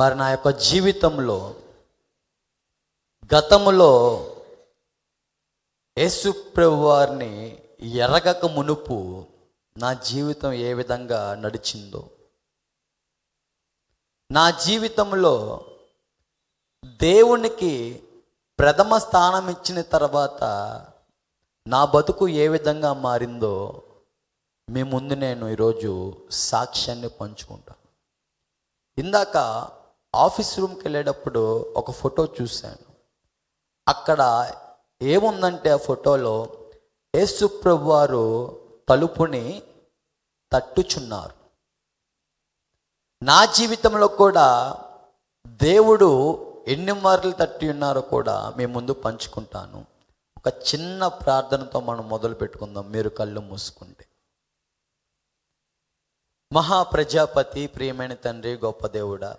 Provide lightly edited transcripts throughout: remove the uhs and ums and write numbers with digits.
మరి నా యొక్క జీవితంలో గతములో యేసు ప్రభువు వారిని ఎరగక మునుపు నా జీవితం ఏ విధంగా నడిచిందో, నా జీవితంలో దేవునికి ప్రథమ స్థానం ఇచ్చిన తర్వాత నా బతుకు ఏ విధంగా మారిందో మీ ముందు నేను ఈరోజు సాక్ష్యాన్ని పంచుకుంటాను. ఇందాక ఆఫీస్ రూమ్కి వెళ్ళేటప్పుడు ఒక ఫోటో చూశాను. అక్కడ ఏముందంటే ఆ ఫోటోలో యేసు ప్రభువు వారు తలుపుని తట్టుచున్నారు. నా జీవితంలో కూడా దేవుడు ఎన్ని మార్లు తట్టి ఉన్నారో కూడా మీ ముందు పంచుకుంటాను. ఒక చిన్న ప్రార్థనతో మనం మొదలు పెట్టుకుందాం. మీరు కళ్ళు మూసుకుంటే. మహాప్రజాపతి, ప్రియమైన తండ్రి, గొప్ప దేవుడా,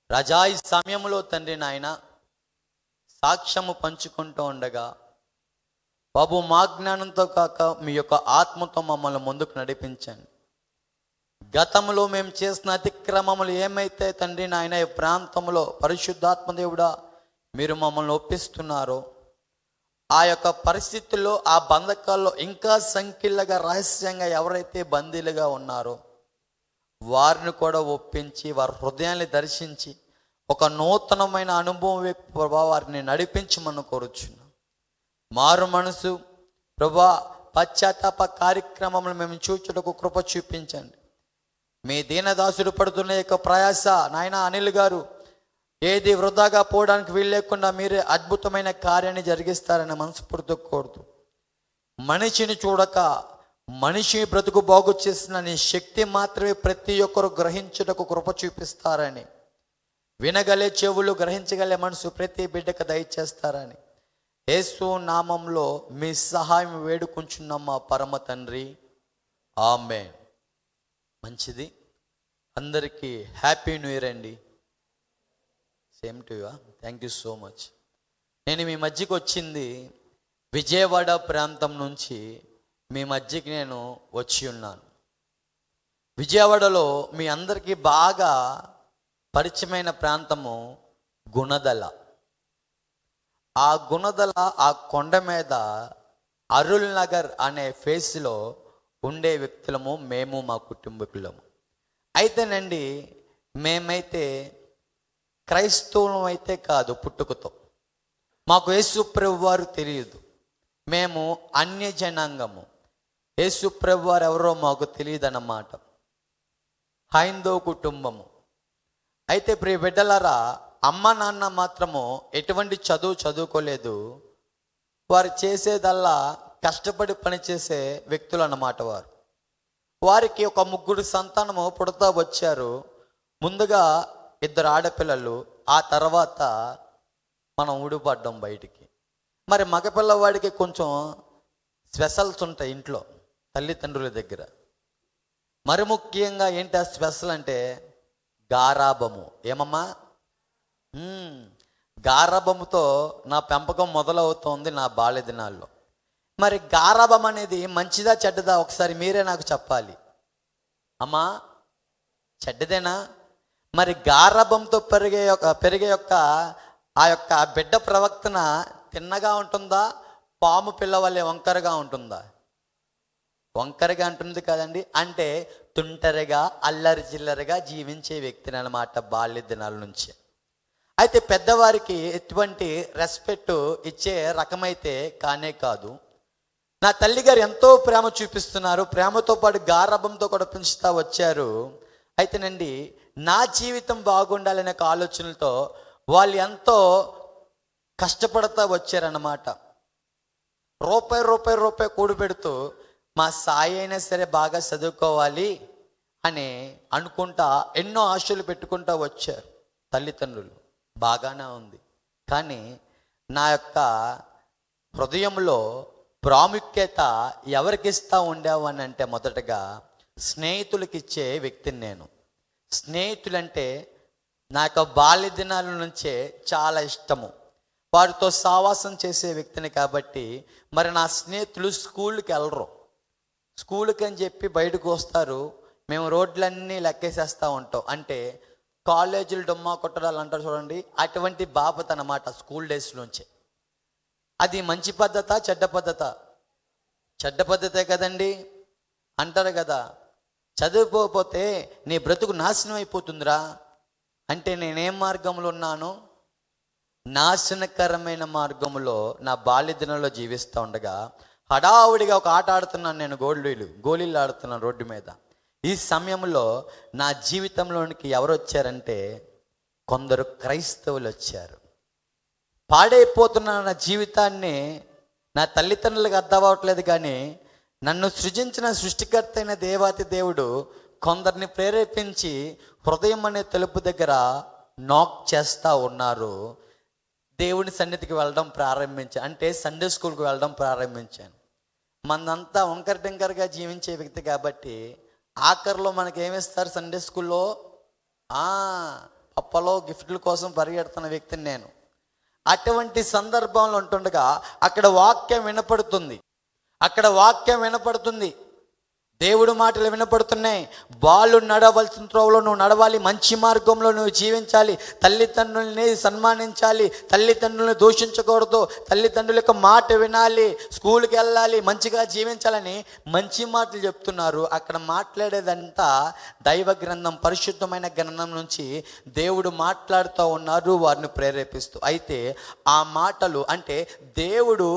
రాజా, ఈ సమయంలో తండ్రి నాయన సాక్ష్యము పంచుకుంటూ ఉండగా బాబు, మా జ్ఞానంతో కాక మీ యొక్క ఆత్మతో మమ్మల్ని ముందుకు నడిపించండి. గతంలో మేము చేసిన అతిక్రమములు ఏమైతే తండ్రి నాయన ఈ ప్రాంతంలో పరిశుద్ధాత్మ దేవుడా మీరు మమ్మల్ని ఒప్పిస్తున్నారో, ఆ యొక్క పరిస్థితుల్లో, ఆ బంధకాల్లో ఇంకా సంఖ్యలుగా రహస్యంగా ఎవరైతే బందీలుగా ఉన్నారో వారిని కూడా ఒప్పించి వారి హృదయాన్ని దర్శించి ఒక నూతనమైన అనుభవం ప్రభా వారిని నడిపించమని కోరుచున్నాం. మారు మనసు ప్రభా, పశ్చాత్తాప కార్యక్రమములు మేము చూచుటకు కృప చూపించండి. మీ దీనదాసుడు పడుతున్న యొక్క ప్రయాస నాయన అనిల్ గారు ఏది వృధాగా పోవడానికి వీలు లేకుండా మీరే అద్భుతమైన కార్యాన్ని జరిగిస్తారని మనస్ఫూర్తి కోరుతూ, మనిషిని చూడక మనిషి బ్రతుకు బాగు చేసిన నీ శక్తి మాత్రమే ప్రతి ఒక్కరు గ్రహించుటకు కృప చూపిస్తారని, వినగలే చెవులు గ్రహించగలే మనసు ప్రతి బిడ్డకు దయచేస్తారని యేసు నామంలో మీ సహాయం వేడుకుంటున్నాం మా పరమ తండ్రి, ఆమేన్. మంచిది. అందరికీ హ్యాపీ న్యూ ఇయర్ అండి. Same to you. Thank you so much. నేను మీ మధ్యకి వచ్చింది విజయవాడ ప్రాంతం నుంచి మీ మధ్యకి నేను వచ్చి ఉన్నాను. విజయవాడలో మీ అందరికీ బాగా పరిచయమైన ప్రాంతము గుణదల. ఆ గుణదల, ఆ కొండ మీద అరుల్ నగర్ అనే ఫేస్లో ఉండే వ్యక్తులము మేము, మా కుటుంబీకులము. అయితేనండి మేమైతే క్రైస్తవులం అయితే కాదు పుట్టుకతో. మాకు యేసు ప్రభువు వారు తెలియదు. మేము అన్య జనాంగము. యేసు ప్రభువు వారు ఎవరో మాకు తెలియదు అన్నమాట. హైందవ కుటుంబము. అయితే ప్రియ బిడ్డలారా, అమ్మ నాన్న మాత్రము ఎటువంటి చదువుకోలేదు. వారు చేసేదల్లా కష్టపడి పనిచేసే వ్యక్తులు అన్నమాట. వారికి ఒక 3 సంతానము పుడతా వచ్చారు. ముందుగా 2 ఆడపిల్లలు, ఆ తర్వాత మనం ఊడిపడ్డాం బయటికి. మరి మగపిల్లవాడికి కొంచెం స్పెషల్స్ ఉంటాయి ఇంట్లో తల్లిదండ్రుల దగ్గర. మరి ముఖ్యంగా ఏంటి ఆ స్పెషల్ అంటే గారాబము. ఏమమ్మా? గారాబముతో నా పెంపకం మొదలవుతోంది నా బాల్య దినాల్లో. మరి గారాబం అనేది మంచిదా చెడ్డదా ఒకసారి మీరే నాకు చెప్పాలి. అమ్మా, చెడ్డదేనా? మరి గారాబంతో పెరిగే ఆ యొక్క బిడ్డ ప్రవర్తన తిన్నగా ఉంటుందా, పాము పిల్లవలే వంకరగా ఉంటుందా? వంకరగా ఉంటుంది కదండి. అంటే తుంటరిగా అల్లరి చిల్లరిగా జీవించే వ్యక్తిని అన్నమాట బాల్య దినాల నుంచి. అయితే పెద్దవారికి ఎటువంటి రెస్పెక్ట్ ఇచ్చే రకమైతే కానే కాదు. నా తల్లిగారు ఎంతో ప్రేమ చూపిస్తున్నారు. ప్రేమతో పాటు గారాబంతో కూడా పెంచుతూ వచ్చారు. అయితేనండి నా జీవితం బాగుండాలనే ఆలోచనలతో వాళ్ళు ఎంతో కష్టపడతా వచ్చారన్నమాట. రూపాయి కూడబెడుతూ మా సాయి అయినా సరే బాగా చదువుకోవాలి అని అనుకుంటా ఎన్నో ఆశలు పెట్టుకుంటూ వచ్చారు తల్లిదండ్రులు. బాగానే ఉంది. కానీ నా యొక్క హృదయంలో ప్రాముఖ్యత ఎవరికి ఇస్తూ ఉండేవు అని అంటే, మొదటగా స్నేహితులకి ఇచ్చే వ్యక్తిని నేను. స్నేహితులంటే నా యొక్క బాల్య దినాల నుంచే చాలా ఇష్టము. వారితో సావాసం చేసే వ్యక్తిని కాబట్టి మరి నా స్నేహితులు స్కూల్కి వెళ్ళరు. స్కూల్కి అని చెప్పి బయటకు వస్తారు. మేము రోడ్లన్నీ లెక్కేసేస్తూ ఉంటాం. అంటే కాలేజీలు డొమ్మా కొట్టడాలు అంటారు చూడండి, అటువంటి బాపత అన్నమాట స్కూల్ డేస్ నుంచి. అది మంచి పద్ధత, చెడ్డ పద్ధత? చెడ్డ పద్ధతే కదండి. అంటారు కదా, చదువుకోకపోతే నీ బ్రతుకు నాశనం అయిపోతుందిరా అంటే నేనేం మార్గంలో ఉన్నాను? నాశనకరమైన మార్గంలో నా బాల్య దినంలో జీవిస్తూ ఉండగా హడావుడిగా ఒక ఆట ఆడుతున్నాను నేను, గోళీలు ఆడుతున్నాను రోడ్డు మీద. ఈ సమయంలో నా జీవితంలోనికి ఎవరు వచ్చారంటే కొందరు క్రైస్తవులు వచ్చారు. పాడైపోతున్న నా జీవితాన్ని నా తల్లిదండ్రులకు అర్థం అవ్వట్లేదు, కానీ నన్ను సృజించిన సృష్టికర్త అయిన దేవాతి దేవుడు కొందరిని ప్రేరేపించి హృదయం అనే తలుపు దగ్గర నాక్ చేస్తూ ఉన్నారు. దేవుని సన్నిధికి వెళ్ళడం ప్రారంభించాను, అంటే సండే స్కూల్కి వెళ్ళడం ప్రారంభించాను. మనంతా వంకర టింకరగా జీవించే వ్యక్తి కాబట్టి ఆఖరిలో మనకి ఏమిస్తారు సండే స్కూల్లో? పప్పలో గిఫ్ట్ల కోసం పరిగెడుతున్న వ్యక్తిని నేను. అటువంటి సందర్భంలో ఉంటుండగా అక్కడ వాక్యం వినపడుతుంది, దేవుడు మాటలు వినపడుతున్నాయి. వాళ్ళు నడవలసిన త్రోవలో నువ్వు నడవాలి, మంచి మార్గంలో నువ్వు జీవించాలి, తల్లిదండ్రుల్ని సన్మానించాలి, తల్లిదండ్రులను దూషించకూడదు, తల్లిదండ్రుల యొక్క మాట వినాలి, స్కూల్కి వెళ్ళాలి, మంచిగా జీవించాలని మంచి మాటలు చెప్తున్నారు. అక్కడ మాట్లాడేదంతా దైవ గ్రంథం, పరిశుద్ధమైన గ్రంథం నుంచి దేవుడు మాట్లాడుతూ ఉన్నారు, వారిని ప్రేరేపిస్తూ. అయితే ఆ మాటలు అంటే దేవుడు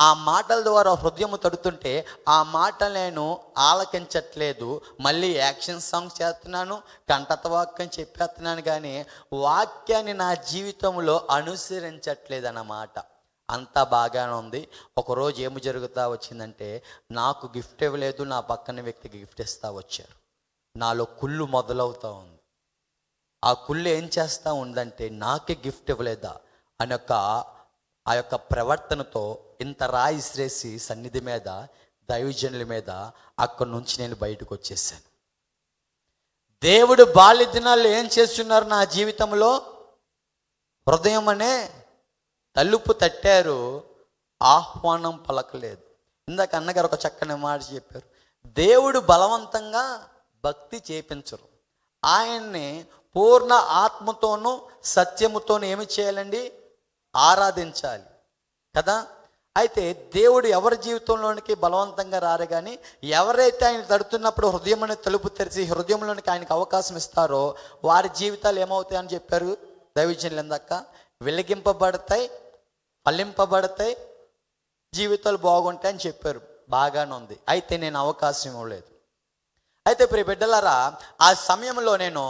ఆ మాటల ద్వారా హృదయం తడుతుంటే ఆ మాటలు నేను ఆలకించట్లేదు, మళ్ళీ యాక్షన్ సాంగ్స్ చేస్తున్నాను, కంటత వాక్యం చెప్పేస్తున్నాను, కానీ వాక్యాన్ని నా జీవితంలో అనుసరించట్లేదు అన్నమాట. అంతా బాగానే ఉంది. ఒకరోజు ఏమి జరుగుతూ వచ్చిందంటే, నాకు గిఫ్ట్ ఇవ్వలేదు, నా పక్కన వ్యక్తికి గిఫ్ట్ ఇస్తూ వచ్చారు. నాలో కుళ్ళు మొదలవుతూ ఉంది. ఆ కుళ్ళు ఏం చేస్తూ ఉందంటే, నాకే గిఫ్ట్ ఇవ్వలేదా అని ఆ యొక్క ప్రవర్తనతో ఇంత రాయి ఇసిరేసి సన్నిధి మీద, దైవజనుల మీద అక్కడి నుంచి నేను బయటకు వచ్చేసాను. దేవుడు బాల్య దినాల్లో ఏం చేస్తున్నారు నా జీవితంలో? హృదయం అనే తలుపు తట్టారు, ఆహ్వానం పలకలేదు. ఇందాక అన్నగారు ఒక చక్కని మాట చెప్పారు, దేవుడు బలవంతంగా భక్తి చేపించరు, ఆయన్ని పూర్ణ ఆత్మతోనూ సత్యముతోనూ ఏమి చేయాలండి? ఆరాధించాలి కదా. అయితే దేవుడు ఎవరి జీవితంలోనికి బలవంతంగా రారు, కానీ ఎవరైతే ఆయన తడుతున్నప్పుడు హృదయం అనే తలుపు తెరిచి హృదయంలోనికి ఆయనకు అవకాశం ఇస్తారో వారి జీవితాలు ఏమవుతాయని చెప్పారు దైవజనులు ఇందాక? వెలిగింపబడతాయి, ఫలింపబడతాయి, జీవితాలు బాగుంటాయని చెప్పారు. బాగానే ఉంది. అయితే నేను అవకాశం ఇవ్వలేదు. అయితే ప్రియ బిడ్డలారా, ఆ సమయంలో నేను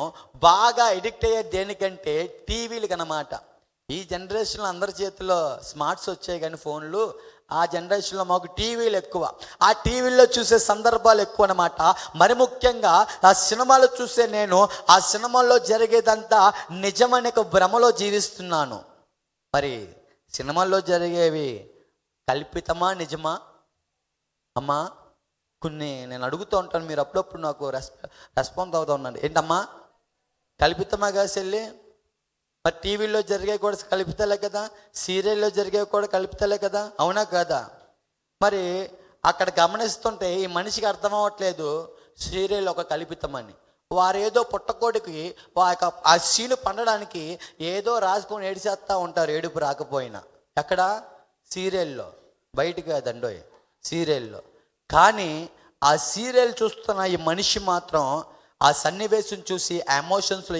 బాగా ఎడిక్ట్ అయ్యే దేనికంటే టీవీలకు అన్నమాట. ఈ జనరేషన్లో అందరి చేతిలో స్మార్ట్స్ వచ్చాయి, కానీ ఫోన్లు. ఆ జనరేషన్లో మాకు టీవీలు ఎక్కువ, ఆ టీవీల్లో చూసే సందర్భాలు ఎక్కువ అన్నమాట. మరి ముఖ్యంగా ఆ సినిమాలు చూసే నేను ఆ సినిమాల్లో జరిగేదంతా నిజమనే ఒక భ్రమలో జీవిస్తున్నాను. మరి సినిమాల్లో జరిగేవి కల్పితమా నిజమా అమ్మా? కొన్ని నేను అడుగుతూ ఉంటాను, మీరు అప్పుడప్పుడు నాకు రెస్పాన్స్ అవుతూ ఉన్నాను. ఏంటమ్మా కల్పితమా కాదు చెల్లి? మరి టీవీలో జరిగే కూడా కల్పితలే కదా, సీరియల్లో జరిగేవి కూడా కల్పితలే కదా, అవునా కదా? మరి అక్కడ గమనిస్తుంటే ఈ మనిషికి అర్థం అవ్వట్లేదు సీరియల్ ఒక కల్పితమని. వారేదో పుట్టకోడికి ఆ సీను పండడానికి ఏదో రాసుకొని ఏడిచేస్తూ ఉంటారు, ఏడుపు రాకపోయినా. ఎక్కడ? సీరియల్లో, బయట కాదండోయ్, సీరియల్లో. కానీ ఆ సీరియల్ చూస్తున్న ఈ మనిషి మాత్రం ఆ సన్నివేశం చూసి ఆ ఎమోషన్స్లో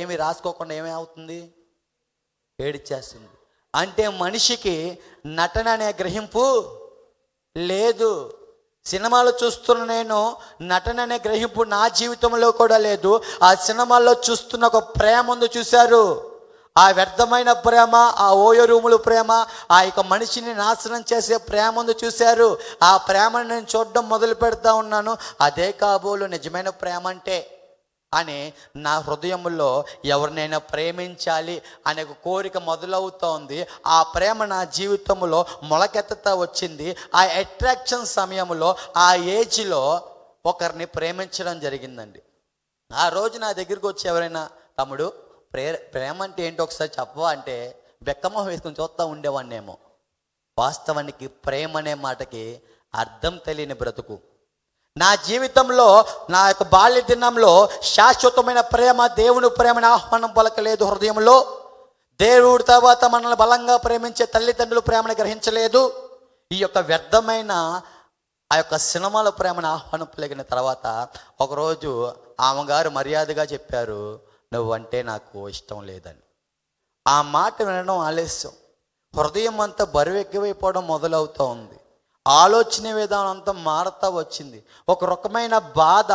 ఏమి రాసుకోకుండా ఏమవుతుంది? ఏడిచేస్తుంది. అంటే మనిషికి నటన అనే గ్రహింపు లేదు. సినిమాలు చూస్తున్న నేను నటన అనే గ్రహింపు నా జీవితంలో కూడా లేదు. ఆ సినిమాల్లో చూస్తున్న ఒక ప్రేమ ఉంది, చూశారు? ఆ వ్యర్థమైన ప్రేమ, ఆ ఓయరూముల ప్రేమ, ఆ యొక్క మనిషిని నాశనం చేసే ప్రేమ ఉంది, చూశారు? ఆ ప్రేమను నేను చూడడం మొదలు పెడతా ఉన్నాను. అదే కాబోలు నిజమైన ప్రేమ అంటే అని నా హృదయంలో ఎవరినైనా ప్రేమించాలి అనే కోరిక మొదలవుతోంది. ఆ ప్రేమ నా జీవితంలో మొలకెత్తుతా వచ్చింది. ఆ అట్రాక్షన్ సమయంలో, ఆ ఏజ్లో ఒకరిని ప్రేమించడం జరిగిందండి. ఆ రోజు నా దగ్గరికి వచ్చి ఎవరైనా, తమ్ముడు ప్రేమ అంటే ఏంటో ఒకసారి చెప్పవా అంటే బెక్కమ్మ వేసుకుని చూస్తూ ఉండేవాడినేమో. వాస్తవానికి ప్రేమ అనే మాటకి అర్థం తెలియని బ్రతుకు. నా జీవితంలో నా యొక్క బాల్య దినంలో శాశ్వతమైన ప్రేమ, దేవుని ప్రేమని ఆహ్వానం పలకలేదు హృదయంలో. దేవుడి తర్వాత మనల్ని బలంగా ప్రేమించే తల్లిదండ్రుల ప్రేమను గ్రహించలేదు. ఈ యొక్క వ్యర్థమైన ఆ యొక్క సినిమాల ప్రేమను ఆహ్వానం పలికిన తర్వాత ఒకరోజు ఆమెగారు మర్యాదగా చెప్పారు, నువ్వంటే నాకు ఇష్టం లేదని. ఆ మాట వినడం ఆలస్యం. హృదయం అంతా బరువు ఎక్కువైపోవడం మొదలవుతూ ఉంది. ఆలోచన విధానం అంతా మారుతూ వచ్చింది. ఒక రకమైన బాధ,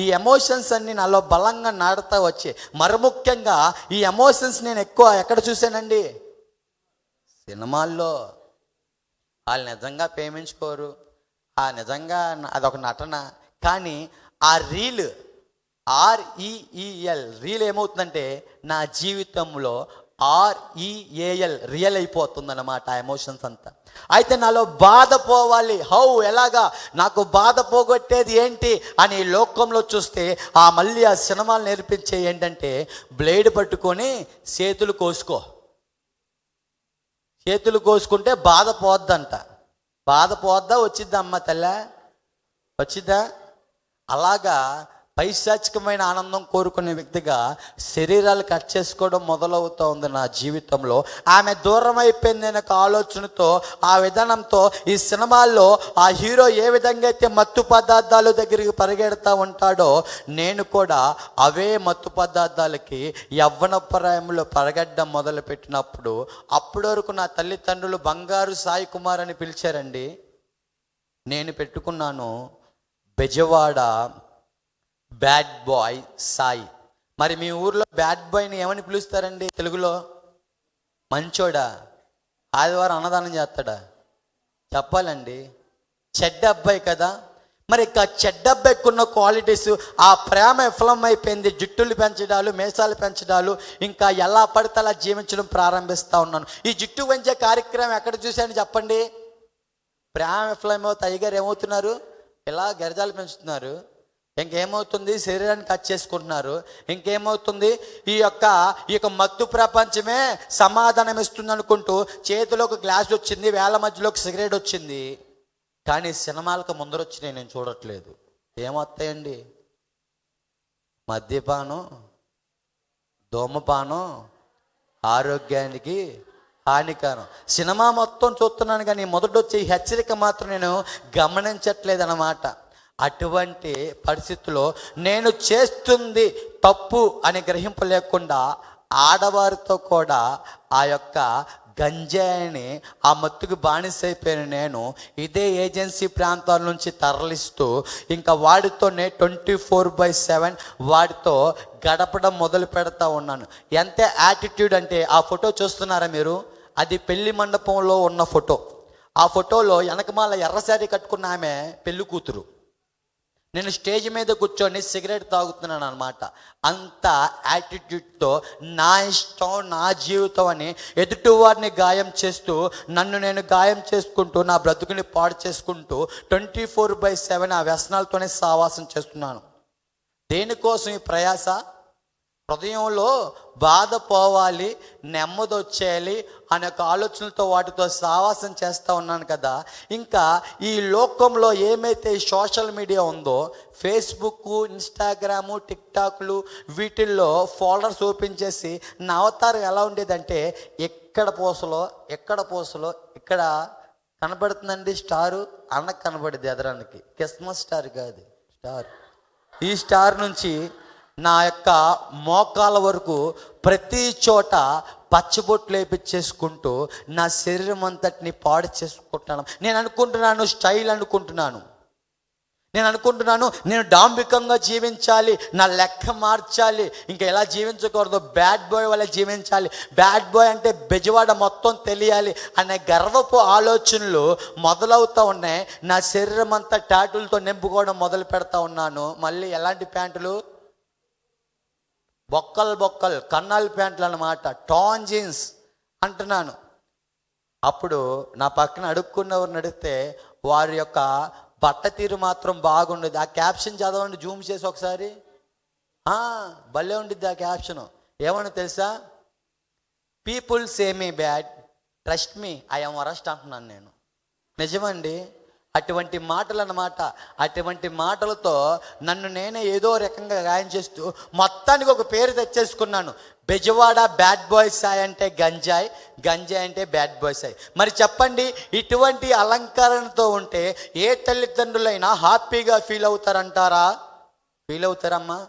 ఈ ఎమోషన్స్ అన్ని నాలో బలంగా నాడుతూ వచ్చాయి. మరి ముఖ్యంగా ఈ ఎమోషన్స్ నేను ఎక్కువ ఎక్కడ చూశానండి? సినిమాల్లో. వాళ్ళు నిజంగా ప్రేమించుకోరు, నిజంగా అదొక నటన. కానీ ఆ రీల్, REEL రీల్ ఏమవుతుందంటే నా జీవితంలో REAL రియల్ అయిపోతుంది అన్నమాట ఆ ఎమోషన్స్ అంతా. అయితే నాలో బాధ పోవాలి, ఎలాగా నాకు బాధ పోగొట్టేది ఏంటి అని లోకంలో చూస్తే మళ్ళీ ఆ సినిమాలు నేర్పించే ఏంటంటే బ్లేడ్ పట్టుకొని చేతులు కోసుకుంటే బాధ పోద్దంట. బాధ పోద్దా వచ్చిద్దా అమ్మ తల్ల? వచ్చిద్దా? అలాగా పైశాచికమైన ఆనందం కోరుకునే వ్యక్తిగా శరీరాలు కట్ చేసుకోవడం మొదలవుతూ ఉంది నా జీవితంలో. ఆమె దూరం అయిపోయింది అనే ఆలోచనతో, ఆ విధానంతో ఈ సినిమాల్లో ఆ హీరో ఏ విధంగా అయితే మత్తు పదార్థాల దగ్గరికి పరిగెడతా ఉంటాడో నేను కూడా అవే మత్తు పదార్థాలకి యవ్వన ప్రాయంలో పరిగెట్టడం మొదలుపెట్టినప్పుడు, అప్పటి వరకు నా తల్లిదండ్రులు బంగారు సాయి కుమార్ అని పిలిచారండి. నేను పెట్టుకున్నాను బెజవాడ బ్యాడ్ బాయ్ సాయి. మరి మీ ఊర్లో బ్యాడ్ బాయ్ని ఏమని పిలుస్తారండి తెలుగులో? మంచోడా? ఆదివారం అన్నదానం చేస్తాడా? చెప్పాలండి. చెడ్డ అబ్బాయి కదా. మరి ఇక చెడ్డ అబ్బాయికి ఉన్న క్వాలిటీస్, ఆ ప్రేమ విఫలం అయిపోయింది. జుట్టులు పెంచడాలు, మీసాలు పెంచడాలు, ఇంకా ఎలా పడితే అలా జీవించడం ప్రారంభిస్తూ ఉన్నాను. ఈ జుట్టు పెంచే కార్యక్రమం ఎక్కడ చూశాను చెప్పండి? ప్రేమ విఫలమవుతా అయ్యగారు ఏమవుతున్నారు? ఇలా గెరజాలు పెంచుతున్నారు. ఇంకేమవుతుంది? శరీరాన్ని కట్ చేసుకుంటున్నారు. ఇంకేమవుతుంది? ఈ యొక్క మత్తు ప్రపంచమే సమాధానం ఇస్తుంది అనుకుంటూ చేతిలో ఒక గ్లాస్ వచ్చింది, వేళ మధ్యలో ఒక సిగరెట్ వచ్చింది. కానీ సినిమాలకు ముందరొచ్చినాయి నేను చూడట్లేదు. ఏమొస్తాయండి? మద్యపానం, ధూమపానం, ఆరోగ్యానికి హానికరం. సినిమా మొత్తం చూస్తున్నాను కానీ మొదటొచ్చే హెచ్చరిక మాత్రం నేను గమనించట్లేదు అన్నమాట. అటువంటి పరిస్థితుల్లో నేను చేస్తుంది తప్పు అని గ్రహింపు లేకుండా ఆడవారితో కూడా ఆ యొక్క గంజాయిని, ఆ మత్తుకు బానిసైపోయిన నేను ఇదే ఏజెన్సీ ప్రాంతాల నుంచి తరలిస్తూ ఇంకా వాడితోనే 24/7 వాడితో గడపడం మొదలు పెడతా ఉన్నాను. ఎంత యాటిట్యూడ్ అంటే, ఆ ఫోటో చూస్తున్నారా మీరు? అది పెళ్లి మండపంలో ఉన్న ఫోటో. ఆ ఫోటోలో వెనకమాల ఎర్రసారి కట్టుకున్న ఆమె పెళ్లి కూతురు. నేను స్టేజ్ మీద కూర్చొని సిగరెట్ తాగుతున్నాను అనమాట. అంత యాటిట్యూడ్తో నా ఇష్టం, నా జీవితం అని ఎదుటివారిని గాయం చేస్తూ, నన్ను నేను గాయం చేసుకుంటూ, నా బ్రతుకుని పాడు చేసుకుంటూ 24/7 ఆ వ్యసనాలతోనే సావాసం చేస్తున్నాను. దేనికోసం ఈ ప్రయాస? హృదయంలో బాధ పోవాలి, నెమ్మది వచ్చేయాలి అనే ఒక ఆలోచనలతో వాటితో సావాసం చేస్తూ ఉన్నాను కదా. ఇంకా ఈ లోకంలో ఏమైతే సోషల్ మీడియా ఉందో, ఫేస్బుక్, ఇన్స్టాగ్రాము, టిక్టాక్లు, వీటిల్లో ఫోల్డర్స్ ఓపెన్ చేసి నా అవతారం ఎలా ఉండేదంటే, ఎక్కడ పూసలో ఇక్కడ కనబడుతుందండి స్టారు, అన్నకు కనబడింది ఎదరానికి. క్రిస్మస్ స్టార్ కాదు, స్టార్. ఈ స్టార్ నుంచి నా యొక్క మోకాల వరకు ప్రతి చోట పచ్చబొట్లు వేపించేసుకుంటూ నా శరీరం అంతటిని పాడు చేసుకుంటున్నాను. నేను అనుకుంటున్నాను స్టైల్ అనుకుంటున్నాను. నేను డాంబికంగా జీవించాలి, నా లెక్క మార్చాలి, ఇంకా ఎలా జీవించకూడదు, బ్యాడ్ బాయ్ వల్ల జీవించాలి, బ్యాడ్ బాయ్ అంటే బెజవాడ మొత్తం తెలియాలి అనే గర్వపు ఆలోచనలు మొదలవుతూ ఉన్నాయి. నా శరీరం అంతా టాటూలతో నింపుకోవడం మొదలు పెడతా ఉన్నాను. మళ్ళీ ఎలాంటి ప్యాంటులు? బొక్కలు కన్నాల ప్యాంట్లు అన్నమాట, టాన్ జీన్స్ అంటున్నాను. అప్పుడు నా పక్కన అడుక్కున్నవారు నడిస్తే వారి యొక్క బట్ట తీరు మాత్రం బాగుండేది. ఆ క్యాప్షన్ చదవండి, జూమ్ చేసి ఒకసారి. భలే ఉండిద్ది ఆ క్యాప్షన్. ఏమని తెలుసా? People say me bad, trust me, I am worst అంటున్నాను నేను. నిజమండి. అటువంటి మాటలు అన్నమాట. అటువంటి మాటలతో నన్ను నేనే ఏదో రకంగా గాయం చేస్తూ మొత్తానికి ఒక పేరు తెచ్చేసుకున్నాను. బెజవాడ బ్యాడ్ బాయ్ సాయ్ అంటే గంజాయి, గంజాయి అంటే బ్యాడ్ బాయ్ సాయ్. మరి చెప్పండి, ఇటువంటి అలంకరణతో ఉంటే ఏ తల్లిదండ్రులైనా హ్యాపీగా ఫీల్ అవుతారంటారా? ఫీల్ అవుతారమ్మా?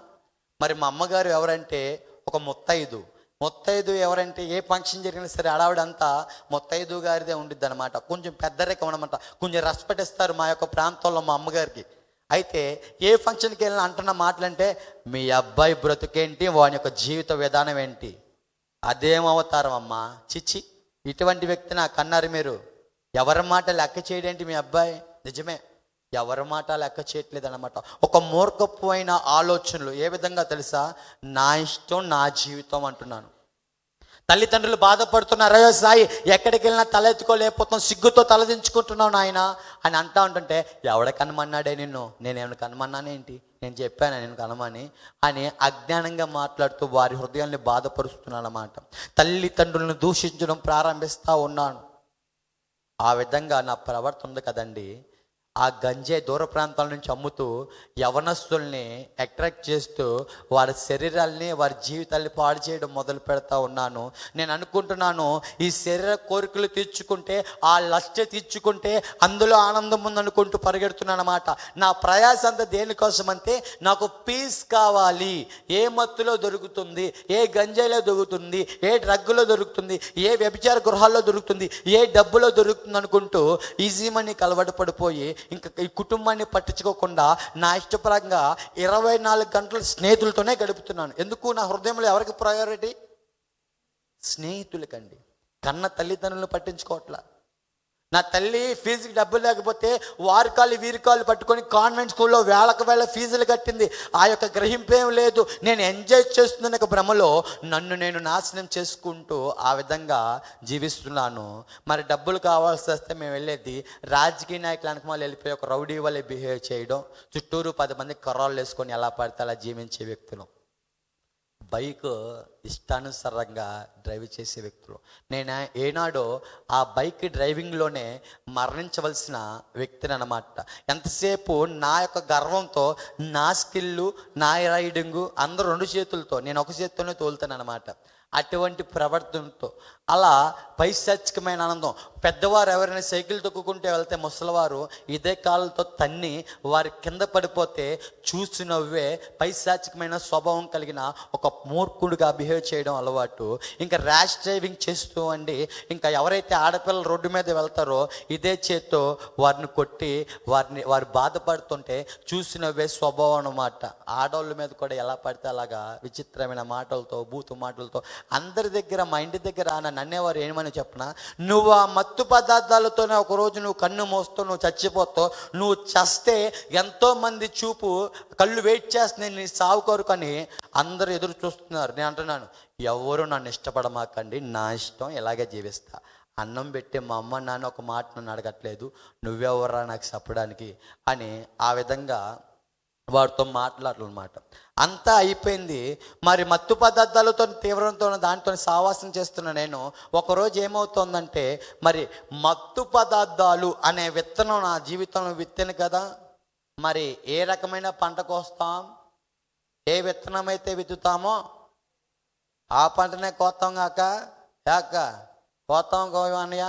మరి మా అమ్మగారు ఎవరంటే ఒక ముత్తైదు. ముత్తైదు ఎవరంటే ఏ ఫంక్షన్ జరిగినా సరే ఆడావిడంతా ముత్తైదు గారిదే ఉండిద్ది అనమాట. కొంచెం పెద్ద రకం అనమాట, కొంచెం రెస్పెక్ట్ ఇస్తారు మా యొక్క ప్రాంతంలో మా అమ్మగారికి. అయితే ఏ ఫంక్షన్కి వెళ్ళినా అంటున్న మాటలంటే, మీ అబ్బాయి బ్రతుకేంటి, వాని యొక్క జీవిత విధానం ఏంటి, అదేం అవతారం అమ్మా, చిచ్చి ఇటువంటి వ్యక్తి నాకు అన్నారు మీరు. ఎవరి మాట లెక్క చేయడేంటి మీ అబ్బాయి? నిజమే, ఎవరి మాట లెక్క చేయట్లేదు అనమాట. ఒక మూర్ఖపు అయిన ఆలోచనలు. ఏ విధంగా తెలుసా? నా ఇష్టం నా జీవితం అంటున్నాను. తల్లిదండ్రులు బాధపడుతున్నారు, అరే సాయి ఎక్కడికి వెళ్ళినా తల ఎత్తుకోలేకపోతున్నాం, సిగ్గుతో తలదించుకుంటున్నావు నాయన అని అంటా ఉంటుంటే, ఎవడ కనమన్నాడే నిన్ను, నేనేమైనా కనమన్నానేంటి, నేను చెప్పాను నేను కనమని అని అజ్ఞానంగా మాట్లాడుతూ వారి హృదయాన్ని బాధపరుస్తున్నాను అన్నమాట. తల్లిదండ్రులను దూషించడం ప్రారంభిస్తూ ఉన్నాను. ఆ విధంగా నా ప్రవర్తన ఉంది కదండి. ఆ గంజాయి దూర ప్రాంతాల నుంచి అమ్ముతూ యవనస్తుల్ని అట్రాక్ట్ చేస్తూ వారి శరీరాల్ని వారి జీవితాల్ని పాడు చేయడం మొదలు పెడతా ఉన్నాను. నేను అనుకుంటున్నాను, ఈ శరీర కోరికలు తీర్చుకుంటే, ఆ లస్ట్ తీర్చుకుంటే అందులో ఆనందం ఉందనుకుంటూ పరిగెడుతున్నాను అన్నమాట. నా ప్రయాస అంతా దేనికోసం అంటే, నాకు పీస్ కావాలి. ఏ మత్తులో దొరుకుతుంది, ఏ గంజాయిలో దొరుకుతుంది, ఏ డ్రగ్గులో దొరుకుతుంది, ఏ వ్యభిచార గృహాల్లో దొరుకుతుంది, ఏ డబ్బులో దొరుకుతుంది అనుకుంటూ ఈజీ మనీ అలవాటు పడిపోయి ఇంకా ఈ కుటుంబాన్ని పట్టించుకోకుండా నా ఇష్టపరంగా 24 గంటలు స్నేహితులతోనే గడుపుతున్నాను. ఎందుకు? నా హృదయంలో ఎవరికి ప్రయారిటీ? స్నేహితులకండి. కన్న తల్లిదండ్రులను పట్టించుకోవట్లా. నా తల్లి ఫీజుకి డబ్బులు లేకపోతే వారి కాళ్ళు వీరి కాళ్ళు పట్టుకొని కాన్వెంట్ స్కూల్లో వేలకు వేళ ఫీజులు కట్టింది. ఆ యొక్క గ్రహింపేం లేదు. నేను ఎంజాయ్ చేస్తున్న ఒక భ్రమలో నన్ను నేను నాశనం చేసుకుంటూ ఆ విధంగా జీవిస్తున్నాను. మరి డబ్బులు కావాల్సి వస్తే మేము వెళ్ళేది రాజకీయ నాయకుల వెనకమాల వెళ్ళిపోయి ఒక రౌడీ వల్లే బిహేవ్ చేయడం, చుట్టూరు 10 మంది కర్రాలు వేసుకొని ఎలా పడితే అలా జీవించే వ్యక్తులు. బైక్ ఇష్టానుసారంగా డ్రైవ్ చేసే వ్యక్తులు. నేను ఏనాడో ఆ బైక్ డ్రైవింగ్లోనే మరణించవలసిన వ్యక్తిని అన్నమాట. ఎంతసేపు నా యొక్క గర్వంతో నా స్కిల్లు, నా రైడింగు అందరూ 2 చేతులతో, నేను ఒక చేతితోనే తోలుతాను అనమాట. అటువంటి ప్రవర్తనతో అలా పైశాచికమైన ఆనందం. పెద్దవారు ఎవరైనా సైకిల్ తొక్కుకుంటే వెళ్తే ముసలివారు ఇదే కాళ్ళతో తన్ని వారి కింద పడిపోతే చూసి నవ్వే పైశాచికమైన స్వభావం కలిగిన ఒక మూర్ఖుడిగా బిహేవ్ చేయడం అలవాటు. ఇంకా ర్యాష్ డ్రైవింగ్ చేస్తూ అండి, ఇంకా ఎవరైతే ఆడపిల్లలు రోడ్డు మీద వెళ్తారో ఇదే చేత్తో వారిని కొట్టి వారు బాధపడుతుంటే చూసి నవ్వే స్వభావం అన్నమాట. ఆడవాళ్ళ మీద కూడా ఎలా పడితే అలాగా విచిత్రమైన మాటలతో, బూతు మాటలతో అందరి దగ్గర, మా ఇంటి దగ్గర నన్ను అనేవారు ఏమని చెప్పనా, నువ్వు ఆ మత్తు పదార్థాలతోనే ఒకరోజు నువ్వు కన్ను మోస్తావు, నువ్వు చచ్చిపోతావు, నువ్వు చస్తే ఎంతోమంది చూపు కళ్ళు వెయిట్ చేస్తున్నాయి నీ సావు కొరకు అని అందరూ ఎదురు చూస్తున్నారు. నేను అంటున్నాను, ఎవరు నన్ను ఇష్టపడమాకండి, నా ఇష్టం ఇలాగే జీవిస్తా. అన్నం పెట్టి మా అమ్మ నాన్న ఒక మాట నన్ను అడగట్లేదు, నువ్వెవరా నాకు చెప్పడానికి అని ఆ విధంగా వాడితో మాట్లాడాలన్నమాట. అంతా అయిపోయింది. మరి మత్తు పదార్థాలతో తీవ్రంతో దాంతో సావాసం చేస్తున్న నేను ఒకరోజు ఏమవుతుందంటే, మరి మత్తు పదార్థాలు అనే విత్తనం నా జీవితంలో విత్తాను కదా. మరి ఏ రకమైన పంట కోస్తాం, ఏ విత్తనం అయితే విత్తుతామో ఆ పంటనే కోస్తాం కాక కోస్తాం కోయమన్నయ్య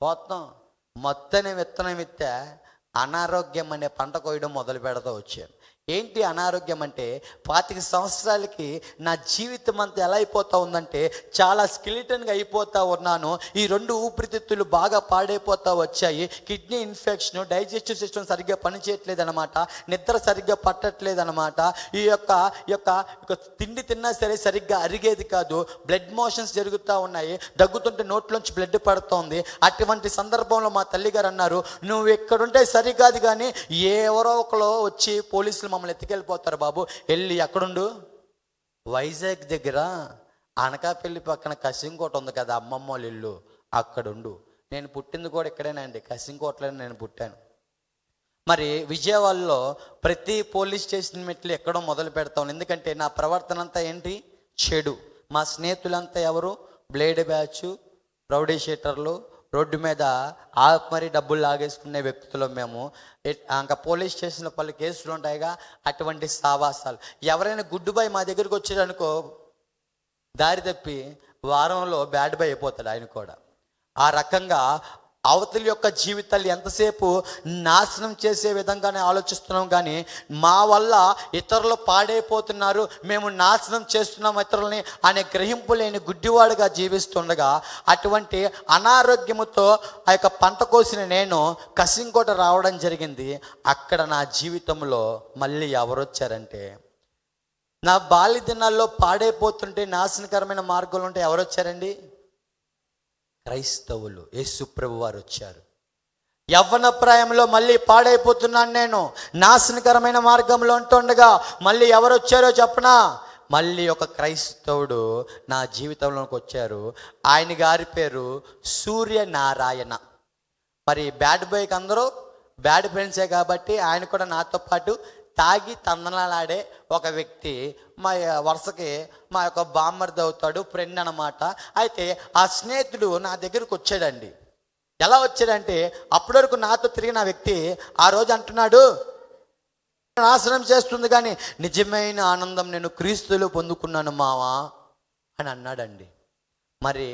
కోస్తాం. మత్తు అనే విత్తనం విత్తే అనారోగ్యం అనే పంట కోయడం మొదలు పెడతా వచ్చాను. ఏంటి అనారోగ్యం అంటే, 25 సంవత్సరాలకి నా జీవితం అంతా ఎలా అయిపోతా ఉందంటే చాలా స్కెలిటన్గా అయిపోతా ఉన్నాను. ఈ 2 ఊపిరితిత్తులు బాగా పాడైపోతా వచ్చాయి. కిడ్నీ ఇన్ఫెక్షన్, డైజెస్టివ్ సిస్టమ్ సరిగ్గా పనిచేయట్లేదు అనమాట, నిద్ర సరిగ్గా పట్టట్లేదు అనమాట. ఈ యొక్క తిండి తిన్నా సరే సరిగ్గా అరిగేది కాదు, బ్లడ్ మోషన్స్ జరుగుతూ ఉన్నాయి, దగ్గుతుంటే నోట్లోంచి బ్లడ్ పడుతోంది. అటువంటి సందర్భంలో మా తల్లిగారు అన్నారు, నువ్వు ఎక్కడుంటే సరికాదు కానీ ఎవరో ఒకరు వచ్చి పోలీసులు మమ్మల్ని ఎత్తుకెళ్ళిపోతారు బాబు, వెళ్ళి ఎక్కడుండు, వైజాగ్ దగ్గర అనకాపల్లి పక్కన కసింకోట ఉంది కదా అమ్మమ్మ వాళ్ళ ఇల్లు, అక్కడుండు. నేను పుట్టింది కూడా ఇక్కడేనండి, కసింకోటలోనే నేను పుట్టాను. మరి విజయవాడలో ప్రతి పోలీస్ స్టేషన్ మెట్లు ఎక్కడో మొదలు పెడతాను. ఎందుకంటే నా ప్రవర్తన అంతా ఏంటి, చెడు. మా స్నేహితులంతా ఎవరు, బ్లేడ్ బ్యాచ్, రౌడీ షీటర్లు, రోడ్డు మీద మరి డబ్బులు లాగేసుకునే వ్యక్తులు మేము. ఇంకా పోలీస్ స్టేషన్లో పలు కేసులు ఉంటాయిగా, అటువంటి సావాసాలు. ఎవరైనా గుడ్డు బాయ్ మా దగ్గరికి వచ్చాడనుకో, దారి తప్పి వారంలో బ్యాడ్ బాయ్ అయిపోతాడు ఆయన కూడా. ఆ రకంగా అవతలి యొక్క జీవితాలు ఎంతసేపు నాశనం చేసే విధంగానే ఆలోచిస్తున్నాం, కానీ మా వల్ల ఇతరులు పాడైపోతున్నారు, మేము నాశనం చేస్తున్నాం ఇతరులని అనే గ్రహింపు లేని గుడ్డివాడుగా జీవిస్తుండగా, అటువంటి అనారోగ్యముతో ఆ యొక్క పంట కోసిన నేను కసింకోట రావడం జరిగింది. అక్కడ నా జీవితంలో మళ్ళీ ఎవరు వచ్చారంటే, నా బాల్య దినాల్లో పాడైపోతుంటే నాశనకరమైన మార్గంలో ఉంటే ఎవరు వచ్చారండి? క్రైస్తవులు, యేసు ప్రభు వారు వచ్చారు. యవ్వన ప్రాయంలో మళ్ళీ పాడైపోతున్నాను నేను, నాశనకరమైన మార్గంలో ఉంటుండగా మళ్ళీ ఎవరు వచ్చారో చెప్పనా? మళ్ళీ ఒక క్రైస్తవుడు నా జీవితంలోకి వచ్చారు. ఆయన గారి పేరు సూర్యనారాయణ. మరి బ్యాడ్ బాయ్కి అందరూ బ్యాడ్ ఫ్రెండ్సే కాబట్టి ఆయన కూడా నాతో పాటు తాగి తందనాలాడే ఒక వ్యక్తి. మా వరుసకి మా యొక్క బామ్మర్ది అవుతాడు, ఫ్రెండ్ అనమాట. అయితే ఆ స్నేహితుడు నా దగ్గరకు వచ్చాడండి. ఎలా వచ్చాడంటే, అప్పటి వరకు నాతో తిరిగిన వ్యక్తి ఆ రోజు అంటున్నాడు, నాశనం చేస్తుంది కానీ నిజమైన ఆనందం నేను క్రీస్తులో పొందుకున్నాను మావా అని అన్నాడండి. మరి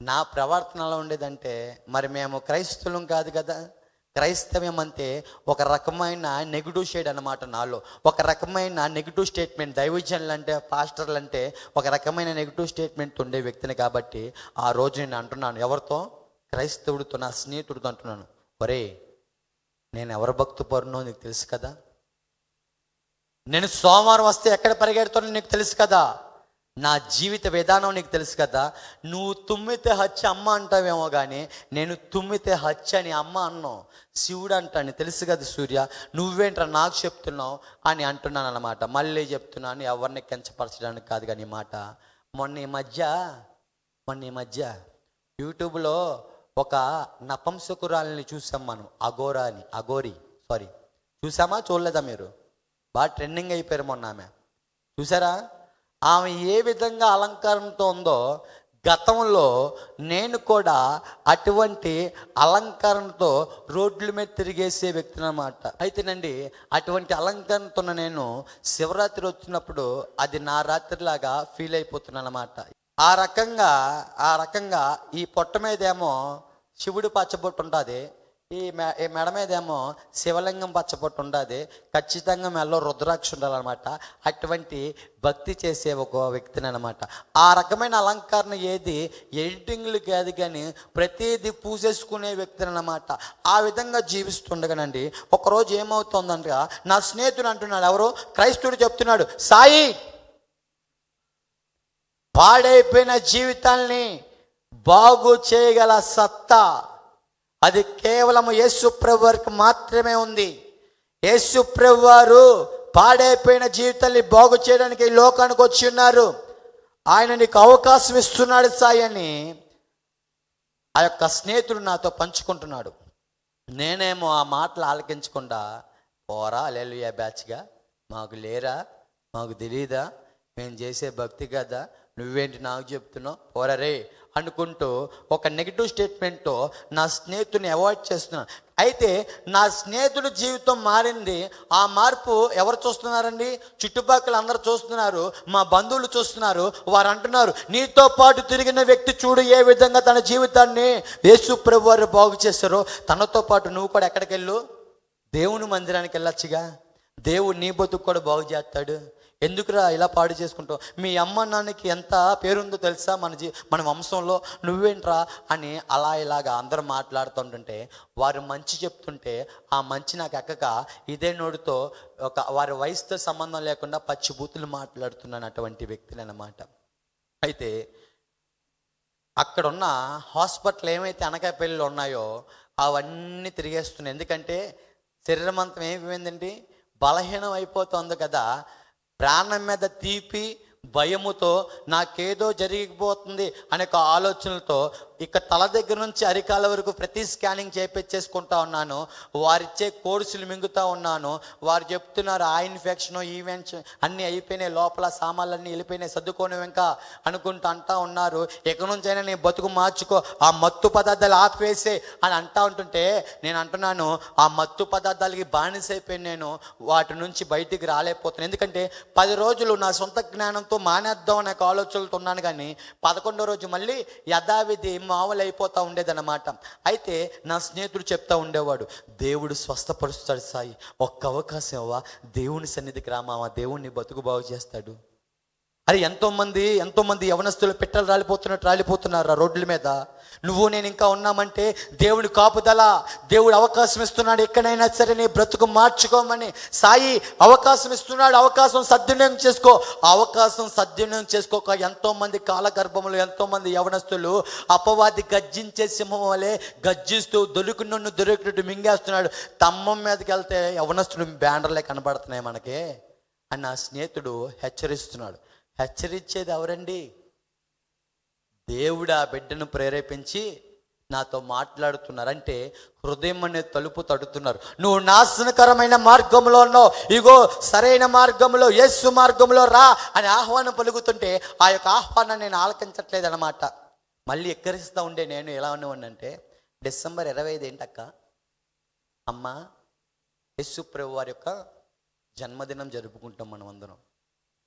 నా ప్రవర్తనలో ఉండేదంటే, మరి మేము క్రైస్తవులం కాదు కదా. క్రైస్తవ్యం అంటే ఒక రకమైన నెగిటివ్ షేడ్ అనమాట నాలో, ఒక రకమైన నెగిటివ్ స్టేట్మెంట్. దైవజనులు అంటే, పాస్టర్లు అంటే ఒక రకమైన నెగిటివ్ స్టేట్మెంట్ ఉండే వ్యక్తిని కాబట్టి ఆ రోజు నేను అంటున్నాను, ఎవరితో? క్రైస్తవుడితో, నా స్నేహితుడితో అంటున్నాను, ఒరే నేను ఎవరి భక్తు పరునో నీకు తెలుసు కదా, నేను సోమవారం వస్తే ఎక్కడ పరిగెడుతానో నీకు తెలుసు కదా, నా జీవిత విధానం నీకు తెలుసు కదా. నువ్వు తుమ్మితే హత్య అమ్మ అంటావేమో కానీ నేను తుమ్మితే హత్య అని అమ్మ అన్నావు. శివుడు అంటాను తెలుసు కదా సూర్య, నువ్వేంట్రా నాకు చెప్తున్నావు అని అంటున్నాను అనమాట. మళ్ళీ చెప్తున్నాను, ఎవరిని కించపరచడానికి కాదు కానీ మాట. మొన్న ఈ మధ్య యూట్యూబ్లో ఒక నపంసకురాలని చూసాం మనం, అఘోరి చూసామా చూడలేదా మీరు? బాగా ట్రెండింగ్ అయిపోయారు మొన్న ఆమె, చూసారా? ఆమె ఏ విధంగా అలంకారంతో ఉందో, గతంలో నేను కూడా అటువంటి అలంకారంతో రోడ్ల మీద తిరిగేసే వ్యక్తిని అన్నమాట. అయితేనండి, అటువంటి అలంకారంతో నేను శివరాత్రి వచ్చినప్పుడు అది నా రాత్రిలాగా ఫీల్ అయిపోతున్నాను అన్నమాట. ఆ రకంగా ఈ పొట్ట మీదేమో శివుడు పచ్చబొట్టు ఉంటుంది, ఈ మెడ మీదేమో శివలింగం పచ్చబొట్టు ఉంటుంది, ఖచ్చితంగా మెడలో రుద్రాక్ష ఉండాలన్నమాట. అటువంటి భక్తి చేసే ఒక వ్యక్తిని అనమాట. ఆ రకమైన అలంకరణ ఏది ఎడిటింగ్లు కాదు కానీ ప్రతిదీ పూసేసుకునే వ్యక్తిని అనమాట. ఆ విధంగా జీవిస్తుండగానండి ఒకరోజు ఏమవుతుందంటే, నా స్నేహితుడు అంటున్నాడు, ఎవరు? క్రైస్తవుడు చెప్తున్నాడు, సాయి పాడైపోయిన జీవితాల్ని బాగు చేయగల సత్తా అది కేవలం యేసు ప్రభు వారికి మాత్రమే ఉంది. యేసు ప్రభు వారు పాడైపోయిన జీవితాన్ని బాగు చేయడానికి ఈ లోకానికి వచ్చి ఉన్నారు. ఆయన నీకు అవకాశం ఇస్తున్నాడు సాయి అని ఆ యొక్క స్నేహితుడు నాతో పంచుకుంటున్నాడు. నేనేమో ఆ మాటలు ఆలకించకుండా, పోరా హల్లెలూయా బ్యాచ్గా, మాకు లేరా, మాకు తెలీదా, మేము చేసే భక్తి కదా, నువ్వేంటి నాకు చెప్తున్నావు, పోరా రే అనుకుంటూ ఒక నెగిటివ్ స్టేట్మెంట్తో నా స్నేహితుడిని అవాయిడ్ చేస్తున్నాను. అయితే నా స్నేహితుడి జీవితం మారింది. ఆ మార్పు ఎవరు చూస్తున్నారండి? చుట్టుపక్కల అందరూ చూస్తున్నారు, మా బంధువులు చూస్తున్నారు. వారు అంటున్నారు, నీతో పాటు తిరిగిన వ్యక్తి చూడు ఏ విధంగా తన జీవితాన్ని యేసు ప్రభు వారు బాగు చేశారో, తనతో పాటు నువ్వు కూడా ఎక్కడికి వెళ్ళు, దేవుని మందిరానికి వెళ్ళొచ్చుగా, దేవుడు నీ బతుకు కూడా బాగు చేస్తాడు. ఎందుకురా ఇలా పాడు చేసుకుంటావు? మీ అమ్మ నాన్నకి ఎంత పేరుందో తెలుసా మన వంశంలో, నువ్వేంట్రా అని ఇలాగా అందరూ మాట్లాడుతుంటుంటే, వారు మంచి చెప్తుంటే ఆ మంచి నాకు ఎక్కక ఇదే నోటితో వారి వయసుతో సంబంధం లేకుండా పచ్చి బూతులు మాట్లాడుతున్నాను అటువంటి వ్యక్తిని అన్నమాట. అయితే అక్కడున్న హాస్పిటల్ ఏమైతే అనకాపల్లిలో ఉన్నాయో అవన్నీ తిరిగేస్తున్నాయి. ఎందుకంటే శరీరం అంతా ఏమైందండి, బలహీనం అయిపోతుంది కదా. ప్రాణం మీద తీపి భయముతో నాకేదో జరిగిపోతుంది అనే ఆలోచనలతో ఇక తల దగ్గర నుంచి అరికాల వరకు ప్రతి స్కానింగ్ చేపించేసుకుంటా ఉన్నాను. వారిచ్చే కోర్సులు మింగుతూ ఉన్నాను. వారు చెప్తున్నారు ఆ ఇన్ఫెక్షన్ ఈవెంట్స్ అన్నీ అయిపోయినాయి, లోపల సామాన్లన్నీ వెళ్ళిపోయినాయి, సర్దుకోని ఇంకా అనుకుంటూ అంటా ఉన్నారు. ఎక్కడి నుంచైనా నీ బతుకు మార్చుకో, ఆ మత్తు పదార్థాలు ఆపివేసే అని అంటా ఉంటుంటే నేను అంటున్నాను, ఆ మత్తు పదార్థాలకి బానిసైపోయి నేను వాటి నుంచి బయటికి రాలేకపోతున్నాను. ఎందుకంటే 10 రోజులు నా సొంత జ్ఞానంతో మానేద్దాం అనే ఆలోచనలతో ఉన్నాను, కానీ 11వ రోజు మళ్ళీ యథావిధి మామూలు అయిపోతూ ఉండేదన్నమాట. అయితే నా స్నేహితుడు చెప్తా ఉండేవాడు, దేవుడు స్వస్థపరుస్తాడు సాయి, ఒక్క అవకాశం ఇవ్వవా, దేవుని సన్నిధికి రామావా, దేవుడిని బతుకు బాగు చేస్తాడు. అరే ఎంతోమంది యవనస్తులు పిట్టలు రాలిపోతున్నారు ఆ రోడ్ల మీద. నువ్వు నేను ఇంకా ఉన్నామంటే దేవుడి కాపుదల, దేవుడు అవకాశం ఇస్తున్నాడు. ఎక్కడైనా సరే నీ బ్రతుకు మార్చుకోమని సాయి అవకాశం ఇస్తున్నాడు. అవకాశం సద్వినియోగం చేసుకో. అవకాశం సద్వినియోగం చేసుకోక ఎంతోమంది కాలగర్భములు, ఎంతోమంది యవనస్తులు అపవాది గర్జించే సింహం వలె గర్జిస్తూ దొరికినట్టు మింగేస్తున్నాడు. తమ్మం మీదకి వెళ్తే యవనస్తుడు బ్యానర్లే కనబడుతున్నాయి మనకి అని నా స్నేహితుడు హెచ్చరిస్తున్నాడు. హెచ్చరించేది ఎవరండి? దేవుడు ఆ బిడ్డను ప్రేరేపించి నాతో మాట్లాడుతున్నారంటే హృదయం అనే తలుపు తడుతున్నారు. నువ్వు నాశనకరమైన మార్గంలో ఉన్నావు, ఇగో సరైన మార్గంలో యేసు మార్గంలో రా అని ఆహ్వానం పలుకుతుంటే ఆ యొక్క ఆహ్వానాన్ని నేను ఆలకించట్లేదు అనమాట. మళ్ళీ ఎక్కరిస్తూ ఉండే నేను ఎలా ఉన్నవాడినంటే, డిసెంబర్ 25 ఏంటక్క అమ్మ, యేసు ప్రభు వారి యొక్క జన్మదినం జరుపుకుంటాం మనం అందరం.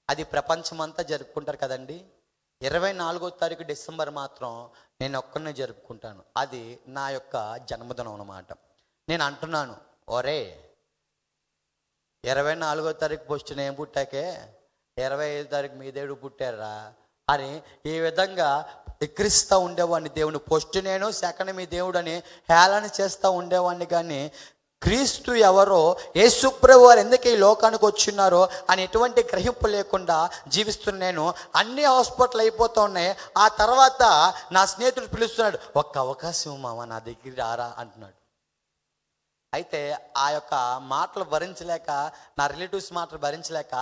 అది ప్రపంచమంతా జరుపుకుంటారు కదండి. 24వ తారీఖు డిసెంబర్ మాత్రం నేను ఒక్కనే జరుపుకుంటాను. అది నా యొక్క జన్మదినం అన్నమాట. నేను అంటున్నాను, ఒరే 24వ తారీఖు పోస్ట్ నేను పుట్టాకే 25వ తారీఖు మీ దేవుడు పుట్టారా అని ఈ విధంగా ఎక్కిరిస్తూ ఉండేవాడిని. దేవుని పోస్ట్ నేను, సెకండ్ మీ దేవుడు అని హేళన చేస్తూ ఉండేవాడిని. కానీ క్రీస్తు ఎవరో, యేసుప్రభు వారు ఎందుకు ఈ లోకానికి వచ్చిన్నారో అని ఎటువంటి గ్రహింపు లేకుండా జీవిస్తున్న నేను అన్ని హాస్పిటల్ అయిపోతూ ఉన్నాయి. ఆ తర్వాత నా స్నేహితుడు పిలుస్తున్నాడు, ఒక్క అవకాశం మామ నా దగ్గర రారా అంటున్నాడు. అయితే ఆ యొక్క మాటలు భరించలేక, నా రిలేటివ్స్ మాటలు భరించలేక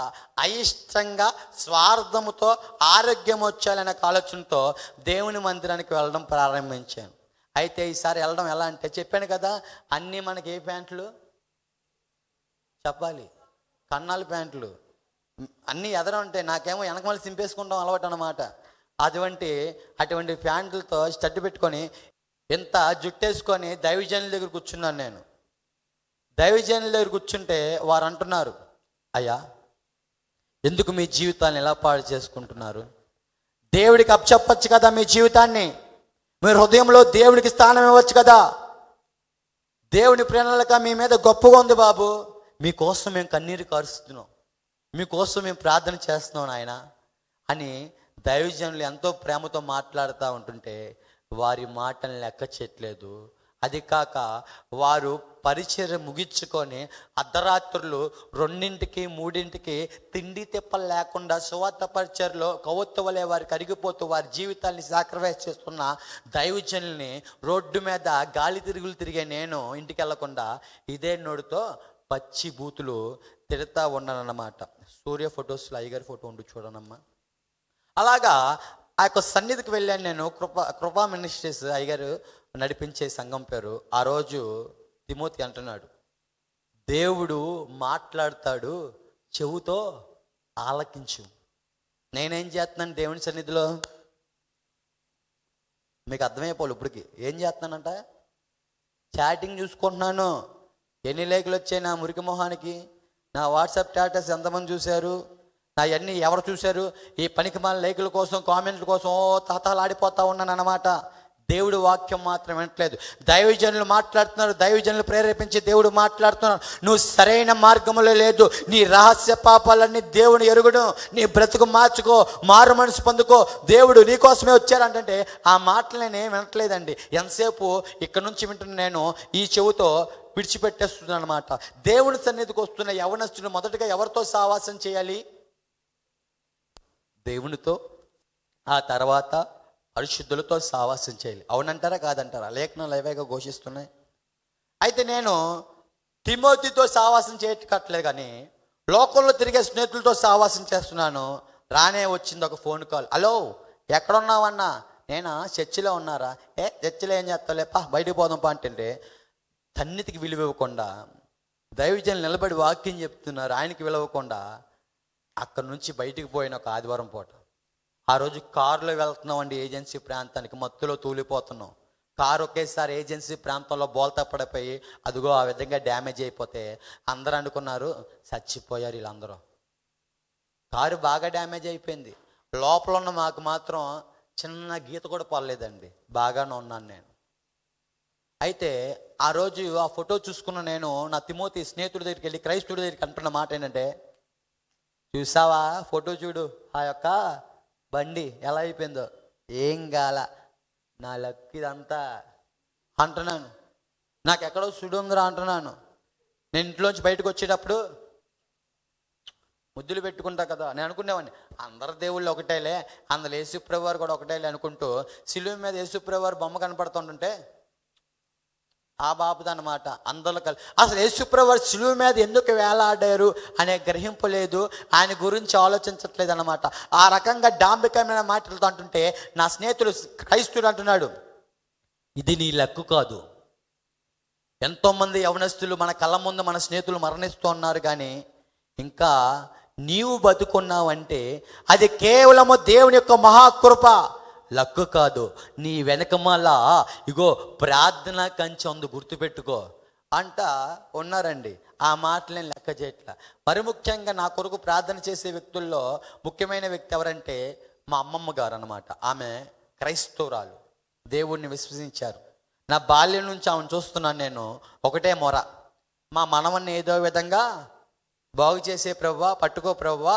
అయిష్టంగా స్వార్థముతో ఆరోగ్యం వచ్చాలనే ఆలోచనతో దేవుని మందిరానికి వెళ్ళడం ప్రారంభించాను. అయితే ఈసారి వెళ్ళడం ఎలా అంటే, చెప్పాను కదా అన్నీ మనకి ఏ ప్యాంట్లు చెప్పాలి, కన్నాలు ప్యాంట్లు అన్నీ ఎదర ఉంటాయి. నాకేమో వెనకమల్లి సింపేసుకుంటాం అలవాటు అనమాట. అటువంటి ప్యాంట్లతో స్టడ్ పెట్టుకొని ఇంత జుట్టేసుకొని దైవజనుల దగ్గర కూర్చున్నాను నేను. దైవజనుల దగ్గర కూర్చుంటే వారు అంటున్నారు, అయ్యా ఎందుకు మీ జీవితాన్ని ఎలా పాడు చేసుకుంటున్నారు? దేవుడికి అప్పచెప్పచ్చు కదా మీ జీవితాన్ని, మీ హృదయంలో దేవుడికి స్థానం ఇవ్వచ్చు కదా. దేవుని ప్రేరణలక మీ మీద గొప్పగా ఉంది బాబు, మీకోసం మేము కన్నీరు కారుస్తున్నాం, మీకోసం మేము ప్రార్థన చేస్తున్నాం నాయన అని దైవజనులు ఎంతో ప్రేమతో మాట్లాడుతూ ఉంటుంటే వారి మాటల్ని లెక్క చేయట్లేదు. అది కాక వారు పరిచర్య ముగించుకొని అర్ధరాత్రులు 2ంటికి 3ంటికి తిండి తిప్పలు లేకుండా సువార్త పరిచర్లో కవొత్తువలే వారు కరిగిపోతూ వారి జీవితాన్ని సాక్రిఫైస్ చేస్తున్న దైవజనుల్ని రోడ్డు మీద గాలి తిరుగులు తిరిగే నేను ఇంటికి వెళ్లకుండా ఇదే నోడుతో పచ్చి బూతులు తిడతా ఉన్నానన్నమాట. సూర్య ఫొటోస్లో అయ్యగారి ఫోటో ఉండి చూడనమ్మా. అలాగా ఆ యొక్క సన్నిధికి వెళ్ళాను నేను. కృపా మినిస్ట్రీస్ అయ్యగారు నడిపించే సంఘం పేరు. ఆ రోజు తిమోతి అంటున్నాడు, దేవుడు మాట్లాడతాడు, చెవుతో ఆలకించు. నేనేం చేస్తున్నాను దేవుని సన్నిధిలో? మీకు అర్థమైపోవాలి ఇప్పటికి ఏం చేస్తున్నానంట. చాటింగ్ చూసుకుంటున్నాను. ఎన్ని లైకులు వచ్చాయి నా మురికి మొహానికి, నా వాట్సాప్ స్టేటస్ ఎంతమంది చూశారు, నా అన్నీ ఎవరు చూశారు, ఈ పనికిమాల లైకుల కోసం కామెంట్ల కోసం తాతాలాడిపోతా ఉన్నాను అన్నమాట. దేవుడు వాక్యం మాత్రం వినట్లేదు. దైవజనులు మాట్లాడుతున్నారు, దైవజనులు ప్రేరేపించి దేవుడు మాట్లాడుతున్నారు. నువ్వు సరైన మార్గంలో లేదు, నీ రహస్య పాపాలన్నీ దేవుని ఎరుగుడు, నీ బ్రతుకు మార్చుకో, మారు మనసు పొందుకో, దేవుడు నీకోసమే వచ్చారంటే ఆ మాటలు నేనేం వినట్లేదండి. ఎంతసేపు ఇక్కడ నుంచి వింటున్న నేను ఈ చెవుతో విడిచిపెట్టేస్తున్నాను అనమాట. దేవుని సన్నిధికి వస్తున్న యవనస్తులు మొదటగా ఎవరితో సావాసం చేయాలి? దేవునితో, ఆ తర్వాత పరిశుద్ధులతో సావాసం చేయాలి. అవునంటారా కాదంటారా? లేఖనాలు ఏవేగా ఘోషిస్తున్నాయి. అయితే నేను తిమోతితో సావాసం చేయట్లేదు, కానీ లోకంలో తిరిగే స్నేహితులతో సావాసం చేస్తున్నాను. రానే వచ్చింది ఒక ఫోన్ కాల్, హలో ఎక్కడున్నావన్నా, నేనా చర్చిలో ఉన్నారా, చర్చిలో ఏం చేస్తావులేపా బయటకు పోదాంపా అంటే తన్నితికి విలువ ఇవ్వకుండా, దైవజనులు నిలబడి వాక్యం చెప్తున్నారు ఆయనకి విలువకుండా అక్కడి నుంచి బయటికి పోయిన ఒక ఆదివారం పూట, ఆ రోజు కారులో వెళ్తున్నాం అండి ఏజెన్సీ ప్రాంతానికి, మత్తులో తూలిపోతున్నాం. కారు ఒకేసారి ఏజెన్సీ ప్రాంతంలో బోల్తా పడిపోయి అదిగో ఆ విధంగా డ్యామేజ్ అయిపోతే అందరూ అనుకున్నారు చచ్చిపోయారు వీళ్ళందరూ. కారు బాగా డ్యామేజ్ అయిపోయింది. లోపల ఉన్న మాకు మాత్రం చిన్న గీత కూడా పడలేదండి, బాగానే ఉన్నాను నేను. అయితే ఆ రోజు ఆ ఫోటో చూసుకున్న నేను నా తిమోతి స్నేహితుడి దగ్గరికి వెళ్ళి క్రైస్తవుడి దగ్గరికి అంటున్న మాట ఏంటంటే, చూసావా ఫోటో చూడు, ఆ యొక్క బండి ఎలా అయిపోయిందో, ఏం గాల నా లక్ ఇదంతా అంటున్నాను. నాకు ఎక్కడో సుడు ఉందిరా అంటున్నాను. నేను ఇంట్లోంచి బయటకు వచ్చేటప్పుడు ముద్దులు పెట్టుకుంటా కదా నేను అనుకునేవాడిని, అందరు దేవుళ్ళు ఒకటేలే, అందులో యేసుప్రభు వారు కూడా ఒకటేలే అనుకుంటూ సిలువ మీద యేసుప్రభు వారు బొమ్మ కనపడుతుంటుంటే ఆ బాబుదన్నమాట అందరిలో అసలు యేసుప్రభు వారు సిలువ మీద ఎందుకు వేలాడారు అనే గ్రహింపు లేదు, ఆయన గురించి ఆలోచించట్లేదు అన్నమాట. ఆ రకంగా డాంబికమైన మాటలతో అంటుంటే నా స్నేహితుడు క్రైస్తుడు అంటున్నాడు, ఇది నీ లక్కు కాదు. ఎంతోమంది యవనస్తులు మన కళ్ళ ముందు మన స్నేహితులు మరణిస్తూ ఉన్నారు, కానీ ఇంకా నీవు బతుకున్నావంటే అది కేవలము దేవుని యొక్క మహాకృప, లక్కు కాదు. నీ వెనకమాల ఇగో ప్రార్థన కంచె ఉంది, గుర్తుపెట్టుకో అంట ఉన్నారండి. ఆ మాటలు నేను లెక్క చేయట్లా. మరి ముఖ్యంగా నా కొరకు ప్రార్థన చేసే వ్యక్తుల్లో ముఖ్యమైన వ్యక్తి ఎవరంటే మా అమ్మమ్మ గారు అన్నమాట. ఆమె క్రైస్తవురాలు, దేవుణ్ణి విశ్వసించారు. నా బాల్యం నుంచి ఆమెను చూస్తున్నాను నేను. ఒకటే మొర, మా మనవన్ని ఏదో విధంగా బాగు చేసే ప్రభువా, పట్టుకో ప్రభువా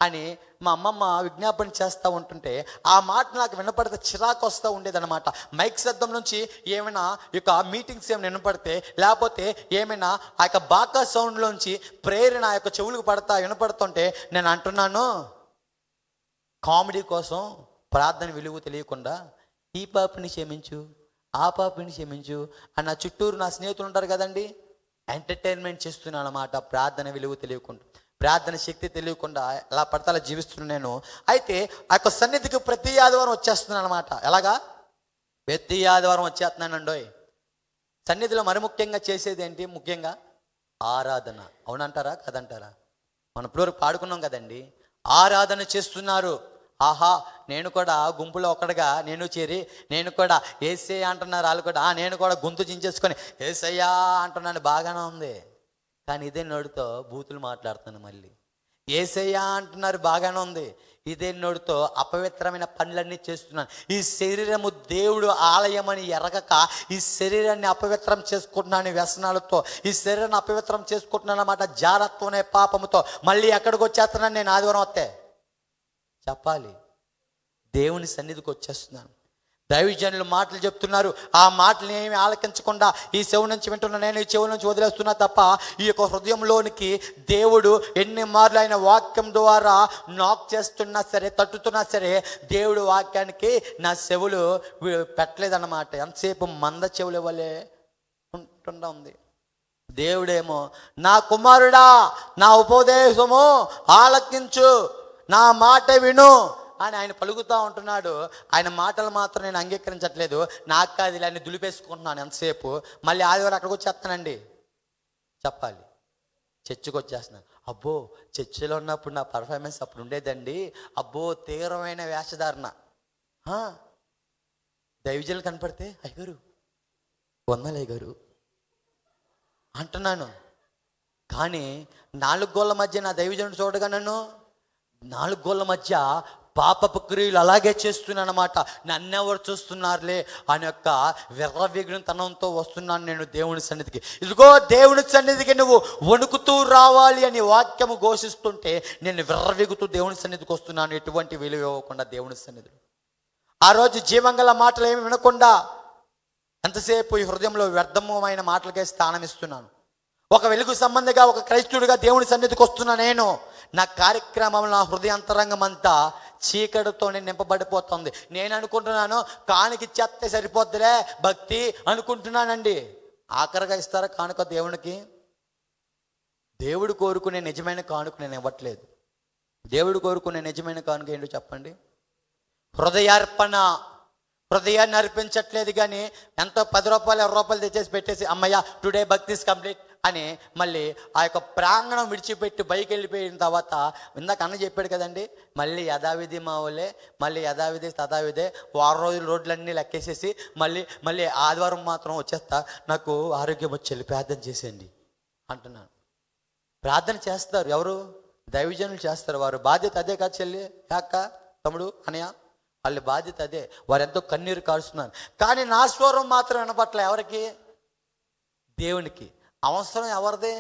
అని మా అమ్మమ్మ విజ్ఞాపన చేస్తూ ఉంటుంటే ఆ మాట నాకు వినపడితే చిరాకు వస్తూ ఉండేదన్నమాట. మైక్ శబ్దం నుంచి ఏమైనా యొక్క మీటింగ్స్ ఏమైనా వినపడితే, లేకపోతే ఏమైనా ఆ యొక్క బాకా సౌండ్లోంచి ప్రేరణ ఆ యొక్క చెవులకు వినపడుతుంటే నేను అంటున్నాను, కామెడీ కోసం ప్రార్థన విలువ తెలియకుండా ఈ పాపిని క్షమించు, ఆ పాపిని క్షమించు అని నా చుట్టూరు నా స్నేహితులు ఉంటారు కదండి, ఎంటర్టైన్మెంట్ చేస్తున్నాను అన్నమాట. ప్రార్థన విలువ తెలియకుండా, ప్రార్థన శక్తి తెలియకుండా ఎలా పడితే అలా జీవిస్తున్నాను నేను. అయితే ఆ యొక్క సన్నిధికి ప్రతి ఆదివారం వచ్చేస్తున్నాను అనమాట. ఎలాగా ప్రతి ఆదివారం వచ్చేస్తున్నానండోయ్. సన్నిధిలో మరి ముఖ్యంగా చేసేది ఏంటి? ముఖ్యంగా ఆరాధన. అవునంటారా కదంటారా? మనం ఇప్పుడు పాడుకున్నాం కదండి, ఆరాధన చేస్తున్నారు. ఆహా, నేను కూడా గుంపులో ఒకటిగా నేను చేరి నేను కూడా ఏసయ్య అంటున్నారు, వాళ్ళు కూడా నేను కూడా గొంతు చించేసుకొని ఏసయ్యా అంటున్నాను, బాగానే ఉంది. కానీ ఇదే నోటితో బూతులు మాట్లాడుతున్నాను. మళ్ళీ ఏసయ్యా అంటున్నారు, బాగానే ఉంది. ఇదే నోటితో అపవిత్రమైన పనులన్నీ చేస్తున్నాను. ఈ శరీరము దేవుడు ఆలయం అని ఎరగక ఈ శరీరాన్ని అపవిత్రం చేసుకుంటున్నాను వ్యసనాలతో. ఈ శరీరాన్ని అపవిత్రం చేసుకుంటున్నాను అన్నమాట, జారత్వం అనే పాపముతో. మళ్ళీ ఎక్కడికి వచ్చేస్తున్నాను నేను? ఆదివారం వస్తే చెప్పాలి, దేవుని సన్నిధికి వచ్చేస్తున్నాను. దైవజనులు మాటలు చెప్తున్నారు, ఆ మాటలు ఏమి ఆలకించకుండా ఈ చెవు నుంచి వింటున్నా నేను, ఈ చెవు నుంచి వదిలేస్తున్నా తప్ప ఈ యొక్క హృదయంలోనికి దేవుడు ఎన్ని మార్లు ఆయన వాక్యం ద్వారా నాక్ చేస్తున్నా సరే, తట్టుతున్నా సరే, దేవుడు వాక్యానికి నా చెవులు పెట్టలేదన్నమాట. ఎంతసేపు మంద చెవులు వలె ఉంటుండా ఉంది. దేవుడేమో నా కుమారుడా నా ఉపదేశము ఆలకించు, నా మాట విను అని ఆయన పలుకుతూ ఉంటున్నాడు. ఆయన మాటలు మాత్రం నేను అంగీకరించట్లేదు. నాకు కాదు, ఇలా దులిపేసుకుంటున్నాను ఎంతసేపు. మళ్ళీ ఆదివారం అక్కడికి వచ్చేస్తానండి. చెప్పాలి, చర్చికి వచ్చేస్తున్నాను. అబ్బో, చర్చిలో ఉన్నప్పుడు నా పర్ఫార్మెన్స్ అప్పుడు ఉండేదండి. అబ్బో, తీవ్రమైన వేషధారణ. దైవజనులు కనపడితే అయ్యగారు వందలు అయ్యగారు అంటున్నాను. కానీ 4 గోళ్ళ మధ్య నా దైవజనుడు చూడగా నన్ను 4 గోళ్ళ మధ్య పాపపు క్రియలు అలాగే చేస్తున్నాను అనమాట. నన్నెవరు చూస్తున్నారులే అని యొక్క విర్రవిగ్నతనంతో వస్తున్నాను నేను దేవుని సన్నిధికి. ఇదిగో దేవుని సన్నిధికి నువ్వు వణుకుతూ రావాలి అని వాక్యము ఘోషిస్తుంటే నేను విర్రవిగుతూ దేవుని సన్నిధికి వస్తున్నాను, ఎటువంటి విలువ ఇవ్వకుండా దేవుని సన్నిధిలో. ఆ రోజు జీవంగల మాటలు ఏమి వినకుండా ఎంతసేపు ఈ హృదయంలో వ్యర్థమైన మాటలకే స్థానం ఇస్తున్నాను. ఒక వెలుగు సంబంధిగా, ఒక క్రైస్తవుడిగా దేవుని సన్నిధికి వస్తున్నా నేను. నా కార్యక్రమంలో నా హృదయాంతరంగం అంతా చీకటితో నింపబడిపోతుంది. నేను అనుకుంటున్నాను కానుక ఇచ్చేస్తే సరిపోద్దిలే భక్తి అనుకుంటున్నానండి. ఆఖరిగా ఇస్తారా కానుక దేవునికి? దేవుడు కోరుకునే నిజమైన కానుక నేను ఇవ్వట్లేదు. దేవుడు కోరుకునే నిజమైన కానుక ఏంటో చెప్పండి? హృదయార్పణ. హృదయాన్ని అర్పించట్లేదు, కానీ ఎంతో 10 రూపాయలు 20 రూపాయలు తెచ్చేసి పెట్టేసి అమ్మయ్య టుడే భక్తి ఇస్ కంప్లీట్ అని మళ్ళీ ఆ యొక్క ప్రాంగణం విడిచిపెట్టి బయకి వెళ్ళిపోయిన తర్వాత ఇందాక అన్న చెప్పాడు కదండి, మళ్ళీ యథావిధి మా వాళ్ళే, మళ్ళీ యథావిధి తథావిధే వారం రోజులు రోడ్లన్నీ లెక్కేసేసి మళ్ళీ ఆదివారం మాత్రం వచ్చేస్తా, నాకు ఆరోగ్యం వచ్చి ప్రార్థన చేసేయండి అంటున్నాను. ప్రార్థన చేస్తారు ఎవరు? దైవజనులు చేస్తారు. వారు బాధ్యత అదే కాదు చెల్లి, అక్క, తమ్ముడు, అనయ్య, వాళ్ళ బాధ్యత అదే. వారు ఎంతో కన్నీరు కారుస్తున్నారు. కానీ నా స్వరం మాత్రం వినపట్ల. ఎవరికి? దేవునికి. అవసరం ఎవరిది?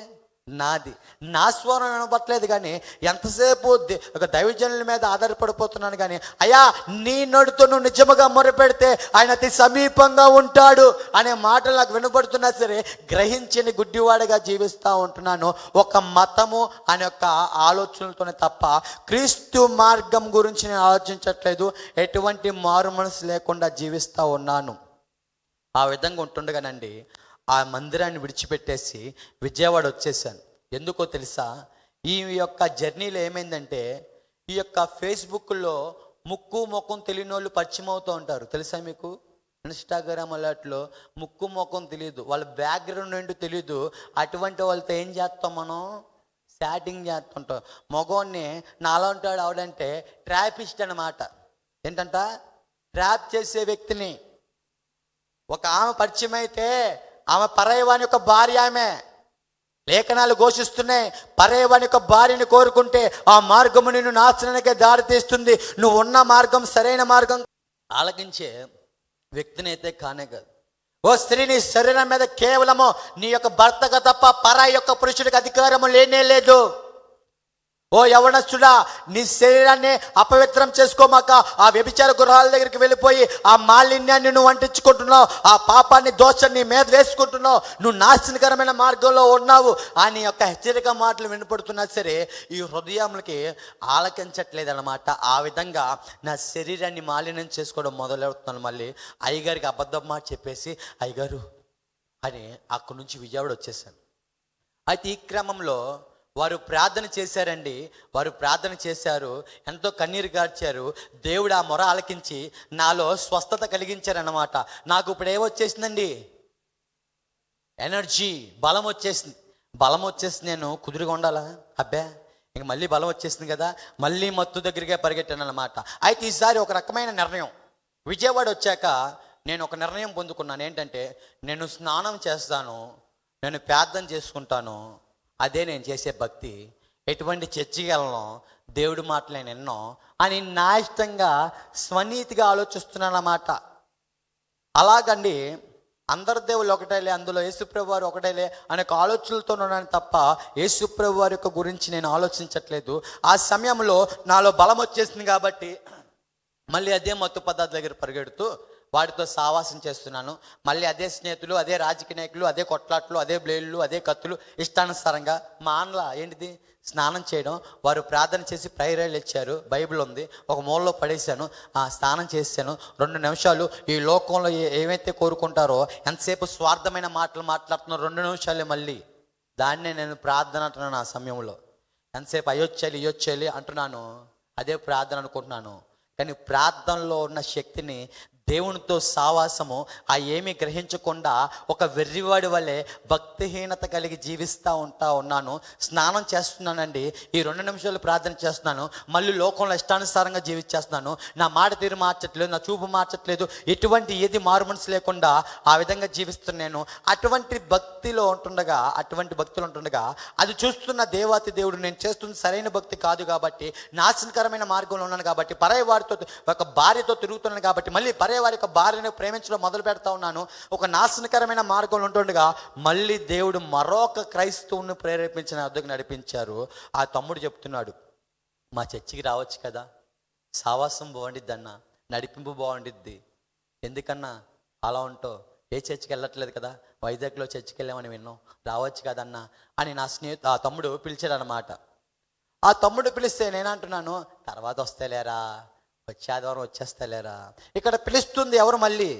నాది. నా స్వరం వినపట్లేదు, కానీ ఎంతసేపు ఒక దైవజనుల మీద ఆధారపడిపోతున్నాను. కానీ అయ్యా నీ నోటితో నువ్వు నిజముగా మొరపెడితే ఆయన అతి సమీపంగా ఉంటాడు అనే మాటలు నాకు వినపడుతున్నా సరే గ్రహించని గుడ్డివాడిగా జీవిస్తూ ఉంటున్నాను. ఒక మతము అనే ఒక ఆలోచనలతోనే తప్ప క్రీస్తు మార్గం గురించి నేను ఆలోచించట్లేదు. ఎటువంటి మారు మనసు లేకుండా జీవిస్తూ ఉన్నాను. ఆ విధంగా ఉంటుండగానండి ఆ మందిరాన్ని విడిచిపెట్టేసి విజయవాడ వచ్చేసాను. ఎందుకో తెలుసా? ఈ యొక్క జర్నీలో ఏమైందంటే, ఈ యొక్క ఫేస్బుక్లో ముక్కు ముఖం తెలియని వాళ్ళు పరిచయం అవుతూ ఉంటారు. తెలుసా మీకు? ఇన్స్టాగ్రామ్ అలాట్లో ముక్కు ముఖం తెలియదు, వాళ్ళ బ్యాక్గ్రౌండ్ ఏంటో తెలియదు. అటువంటి వాళ్ళతో ఏం చేస్తాం మనం? చాటింగ్ చేస్తుంటాం. మగవాడిని నాలా ఉంటాడు ఆవిడంటే ట్రాపిస్ట్ అన్నమాట. ఏంటంట? ట్రాప్ చేసే వ్యక్తిని. ఒక ఆమె పరిచయం అయితే ఆమె పరాయవాని యొక్క భార్య. ఆమె లేఖనాలు ఘోషిస్తున్నాయి, పరాయవాని యొక్క భార్యని కోరుకుంటే ఆ మార్గము నిన్ను నాశనానికే దారి తీస్తుంది. నువ్వు ఉన్న మార్గం సరైన మార్గం ఆలకించే వ్యక్తిని అయితే కానే కాదు. ఓ స్త్రీ, నీ శరీరం మీద కేవలము నీ యొక్క భర్తగా తప్ప పరాయి యొక్క పురుషుడికి అధికారము లేనే లేదు. ఓ యవనస్తుడా, నీ శరీరాన్ని అపవిత్రం చేసుకోమాక ఆ వ్యభిచార గృహాల దగ్గరికి వెళ్ళిపోయి ఆ మాలిన్యాన్ని నువ్వు అంటించుకుంటున్నావు, ఆ పాపాన్ని దోషాన్ని నీ మీద వేసుకుంటున్నావు, నువ్వు నాశనకరమైన మార్గంలో ఉన్నావు అని యొక్క హెచ్చరిక మాటలు వినపడుతున్నా సరే ఈ హృదయములకి ఆలకించట్లేదు అనమాట. ఆ విధంగా నా శరీరాన్ని మాలిన్యం చేసుకోవడం మొదలవుతున్నాను. మళ్ళీ అయ్యగారికి అబద్ధం మాట చెప్పేసి అయ్యగారు అని అక్కడి నుంచి విజయవాడ వచ్చేసాను. అయితే ఈ క్రమంలో వారు ప్రార్థన చేశారండి. వారు ప్రార్థన చేశారు, ఎంతో కన్నీరు గార్చారు. దేవుడు ఆ మొర ఆలకించి నాలో స్వస్థత కలిగించారన్నమాట. నాకు ఇప్పుడు ఏమొచ్చేసిందండి? ఎనర్జీ, బలం వచ్చేసింది. బలం వచ్చేసింది. నేను కుదురుగా ఉండాలా? అబ్బే ఇంక మళ్ళీ బలం వచ్చేసింది కదా, మళ్ళీ మత్తు దగ్గరికే పరిగెట్టాను అనమాట. అయితే ఈసారి ఒక రకమైన నిర్ణయం. విజయవాడ వచ్చాక నేను ఒక నిర్ణయం పొందుకున్నాను. ఏంటంటే, నేను స్నానం చేస్తాను, నేను ప్రార్థన చేసుకుంటాను, అదే నేను చేసే భక్తి. ఎటువంటి చర్చికి వెళ్ళను, దేవుడి మాటలు నేను విన్నో అని నా ఇష్టంగా స్వనీతిగా ఆలోచిస్తున్నాను అన్నమాట. అలాగండి అందరి దేవుళ్ళు ఒకటేలే, అందులో యేసుప్రభు వారు ఒకటేలే అనే ఆలోచనలతో ఉన్నాను తప్ప యేసుప్రభు వారి యొక్క గురించి నేను ఆలోచించట్లేదు. ఆ సమయంలో నాలో బలం వచ్చేసింది కాబట్టి మళ్ళీ అదే మత్తు పదార్థాల దగ్గర పరిగెడుతూ వాటితో సావాసం చేస్తున్నాను. మళ్ళీ అదే స్నేహితులు, అదే రాజకీయ నాయకులు, అదే కొట్లాట్లు, అదే బ్లేడ్లు, అదే కత్తులు ఇష్టానుసారంగా. మా అన్నలా ఏంటిది? స్నానం చేయడం. వారు ప్రార్థన చేసి ప్రేయర్లు ఇచ్చారు, బైబిల్ ఉంది, ఒక మూలలో పడేశాను, స్నానం చేశాను. 2 నిమిషాలు ఈ లోకంలో ఏమైతే కోరుకుంటారో ఎంతసేపు స్వార్థమైన మాటలు మాట్లాడుతున్నారో 2 నిమిషాలే మళ్ళీ దాన్నే నేను ప్రార్థన అంటున్నాను. ఆ సమయంలో ఎంతసేపు అయ్యొచ్చేయాలి అంటున్నాను, అదే ప్రార్థన అనుకుంటున్నాను. కానీ ప్రార్థనలో ఉన్న శక్తిని, దేవునితో సావాసము ఆ ఏమీ గ్రహించకుండా ఒక వెర్రివాడి వల్లే భక్తిహీనత కలిగి జీవిస్తూ ఉన్నాను. స్నానం చేస్తున్నానండి, ఈ 2 నిమిషాలు ప్రార్థన చేస్తున్నాను, మళ్ళీ లోకంలో ఇష్టానుసారంగా జీవించేస్తున్నాను. నా మాట తీరు మార్చట్లేదు, నా చూపు మార్చట్లేదు, ఎటువంటి ఏది మారు మనసు లేకుండా ఆ విధంగా జీవిస్తున్నాను. అటువంటి భక్తిలో ఉంటుండగా అది చూస్తున్న దేవాతి దేవుడు నేను చేస్తున్న సరైన భక్తి కాదు కాబట్టి, నాశనకరమైన మార్గంలో ఉన్నాను కాబట్టి, పరాయి వారితో ఒక భార్యతో తిరుగుతున్నాను కాబట్టి, మళ్ళీ వారి యొక్క భార్యను ప్రేమించడం మొదలు పెడతా ఉన్నాను. ఒక నాశనకరమైన మార్గంలో ఉంటుండగా మళ్ళీ దేవుడు మరొక క్రైస్తవుని ప్రేరేపించిన వద్దకు నడిపించారు. ఆ తమ్ముడు చెప్తున్నాడు, మా చర్చికి రావచ్చు కదా, సావాసం బాగుండిద్ది అన్న, నడిపింపు బాగుండిద్ది, ఎందుకన్నా అలా ఉంటావు, ఏ చర్చికి వెళ్ళట్లేదు కదా, వైజాగ్లో చర్చికి వెళ్ళామని విన్నాం, రావచ్చు కదన్నా అని ఆ తమ్ముడు పిలిచాడు అనమాట. ఆ తమ్ముడు పిలిస్తే నేనంటున్నాను, తర్వాత వస్తేలేరా, వచ్చే ఆదివారం వచ్చేస్తలేరా. ఇక్కడ పిలుస్తుంది ఎవరు? మళ్ళీ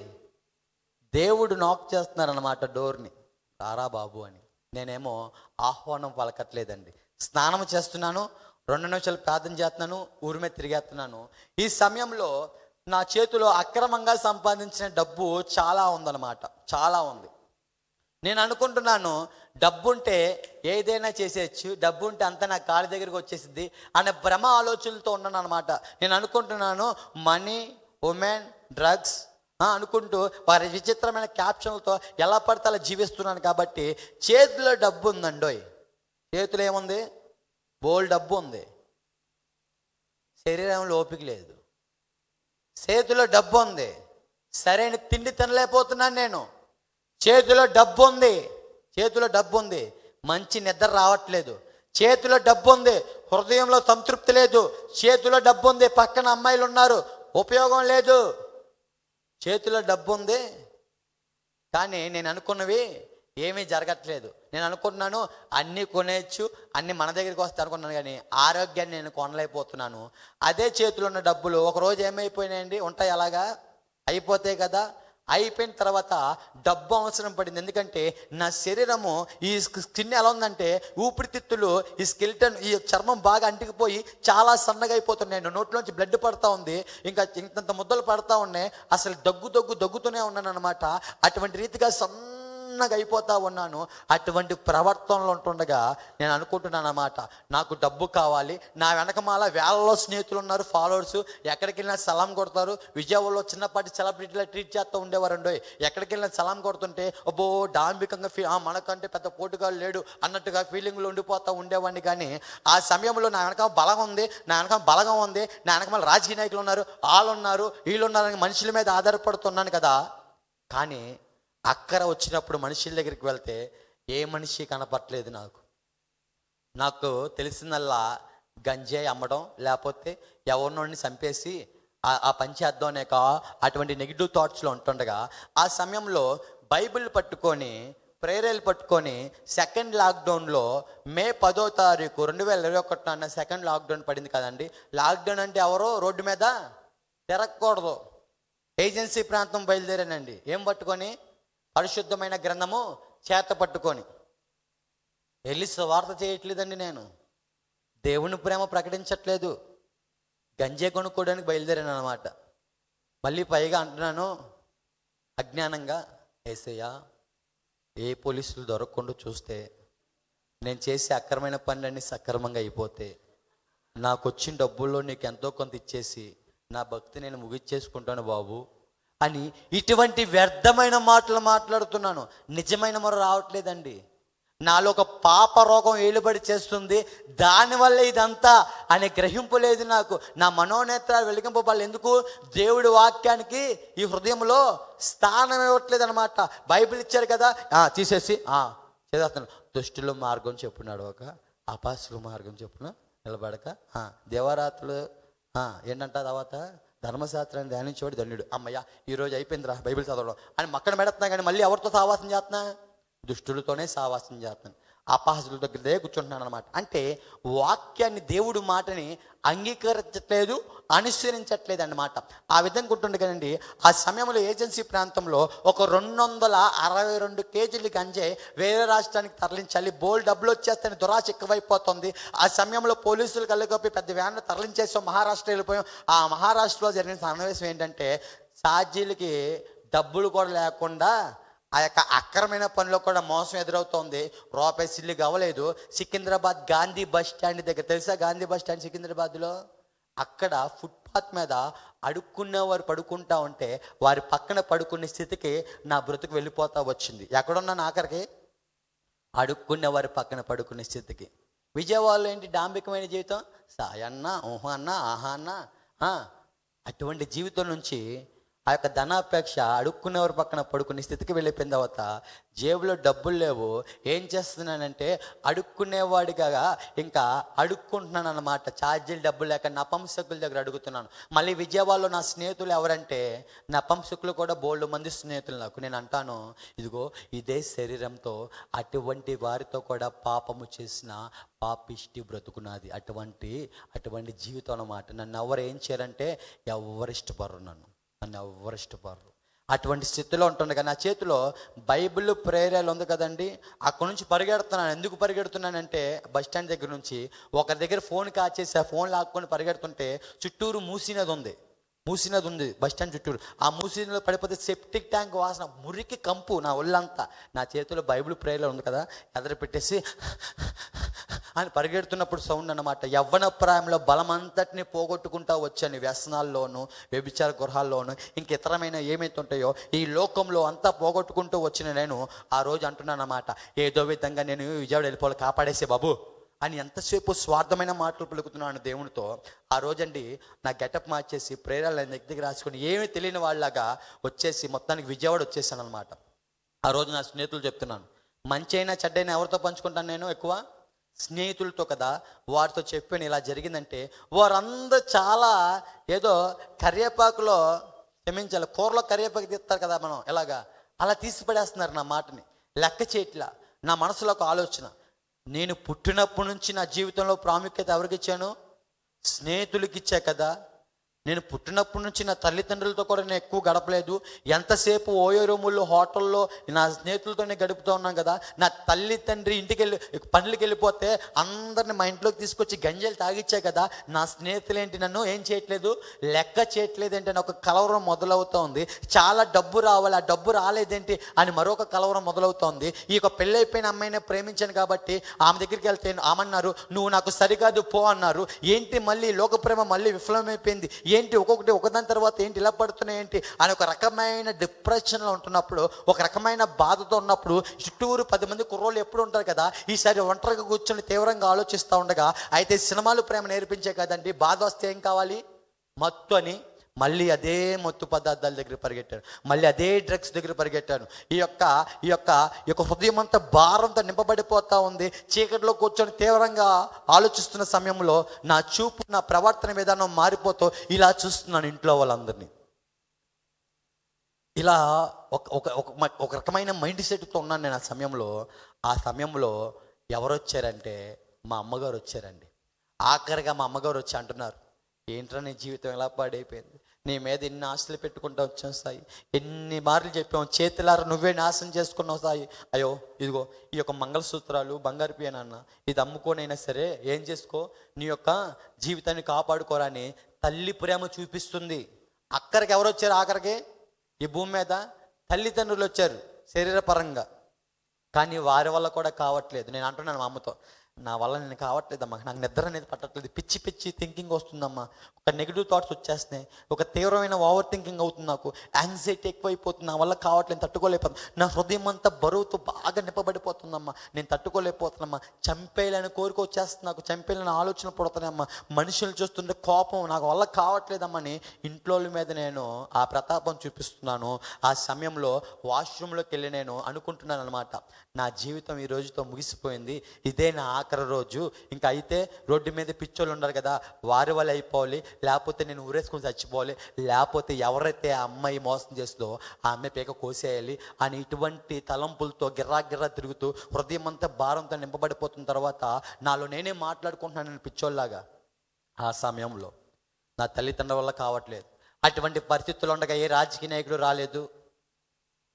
దేవుడు నాక్ చేస్తున్నారన్నమాట డోర్ని, రారా బాబు అని. నేనేమో ఆహ్వానం పలకట్లేదండి. స్నానం చేస్తున్నాను, 2 నిమిషాలు ప్రార్థన చేస్తున్నాను, ఊరి మీద తిరిగేస్తున్నాను. ఈ సమయంలో నా చేతిలో అక్రమంగా సంపాదించిన డబ్బు చాలా ఉందన్నమాట, చాలా ఉంది. నేను అనుకుంటున్నాను డబ్బు ఉంటే ఏదైనా చేసేయచ్చు, డబ్బు ఉంటే అంతా నా కాళ్ళ దగ్గరికి వచ్చేసిద్ది అనే భ్రమ ఆలోచనలతో ఉన్నాను అనమాట. నేను అనుకుంటున్నాను మనీ, ఉమెన్, డ్రగ్స్ అనుకుంటూ వారి విచిత్రమైన క్యాప్షన్లతో ఎలా పడితే అలా జీవిస్తున్నాను. కాబట్టి చేతిలో డబ్బు ఉందండోయ్, చేతిలో ఏముంది? బోల్ డబ్బు ఉంది, శరీరంలో ఓపిక లేదు. చేతిలో డబ్బు ఉంది, సరైన తిండి తినలేకపోతున్నాను నేను. చేతిలో డబ్బు ఉంది, చేతిలో డబ్బు ఉంది, మంచి నిద్ర రావట్లేదు. చేతిలో డబ్బు ఉంది, హృదయంలో సంతృప్తి లేదు. చేతిలో డబ్బు ఉంది, పక్కన అమ్మాయిలు ఉన్నారు, ఉపయోగం లేదు. చేతిలో డబ్బు ఉంది కానీ నేను అనుకున్నవి ఏమీ జరగట్లేదు. నేను అనుకుంటున్నాను అన్నీ కొనేయచ్చు, అన్నీ మన దగ్గరికి వస్తే అనుకున్నాను, కానీ ఆరోగ్యాన్ని నేను కొనలేకపోతున్నాను. అదే చేతిలో ఉన్న డబ్బులు ఒకరోజు ఏమైపోయినాయండి? ఉంటాయి, అలాగా అయిపోతాయి కదా. అయిపోయిన తర్వాత డబ్బు అవసరం పడింది. ఎందుకంటే నా శరీరము, ఈ స్కిన్ ఎలా ఉందంటే ఊపిరితిత్తులు, ఈ స్కెలిటన్, ఈ చర్మం బాగా అంటికిపోయి చాలా సన్నగా అయిపోతున్నాయి. నోట్లోంచి బ్లడ్ పడతా ఉంది, ఇంకా ఇంతంత ముద్దలు పడతా ఉన్నాయి. అసలు దగ్గుతూనే ఉన్నాను అనమాట. అటువంటి రీతిగా సన్నగా అయిపోతా ఉన్నాను. అటువంటి ప్రవర్తనలో ఉంటుండగా నేను అనుకుంటున్నాను అన్నమాట, నాకు డబ్బు కావాలి. నా వెనకమాల వేలలో స్నేహితులు ఉన్నారు, ఫాలోవర్స్. ఎక్కడికి వెళ్ళినా సలాం కొడతారు. విజయవాడలో చిన్నపాటి సెలబ్రిటీలా ట్రీట్ చేస్తూ ఉండేవారండి. ఎక్కడికి వెళ్ళినా సలాం కొడుతుంటే అబ్బో డాంబికంగా మనకంటే పెద్ద పోటుగాడు లేడు అన్నట్టుగా ఫీలింగ్లో ఉండిపోతూ ఉండేవాడిని. కానీ ఆ సమయంలో నా వెనక బలగం ఉంది, నా వెనక బలగం ఉంది, నా వెనకమాల రాజకీయ నాయకులు ఉన్నారు, వాళ్ళు వీళ్ళున్నారని మనుషుల మీద ఆధారపడుతున్నాను కదా. కానీ అక్కర వచ్చినప్పుడు మనుషుల దగ్గరికి వెళ్తే ఏ మనిషి కనపట్లేదు. నాకు తెలిసిందల్లా గంజాయి అమ్మడం, లేకపోతే ఎవరినోడిని చంపేసి ఆ పని చేద్దాం అనేక అటువంటి నెగిటివ్ థాట్స్లో ఉంటుండగా ఆ సమయంలో బైబిల్ పట్టుకొని, ప్రేరేలు పట్టుకొని, సెకండ్ లాక్డౌన్లో మే 10వ తారీఖు 2021 సెకండ్ లాక్డౌన్ పడింది కదండి. లాక్డౌన్ అంటే ఎవరో రోడ్డు మీద తిరగకూడదు. ఏజెన్సీ ప్రాంతం బయలుదేరానండి. ఏం పట్టుకొని? పరిశుద్ధమైన గ్రంథము చేత పట్టుకొని. వెళ్ళి సువార్త చేయట్లేదండి, నేను దేవుని ప్రేమ ప్రకటించట్లేదు, గంజే కొనుక్కోవడానికి బయలుదేరాను అనమాట. మళ్ళీ పైగా అంటున్నాను అజ్ఞానంగా, యేసయ్యా ఏ పోలీసులు దొరకకుండా చూస్తే, నేను చేసే అక్రమైన పనులన్నీ సక్రమంగా అయిపోతే, నాకు వచ్చిన డబ్బుల్లో నీకు ఎంతో కొంత ఇచ్చేసి నా భక్తి నేను ముగిచ్చేసుకుంటాను బాబు అని ఇటువంటి వ్యర్థమైన మాటలు మాట్లాడుతున్నాను. నిజమైన మొర రావట్లేదండి. నాలో ఒక పాప రోగం ఏలుబడి చేస్తుంది, దానివల్ల ఇదంతా అనే గ్రహింపు లేదు నాకు. నా మనోనేత్రాలు వెలిగింపబడాలి. ఎందుకు? దేవుడి వాక్యానికి ఈ హృదయంలో స్థానం ఇవ్వట్లేదు అనమాట. బైబిల్ ఇచ్చారు కదా, తీసేసి చేస్తాను. దుష్టుల మార్గం చెప్పున్నాడు, ఒక అపాసుల మార్గం చెప్పున నిలబడక, దేవరాత్రులు ఏంటంట తర్వాత ధర్మశాస్త్రాన్ని ధ్యానించేవాడు ధన్యుడు. అమ్మయ్య ఈరోజు అయిపోయిందిరా బైబిల్ చదవడం అని మక్కన పెడుతున్నా. కానీ మళ్ళీ ఎవరితో సావాసం చేస్తున్నా? దుష్టులతోనే సావాసం చేస్తున్నాను, అపహాసుల దగ్గరే కూర్చుంటున్నాను అనమాట. అంటే వాక్యాన్ని, దేవుడి మాటని అంగీకరించట్లేదు, అనుసరించట్లేదు అన్నమాట. ఆ విధంగా ఉంటుండగానండి ఆ సమయంలో ఏజెన్సీ ప్రాంతంలో ఒక 262 కేజీలు గంజాయి వేరే రాష్ట్రానికి తరలించాలి. బోల్ డబ్బులు వచ్చేస్తాయని దురాశ ఎక్కువైపోతుంది. ఆ సమయంలో పోలీసులు కళ్ళగొప్పి పెద్ద వ్యాన్లు తరలించేసాం, మహారాష్ట్ర వెళ్ళిపోయాం. ఆ మహారాష్ట్రలో జరిగిన సన్నివేశం ఏంటంటే ఛార్జీలకి డబ్బులు కూడా లేకుండా ఆ యొక్క అక్రమైన పనిలో కూడా మోసం ఎదురవుతోంది. రూపాయి సిల్లిగా అవ్వలేదు. సికింద్రాబాద్ గాంధీ బస్ స్టాండ్ దగ్గర, తెలుసా గాంధీ బస్ స్టాండ్ సికింద్రాబాద్లో? అక్కడ ఫుట్పాత్ మీద అడుక్కునేవారు పడుకుంటా ఉంటే వారి పక్కన పడుకునే స్థితికి నా బ్రతుకు వెళ్ళిపోతా వచ్చింది. ఎక్కడున్నాను ఆఖరికి? అడుక్కునేవారి పక్కన పడుకునే స్థితికి. విజయవాడలో ఏంటి డాంబికమైన జీవితం? సాయన్న, ఊహ అన్న, ఆహా అన్న, అటువంటి జీవితం నుంచి ఆ యొక్క ధనాపేక్ష అడుక్కునేవారి పక్కన పడుకునే స్థితికి వెళ్ళిపోయిన తర్వాత జేబులో డబ్బులు లేవు. ఏం చేస్తున్నానంటే అడుక్కునేవాడిగా ఇంకా అడుక్కుంటున్నాను అనమాట. ఛార్జీలు డబ్బులు లేక నపంసకుల దగ్గర అడుగుతున్నాను. మళ్ళీ విజయవాడలో నా స్నేహితులు ఎవరంటే నపంసకులు కూడా బోల్డ్ మంది స్నేహితులు నాకు. నేను అంటాను, ఇదిగో ఇదే శరీరంతో అటువంటి వారితో కూడా పాపము చేసిన పాపిష్టి బ్రతుకున్నది. అటువంటి జీవితం అన్నమాట. నన్ను ఎవరు ఏం చేయరంటే ఎవరు ఇష్టపడరు, నన్ను ఎవరు ఇష్టపడరు. అటువంటి స్థితిలో ఉంటుండగా నా చేతిలో బైబిల్ ప్రేరేలు ఉంది కదండి. అక్కడ నుంచి పరిగెడుతున్నాను. ఎందుకు పరిగెడుతున్నానంటే బస్ స్టాండ్ దగ్గర నుంచి ఒకరి దగ్గర ఫోన్ కాచేసి ఆ ఫోన్ లాక్కొని పరిగెడుతుంటే చుట్టూరు మూసినది ఉంది. మూసినది ఉంది బస్ స్టాండ్ చుట్టూరు. ఆ మూసినలో పడిపోతే సెప్టిక్ ట్యాంక్ వాసన, మురికి కంపు నా ఒళ్ళంతా. నా చేతిలో బైబిల్ ప్రేయర్లో ఉంది కదా, ఎదురు పెట్టేసి అని పరిగెడుతున్నప్పుడు సౌండ్ అన్నమాట. యవ్వన ప్రాయంలో బలమంతటిని పోగొట్టుకుంటా వచ్చాను, వ్యసనాల్లోనూ వ్యభిచార గృహాల్లోనూ ఇంక ఇతరమైన ఏమైతే ఉంటాయో ఈ లోకంలో అంతా పోగొట్టుకుంటూ వచ్చిన నేను ఆ రోజు అంటున్నాను అన్నమాట, ఏదో విధంగా నేను విజయవాడ వెళ్ళిపోవాలి, కాపాడేసే బాబు అని ఎంతసేపు స్వార్థమైన మాటలు పలుకుతున్నాను దేవునితో. ఆ రోజండి నా గెటప్ మార్చేసి ప్రేరాలు దగ్గర రాసుకొని ఏమీ తెలియని వాళ్ళలాగా వచ్చేసి మొత్తానికి విజయవాడ వచ్చేసాను అనమాట. ఆ రోజు నా స్నేహితులు చెప్తున్నాను, మంచి అయినా చెడ్డైనా ఎవరితో పంచుకుంటాను నేను ఎక్కువ? స్నేహితులతో కదా. వారితో చెప్పాను ఇలా జరిగిందంటే వారందరూ చాలా ఏదో కరివేపాకులో క్షమించాలి, కూరలో కరివేపాకు తీస్తారు కదా మనం, ఎలాగా అలా తీసి పడేస్తున్నారు నా మాటని, లెక్క చేయట్లా. నా మనసులో ఒక ఆలోచన, నేను పుట్టినప్పటి నుంచి నా జీవితంలో ప్రాముఖ్యత ఎవరికి ఇచ్చాను? స్నేహితులకి ఇచ్చా కదా. నేను పుట్టినప్పటి నుంచి నా తల్లిదండ్రులతో కూడా నేను ఎక్కువ గడపలేదు. ఎంతసేపు ఓయో రూముల్లో హోటల్లో నా స్నేహితులతోనే గడుపుతూ ఉన్నాను కదా. నా తల్లి తండ్రి ఇంటికి వెళ్ళి పనులకి వెళ్ళిపోతే అందరిని మా ఇంట్లోకి తీసుకొచ్చి గంజలు తాగిచ్చా కదా. నా స్నేహితులు ఏంటి నన్ను ఏం చేయట్లేదు, లెక్క చేయట్లేదు ఏంటి అని ఒక కలవరం మొదలవుతూ ఉంది. చాలా డబ్బు రావాలి, ఆ డబ్బు రాలేదేంటి అని మరొక కలవరం మొదలవుతోంది. ఈ యొక్క పెళ్ళైపోయిన అమ్మాయిని ప్రేమించాను కాబట్టి ఆమె దగ్గరికి వెళ్తే ఆమెన్నారు నువ్వు నాకు సరికాదు పో అన్నారు. ఏంటి మళ్ళీ లోక ప్రేమ మళ్ళీ విఫలమైపోయింది, ఏంటి ఒక్కొక్కటి ఒకదాని తర్వాత ఏంటి ఇలా పడుతున్నాయి ఏంటి అని ఒక రకమైన డిప్రెషన్లో ఉంటున్నప్పుడు, ఒక రకమైన బాధతో ఉన్నప్పుడు చుట్టూరు 10 మంది కుర్రోళ్ళు ఎప్పుడు ఉంటారు కదా. ఈసారి ఒంటరిగా కూర్చొని తీవ్రంగా ఆలోచిస్తూ ఉండగా, అయితే సినిమాలు ప్రేమ నేర్పించే కదండి, బాధ వస్తే ఏం కావాలి? మత్తు అని మళ్ళీ అదే మత్తు పదార్థాల దగ్గర పరిగెట్టాను, మళ్ళీ అదే డ్రగ్స్ దగ్గర పరిగెట్టాను. ఈ యొక్క హృదయం అంతా భారంతో నింపబడిపోతూ ఉంది. చీకటిలో కూర్చొని తీవ్రంగా ఆలోచిస్తున్న సమయంలో నా చూపు, నా ప్రవర్తన విధానం మారిపోతూ ఇలా చూస్తున్నాను ఇంట్లో వాళ్ళందరినీ. ఇలా ఒక రకమైన మైండ్ సెట్తో ఉన్నాను నేను ఆ సమయంలో ఎవరు వచ్చారంటే మా అమ్మగారు వచ్చారండి. ఆఖరిగా మా అమ్మగారు వచ్చి అంటున్నారు, ఏంట్రా నీ జీవితం ఎలా పాడైపోయింది, నీ మీద ఎన్ని ఆశలు పెట్టుకుంటూ వచ్చావు సాయి, ఎన్ని మార్లు చెప్పావు, చేతులారా నువ్వే నాశనం చేసుకున్నావు సాయి. అయ్యో ఇదిగో ఈ యొక్క మంగళసూత్రాలు బంగారు పియనన్న, ఇది అమ్ముకోనైనా సరే ఏం చేసుకో, నీ యొక్క జీవితాన్ని కాపాడుకోరా అని తల్లి ప్రేమ చూపిస్తుంది. అక్కడికి ఎవరు వచ్చారు? ఆఖరికి ఈ భూమి మీద తల్లిదండ్రులు వచ్చారు శరీరపరంగా, కానీ వారి వల్ల కూడా కావట్లేదు. నేను అంటున్నాను మా అమ్మతో, నా వల్ల నేను కావట్లేదమ్మా, నాకు నిద్ర అనేది పట్టట్లేదు, పిచ్చి పిచ్చి థింకింగ్ వస్తుందమ్మా, ఒక నెగిటివ్ థాట్స్ వచ్చేస్తున్నాయి, ఒక తీవ్రమైన ఓవర్ థింకింగ్ అవుతుంది, నాకు యాంగ్జైటీ ఎక్కువైపోతుంది, నా వల్ల కావట్లేదు, తట్టుకోలేకపోతుంది, నా హృదయం అంతా బరువుతో బాగా నింపబడిపోతుందమ్మా, నేను తట్టుకోలేకపోతున్నామ్మా, చంపేయాలని కోరిక వచ్చేస్తుంది, నాకు చంపేయాలని ఆలోచన పడుతున్నాయమ్మా, మనుషులు చూస్తుంటే కోపం, నాకు వల్ల కావట్లేదమ్మని ఇంట్లో మీద నేను ఆ ప్రతాపం చూపిస్తున్నాను. ఆ సమయంలో వాష్రూమ్లోకి వెళ్ళి నేను అనుకుంటున్నాను అనమాట, నా జీవితం ఈ రోజుతో ముగిసిపోయింది, ఇదే నా ఆఖరి రోజు, ఇంకా అయితే రోడ్డు మీద పిచ్చోళ్ళు ఉన్నారు కదా వారి వల్ల అయిపోవాలి, లేకపోతే నేను ఊరేసుకొని చచ్చిపోవాలి, లేకపోతే ఎవరైతే ఆ అమ్మాయి మోసం చేస్తుందో ఆ అమ్మాయి పీక కోసేయాలి అని ఇటువంటి తలంపులతో గిర్రా తిరుగుతూ హృదయం అంతా భారంతో నింపబడిపోతున్న తర్వాత నాలో నేనే మాట్లాడుకుంటున్నాను నేను పిచ్చోళ్ళలాగా. ఆ సమయంలో నా తల్లిదండ్రుల వల్ల కావట్లేదు. అటువంటి పరిస్థితులు ఉండగా ఏ రాజకీయ నాయకుడు రాలేదు,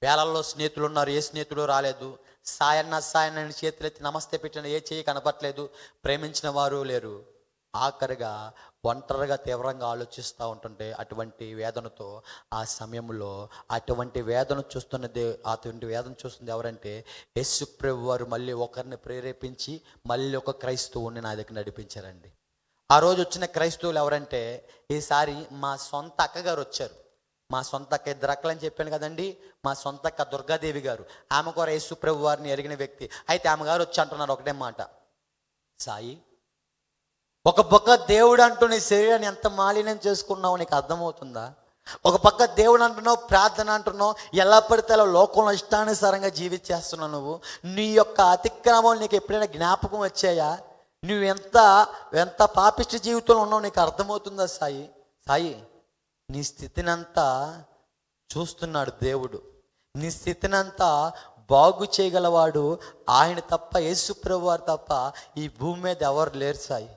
వేలల్లో స్నేహితులు ఉన్నారు, ఏ స్నేహితుడు రాలేదు, సాయన్న చేతులెత్తి నమస్తే పెట్టిన ఏ చేయి కనపట్లేదు, ప్రేమించిన వారు లేరు. ఆఖరిగా ఒంటరిగా తీవ్రంగా ఆలోచిస్తూ ఉంటుంటే అటువంటి వేదనతో ఆ సమయంలో అటువంటి వేదన చూస్తుంది ఎవరంటే యేసుప్రభు వారు మళ్ళీ ఒకరిని ప్రేరేపించి మళ్ళీ ఒక క్రైస్తవుని నా దగ్గర నడిపించారండి. ఆ రోజు వచ్చిన క్రైస్తవులు ఎవరంటే ఈసారి మా సొంత అక్కగారు వచ్చారు. మా సొంత అక్క, 2 అక్కలని చెప్పాను కదండి, మా సొంత అక్క దుర్గాదేవి గారు, ఆమె కూడా యేసుప్రభు వారిని ఎరిగిన వ్యక్తి. అయితే ఆమె గారు వచ్చి అంటున్నారు ఒకటే మాట, సాయి ఒక పక్క దేవుడు అంటూ నీ శరీరాన్ని ఎంత మాలిన్యం చేసుకున్నావు నీకు అర్థమవుతుందా? ఒక పక్క దేవుడు అంటున్నావు, ప్రార్థన అంటున్నావు, ఎలా పడితే అలా లోకంలో ఇష్టానుసారంగా జీవించేస్తున్నావు. నువ్వు నీ యొక్క అతిక్రమం నీకు ఎప్పుడైనా జ్ఞాపకం వచ్చాయా? నువ్వు ఎంత పాపిష్టి జీవితంలో ఉన్నావు నీకు అర్థమవుతుందా? సాయి నీ స్థితినంతా చూస్తున్నాడు దేవుడు, నీ స్థితినంతా బాగు చేయగలవాడు ఆయన తప్ప, యేసుప్రభు వారు తప్ప ఈ భూమి మీద ఎవరు లేరు సాయి.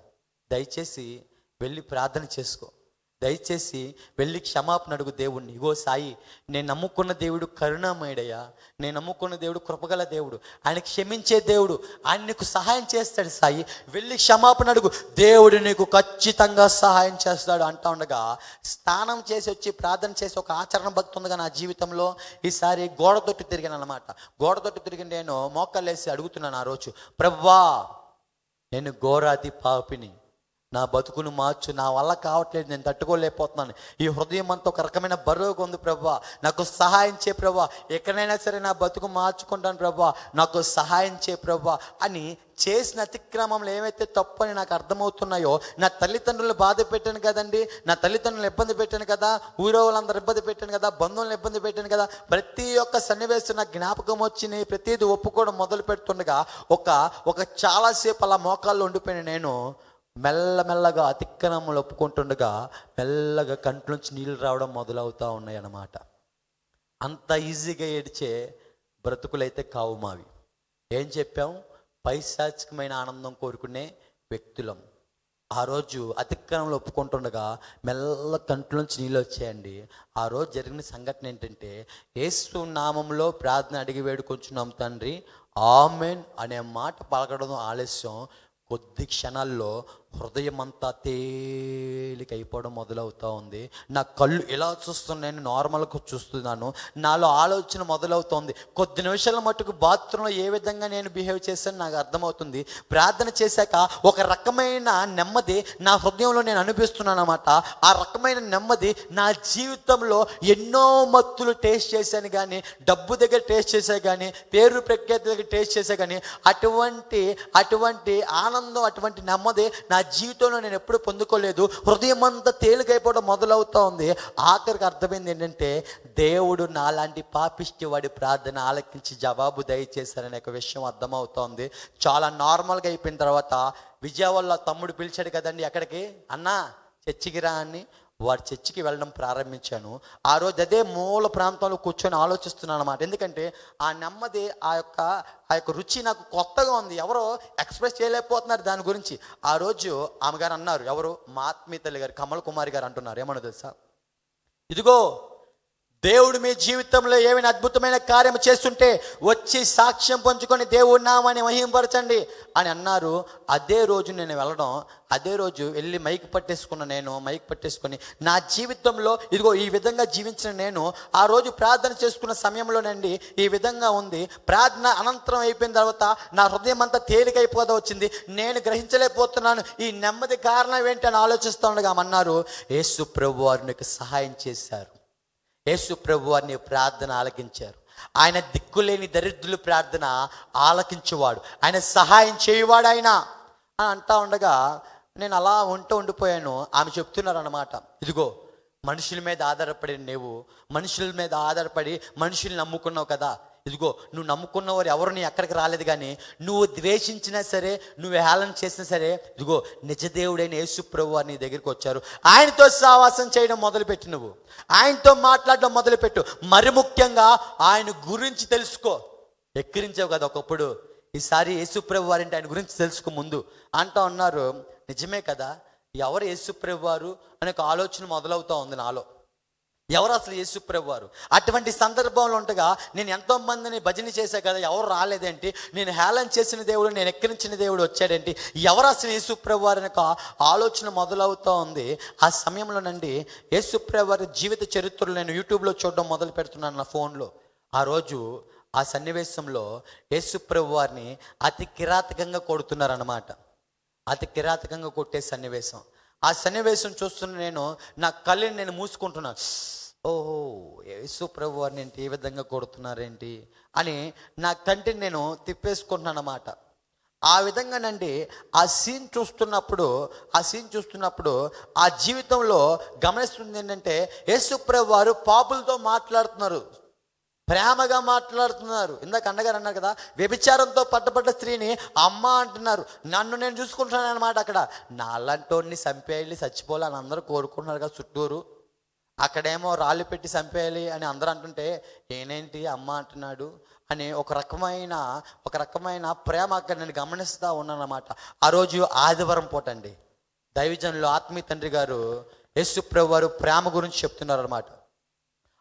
దయచేసి వెళ్ళి ప్రార్థన చేసుకో, దయచేసి వెళ్ళి క్షమాపణ అడుగు దేవుణ్ణి. ఇగో సాయి, నేను నమ్ముకున్న దేవుడు కరుణామయుడయ్యా, నేను నమ్ముకున్న దేవుడు కృపగల దేవుడు, ఆయన క్షమించే దేవుడు, ఆయన నీకు సహాయం చేస్తాడు సాయి, వెళ్ళి క్షమాపణ అడుగు, దేవుడు నీకు ఖచ్చితంగా సహాయం చేస్తాడు అంటా ఉండగా స్నానం చేసి వచ్చి ప్రార్థన చేసి ఒక ఆచరణ భక్తి ఉందిగా నా జీవితంలో. ఈసారి గోడ తొట్టి తిరిగాను అనమాట. గోడ తొట్టి తిరిగి నేను మోకాళ్ళేసి అడుగుతున్నాను ఆ రోజు, ప్రభువా నేను ఘోరాతి పాపిని, నా బతుకును మార్చు, నా వల్ల కావట్లేదు, నేను తట్టుకోలేకపోతున్నాను, ఈ హృదయం అంతా ఒక రకమైన బరువుగా ఉంది ప్రభువా, నాకు సహాయం చే ప్రభువా, ఎక్కడైనా సరే నా బతుకు మార్చుకుంటాను ప్రభువా, నాకు సహాయం చే ప్రభువా అని చేసిన అతిక్రమంలో ఏవైతే తప్పు అని నాకు అర్థమవుతున్నాయో, నా తల్లిదండ్రులు బాధ పెట్టాను కదండి, నా తల్లిదండ్రులు ఇబ్బంది పెట్టాను కదా, ఊరో వాళ్ళందరూ ఇబ్బంది పెట్టాను కదా, బంధువులను ఇబ్బంది పెట్టాను కదా, ప్రతి ఒక్క సన్నివేశం నాకు జ్ఞాపకం వచ్చి ప్రతిదీ ఒప్పుకోవడం మొదలు పెడుతుండగా ఒక చాలాసేపు అలా మోకాల్లో ఉండిపోయిన నేను మెల్లమెల్లగా అతిక్రమములు ఒప్పుకుంటుండగా మెల్లగా కంట్లోంచి నీళ్ళు రావడం మొదలవుతూ ఉన్నాయి అన్నమాట. అంత ఈజీగా ఏడ్చే బ్రతుకులైతే కావు మావి. ఏం చెప్పాం? పైశాచికమైన ఆనందం కోరుకునే వ్యక్తులం. ఆ రోజు అతిక్రమంలో ఒప్పుకుంటుండగా మెల్ల కంట్లోంచి నీళ్ళు వచ్చాయండి. ఆ రోజు జరిగిన సంఘటన ఏంటంటే, యేసు నామంలో ప్రార్థన అడిగి వేడుకొంచున్నాం తండ్రి, ఆమెన్ అనే మాట పలకడం ఆలస్యం, కొద్ది క్షణాల్లో హృదయం అంతా తేలికైపోవడం మొదలవుతూ ఉంది. నా కళ్ళు ఎలా చూస్తున్నాయని నార్మల్గా చూస్తున్నాను, నాలో ఆలోచన మొదలవుతోంది. కొద్ది నిమిషాల మట్టుకు బాత్రూంలో ఏ విధంగా నేను బిహేవ్ చేశాను నాకు అర్థమవుతుంది. ప్రార్థన చేశాక ఒక రకమైన నెమ్మది నా హృదయంలో నేను అనిపిస్తున్నాను అన్నమాట. ఆ రకమైన నెమ్మది నా జీవితంలో ఎన్నో మత్తులు టేస్ట్ చేశాను కానీ, డబ్బు దగ్గర టేస్ట్ చేశాను కానీ, పేరు ప్రఖ్యాతి దగ్గర టేస్ట్ చేశాను కానీ, అటువంటి ఆనందం, అటువంటి నెమ్మది నా జీవితంలో నేను ఎప్పుడు పొందుకోలేదు. హృదయం అంతా తేలికైపోవడం మొదలవుతూ ఉంది. ఆఖరికి అర్థమైంది ఏంటంటే, దేవుడు నాలాంటి పాపిష్టి వాడి ప్రార్థన ఆలకించి జవాబు దయచేశారనే ఒక విషయం అర్థమవుతోంది. చాలా నార్మల్గా అయిపోయిన తర్వాత విజయవాడలో తమ్ముడు పిలిచాడు కదండి, ఎక్కడికి అన్నా చర్చికి రా అని. వాడి చర్చికి వెళ్ళడం ప్రారంభించాను. ఆ రోజు అదే మూల ప్రాంతంలో కూర్చొని ఆలోచిస్తున్నాను అన్నమాట. ఎందుకంటే ఆ నెమ్మది, ఆ యొక్క రుచి నాకు కొత్తగా ఉంది. ఎవరో ఎక్స్ప్రెస్ చేయలేకపోతున్నారు దాని గురించి. ఆ రోజు ఆమె గారు అన్నారు, ఎవరు, మా ఆత్మీయ తల్లి గారు కమల్ కుమారి గారు అంటున్నారు, ఏమన్నా తెలుసా, ఇదిగో దేవుడు మీ జీవితంలో ఏమైనా అద్భుతమైన కార్యం చేస్తుంటే వచ్చి సాక్ష్యం పంచుకొని దేవుడి నామాన్ని మహింపరచండి అని అన్నారు. అదే రోజు నేను వెళ్ళడం, అదే రోజు వెళ్ళి మైక్ పట్టేసుకొని నా జీవితంలో ఇదిగో ఈ విధంగా జీవించిన నేను ఆ రోజు ప్రార్థన చేసుకున్న సమయంలోనండి ఈ విధంగా ఉంది. ప్రార్థన అనంతరం అయిపోయిన తర్వాత నా హృదయం అంతా తేలికైపోదా వచ్చింది. నేను గ్రహించలేకపోతున్నాను ఈ నెమ్మది కారణం ఏంటి అని ఆలోచిస్తూ ఉండగా అన్నారు, యేసు ప్రభు వారు నీకు సహాయం చేశారు, యేసు ప్రభు వారిని ప్రార్థన ఆలకించారు, ఆయన దిక్కులేని దరిద్రుల ప్రార్థన ఆలకించేవాడు, ఆయన సహాయం చేయువాడు ఆయన అని అంటా ఉండగా నేను అలా ఉండిపోయాను. ఆమె చెప్తున్నారు అన్నమాట, ఇదిగో మనుషుల మీద ఆధారపడి నువ్వు మనుషుల్ని నమ్ముకున్నావు కదా, ఇదిగో నువ్వు నమ్ముకున్న వారు ఎవరు నీ ఎక్కడికి రాలేదు, కానీ నువ్వు ద్వేషించినా సరే, నువ్వు హేళన చేసినా సరే, ఇదిగో నిజదేవుడైన యేసు ప్రభు వారు నీ దగ్గరికి వచ్చారు. ఆయనతో సహవాసం చేయడం మొదలుపెట్టు, నువ్వు ఆయనతో మాట్లాడడం మొదలుపెట్టు, మరి ముఖ్యంగా ఆయన గురించి తెలుసుకో. ఎక్కిరించావు కదా ఒకప్పుడు, ఈసారి యేసు ప్రభు వారింటి ఆయన గురించి తెలుసుకో ముందు అంటూ ఉన్నారు. నిజమే కదా, ఎవరు యేసు ప్రభు వారు అనే ఒక ఆలోచన మొదలవుతూ ఉంది నాలో. ఎవరు అసలు యేసు ప్రభు వారు? అటువంటి సందర్భంలో ఉండగా నేను ఎంతో మందిని భజన చేశా కదా, ఎవరు రాలేదేంటి, నేను హేళన చేసిన దేవుడు, నేను ఎక్కిరించిన దేవుడు వచ్చాడేంటి, ఎవరు అసలు యేసు ప్రభు వారు అనే ఆలోచన మొదలవుతూ ఉంది. ఆ సమయంలోనండి యేసు ప్రభు వారి జీవిత చరిత్రలు నేను యూట్యూబ్లో చూడడం మొదలు పెడుతున్నాను నా ఫోన్లో. ఆ రోజు ఆ సన్నివేశంలో యేసు ప్రభు వారిని అతి కిరాతకంగా కొడుతున్నారన్నమాట. అతి కిరాతకంగా కొట్టే సన్నివేశం. ఆ సన్నివేశం చూస్తున్న నేను నా కళ్ళని నేను మూసుకుంటున్నాను. ఓహో, యేసు ప్రభు వారిని ఏంటి ఈ విధంగా కొడుతున్నారేంటి అని నా కంటిని నేను తిప్పేసుకుంటున్నాను అన్నమాట. ఆ విధంగానండి ఆ సీన్ చూస్తున్నప్పుడు ఆ జీవితంలో గమనిస్తుంది ఏంటంటే, యేసు ప్రభు వారు పాపులతో మాట్లాడుతున్నారు, ప్రేమగా మాట్లాడుతున్నారు. ఇందాక అన్నగారు అన్నారు కదా, వ్యభిచారంతో పట్టబడ్డ స్త్రీని అమ్మ అంటున్నారు. నన్ను నేను చూసుకుంటున్నాను అనమాట. అక్కడ నాలాంటి చంపేయాలి, చచ్చిపోవాలని అందరూ కోరుకుంటున్నారు కదా చుట్టూరు. అక్కడేమో రాళ్ళు పెట్టి చంపేయాలి అని అందరూ అంటుంటే నేనేంటి అమ్మ అంటున్నాడు అని ఒక రకమైన ప్రేమ అక్కడ నేను గమనిస్తూ ఉన్నాను అన్నమాట. ఆ రోజు ఆదివారం పూట అండి, దైవజనులు ఆత్మీయ తండ్రి గారు యేసుప్రభు వారు ప్రేమ గురించి చెప్తున్నారు అనమాట.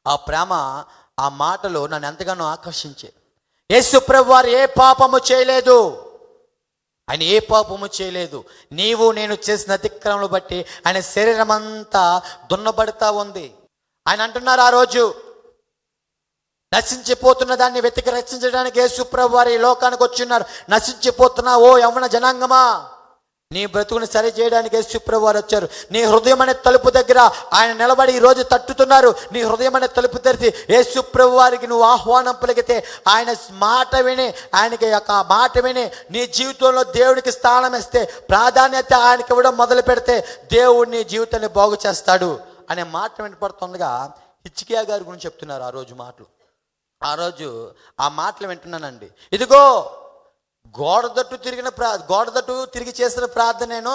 ఆ ప్రేమ, ఆ మాటలు నన్ను ఎంతగానో ఆకర్షించాయి. యేసుప్రభు వారు ఏ పాపము చేయలేదు, ఆయన ఏ పాపము చేయలేదు. నీవు నేను చేసిన అతిక్రమలు బట్టి ఆయన శరీరం అంతా దున్నబడతా ఉంది. ఆయన అంటున్నారు, ఆ రోజు నశించిపోతున్న దాన్ని వెతికి రక్షించడానికి యేసుప్రభు వారు ఈ లోకానికి వచ్చిన్నారు. నశించిపోతున్నా ఓ యవ్వన జనాంగమా, నీ బ్రతుకుని సరి చేయడానికి యేసుప్రభు వారు వచ్చారు. నీ హృదయం అనే తలుపు దగ్గర ఆయన నిలబడి ఈ రోజు తట్టుతున్నారు. నీ హృదయం అనే తలుపు తెరిచి యేసుప్రభు వారికి నువ్వు ఆహ్వానం పలికితే, ఆయన మాట విని, ఆయనకి యొక్క మాట విని నీ జీవితంలో దేవుడికి స్థానం ఇస్తే, ప్రాధాన్యత ఆయనకి ఇవ్వడం మొదలు పెడితే, దేవుడు నీ జీవితాన్ని బాగు చేస్తాడు అనే మాట వినపడుతుండగా హిజ్కియా గారి గురించి చెప్తున్నారు ఆ రోజు మాటలు. ఆ రోజు ఆ మాటలు వింటున్నానండి. ఇదిగో గోడ తట్టు తిరిగి చేసిన ప్రార్థన నేను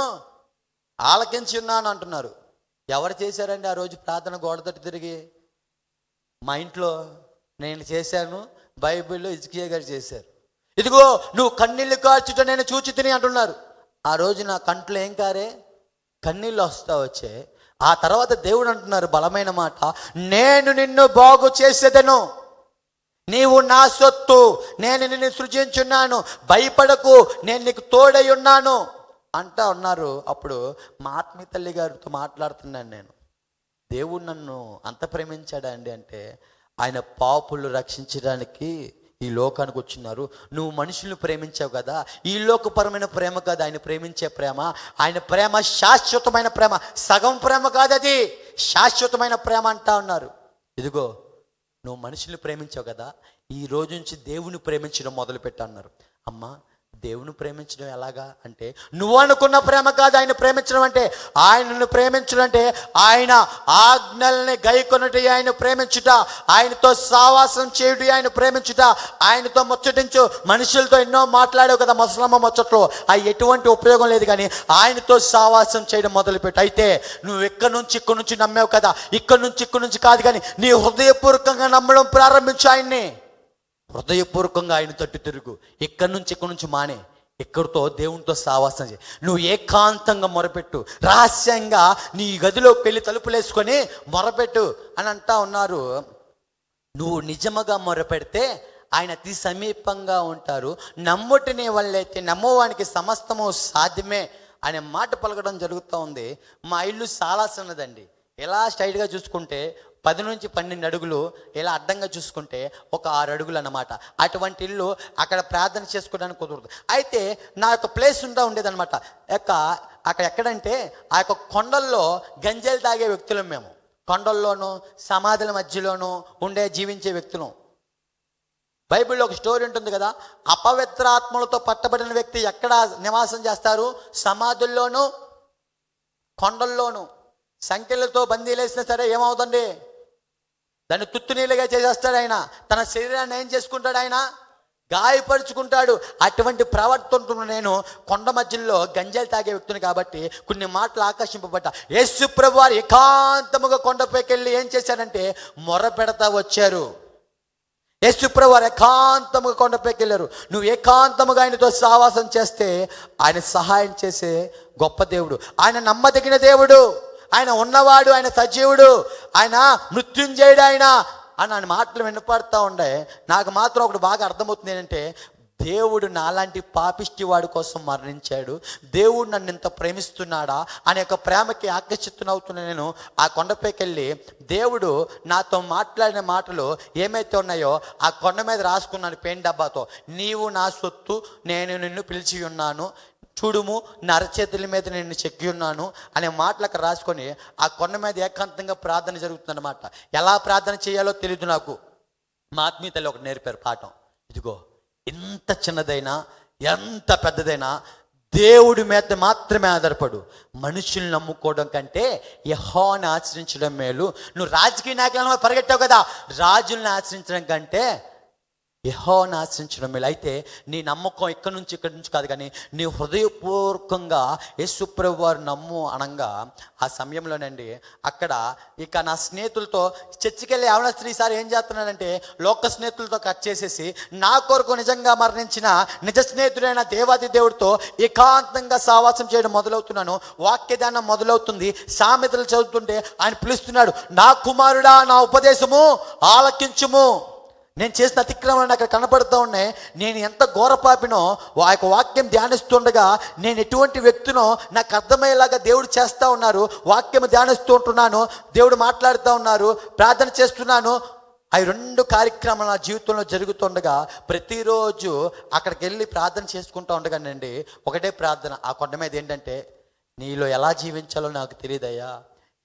ఆలకించి ఉన్నాను అంటున్నారు. ఎవరు చేశారండి ఆ రోజు ప్రార్థన గోడ తట్టు తిరిగి? మా ఇంట్లో నేను చేశాను, బైబిల్లో హిజ్కియా గారు చేశారు. ఇదిగో నువ్వు కన్నీళ్లు కార్చుట నేను చూచి తిని అంటున్నారు. ఆ రోజు నా కంట్లో ఏం కారే, కన్నీళ్ళు వచ్చే. ఆ తర్వాత దేవుడు అంటున్నారు బలమైన మాట, నేను నిన్ను బాగు చేసేదను, నీవు నా సొత్తు, నేను నిన్ను సృజించున్నాను, భయపడకు, నేను నీకు తోడై ఉన్నాను అంటా ఉన్నారు. అప్పుడు మా ఆత్మీయ తల్లి గారితో మాట్లాడుతున్నాను నేను, దేవుడు నన్ను అంత ప్రేమించాడా అండి అంటే, ఆయన పాపులు రక్షించడానికి ఈ లోకానికి వచ్చినారు. నువ్వు మనుషులను ప్రేమించావు కదా, ఈ లోకపరమైన ప్రేమ కాదు ఆయన ప్రేమించే ప్రేమ. ఆయన ప్రేమ శాశ్వతమైన ప్రేమ, సగం ప్రేమ కాదు, అది శాశ్వతమైన ప్రేమ అంటా ఉన్నారు. ఇదిగో నువ్వు మనుషుల్ని ప్రేమించావు కదా, ఈ రోజు నుంచి దేవుని ప్రేమించడం మొదలుపెట్టు అన్నారు. అమ్మా, దేవుని ప్రేమించడం ఎలాగా అంటే, నువ్వు అనుకున్న ప్రేమ కాదు ఆయన ప్రేమించడం అంటే. ఆయనను ప్రేమించడం అంటే ఆయన ఆజ్ఞల్ని గైకొనుట ఆయన ప్రేమించుట, ఆయనతో సావాసం చేయుట ఆయన ప్రేమించుట, ఆయనతో ముచ్చటించు. మనుషులతో ఎన్నో మాట్లాడావు కదా ముసలమ్మ ముచ్చట్లో, అవి ఎటువంటి ఉపయోగం లేదు, కానీ ఆయనతో సావాసం చేయడం మొదలుపెట్టు. అయితే నువ్వు ఇక్కడ నుంచి నమ్మావు కదా, ఇక్కడ నుంచి కాదు, కానీ నీ హృదయపూర్వకంగా నమ్మడం ప్రారంభించు. ఆయన్ని హృదయపూర్వకంగా ఆయన తట్టు తిరుగు. ఇక్కడ నుంచి మానే, ఇక్కడితో దేవునితో సావాసం చేయి. నువ్వు ఏకాంతంగా మొరపెట్టు, రహస్యంగా నీ గదిలోకి వెళ్ళి తలుపులేసుకొని మొరపెట్టు అని అంటా ఉన్నారు. నువ్వు నిజముగా మొరపెడితే ఆయన అతి సమీపంగా ఉంటారు. నమ్ముటిని వాళ్ళైతే నమ్మవానికి సమస్తము సాధ్యమే అనే మాట పలకడం జరుగుతూ ఉంది. మా ఇల్లు చాలా చిన్నదండి. ఎలా స్ట్రైట్గా చూసుకుంటే 10 నుంచి 12 అడుగులు, ఇలా అడ్డంగా చూసుకుంటే ఒక 6 అడుగులు అన్నమాట. అటువంటి ఇల్లు అక్కడ ప్రార్థన చేసుకోవడానికి కుదరదు. అయితే నా యొక్క ప్లేస్ ఉండేదన్నమాట. అక్కడ ఎక్కడంటే ఆ యొక్క కొండల్లో గంజాయిలు తాగే వ్యక్తులం మేము. కొండల్లోనూ సమాధుల మధ్యలోనూ జీవించే వ్యక్తులం. బైబిల్లో ఒక స్టోరీ ఉంటుంది కదా, అపవిత్ర ఆత్మలతో పట్టబడిన వ్యక్తి ఎక్కడ నివాసం చేస్తారు? సమాధుల్లోనూ కొండల్లోనూ. సంఖ్యలతో బందీలేసినా సరే ఏమవుతుంది? దాన్ని తుత్తునీలుగా చేసేస్తాడు ఆయన. తన శరీరాన్ని ఏం చేసుకుంటాడు? ఆయన గాయపరుచుకుంటాడు. అటువంటి ప్రవర్తన నేను కొండ మధ్యలో గంజాయిలు తాగే వ్యక్తిని కాబట్టి కొన్ని మాటలు ఆకర్షింపబడ్డా. యేసు ప్రభు వారు ఏకాంతముగా కొండపైకి వెళ్ళి ఏం చేశారంటే మొర పెడతా వచ్చారు. యేసు ప్రభు వారు ఏకాంతముగా కొండపైకి వెళ్ళారు. నువ్వు ఏకాంతముగా ఆయనతో సావాసం చేస్తే ఆయన సహాయం చేసే గొప్ప దేవుడు, ఆయన నమ్మదగిన దేవుడు, ఆయన ఉన్నవాడు, ఆయన సజీవుడు, ఆయన మృత్యుంజయుడు ఆయన అని మాటలు వినపడతా ఉండే. నాకు మాత్రం ఒకటి బాగా అర్థమవుతుంది ఏంటంటే, దేవుడు నాలాంటి పాపిష్టి వాడి కోసం మరణించాడు, దేవుడు నన్ను ఇంత ప్రేమిస్తున్నాడా అనే ఒక ప్రేమకి ఆకర్షితునవుతున్నా. నేను ఆ కొండపైకి వెళ్ళి దేవుడు నాతో మాట్లాడిన మాటలు ఏమైతే ఉన్నాయో ఆ కొండ మీద రాసుకున్నాను పెన్ డబ్బాతో. నీవు నా సొత్తు, నేను నిన్ను పిలిచి ఉన్నాను, చూడుము నా అరచేతుల మీద నేను చెక్కి ఉన్నాను అనే మాటలకు రాసుకొని ఆ కొండ మీద ఏకాంతంగా ప్రార్థన జరుగుతుందన్నమాట. ఎలా ప్రార్థన చేయాలో తెలియదు నాకు. మా ఆత్మీయతలో ఒకటి నేర్పారు పాఠం. ఇదిగో ఎంత చిన్నదైనా ఎంత పెద్దదైనా దేవుడి మీద మాత్రమే ఆధారపడు. మనుషుల్ని నమ్ముకోవడం కంటే యెహోవాను ఆశ్రయించడం మేలు. నువ్వు రాజకీయ నాయకులను పరిగెట్టావు కదా, రాజుల్ని ఆశ్రయించడం కంటే యెహోవాను ఆశ్రయించడం మేలు. అయితే నీ నమ్మకం ఇక్కడి నుంచి కాదు, కానీ నీ హృదయపూర్వకంగా యేసుప్రభు వారు నమ్ము అనంగా ఆ సమయంలోనండి అక్కడ ఇక నా స్నేహితులతో చర్చికి వెళ్ళి యవన స్త్రీ సార్ ఏం చేస్తున్నానంటే లోక స్నేహితులతో కట్ చేసేసి నా కొరకు నిజంగా మరణించిన నిజ స్నేహితుడైన దేవాది దేవుడితో ఏకాంతంగా సావాసం చేయడం మొదలవుతున్నాను. వాక్య ధ్యానం మొదలవుతుంది. సామెతలు చదువుతుంటే ఆయన పిలుస్తున్నాడు, నా కుమారుడా నా ఉపదేశము ఆలకించుము. నేను చేసిన అతిక్రమణలు అక్కడ కనపడుతూ ఉన్నాయి. నేను ఎంత ఘోరపాపినో ఆ యొక్క వాక్యం ధ్యానిస్తుండగా నేను ఎటువంటి వ్యక్తినో నాకు అర్థమయ్యేలాగా దేవుడు చేస్తూ ఉన్నారు. వాక్యం ధ్యానిస్తూ ఉంటున్నాను, దేవుడు మాట్లాడుతూ ఉన్నారు, ప్రార్థన చేస్తున్నాను. అవి 2 కార్యక్రమాలు నా జీవితంలో జరుగుతుండగా ప్రతిరోజు అక్కడికి వెళ్ళి ప్రార్థన చేసుకుంటూ ఉండగానండి ఒకటే ప్రార్థన ఆ కొండ మీద ఏంటంటే, నీలో ఎలా జీవించాలో నాకు తెలియదయ్యా,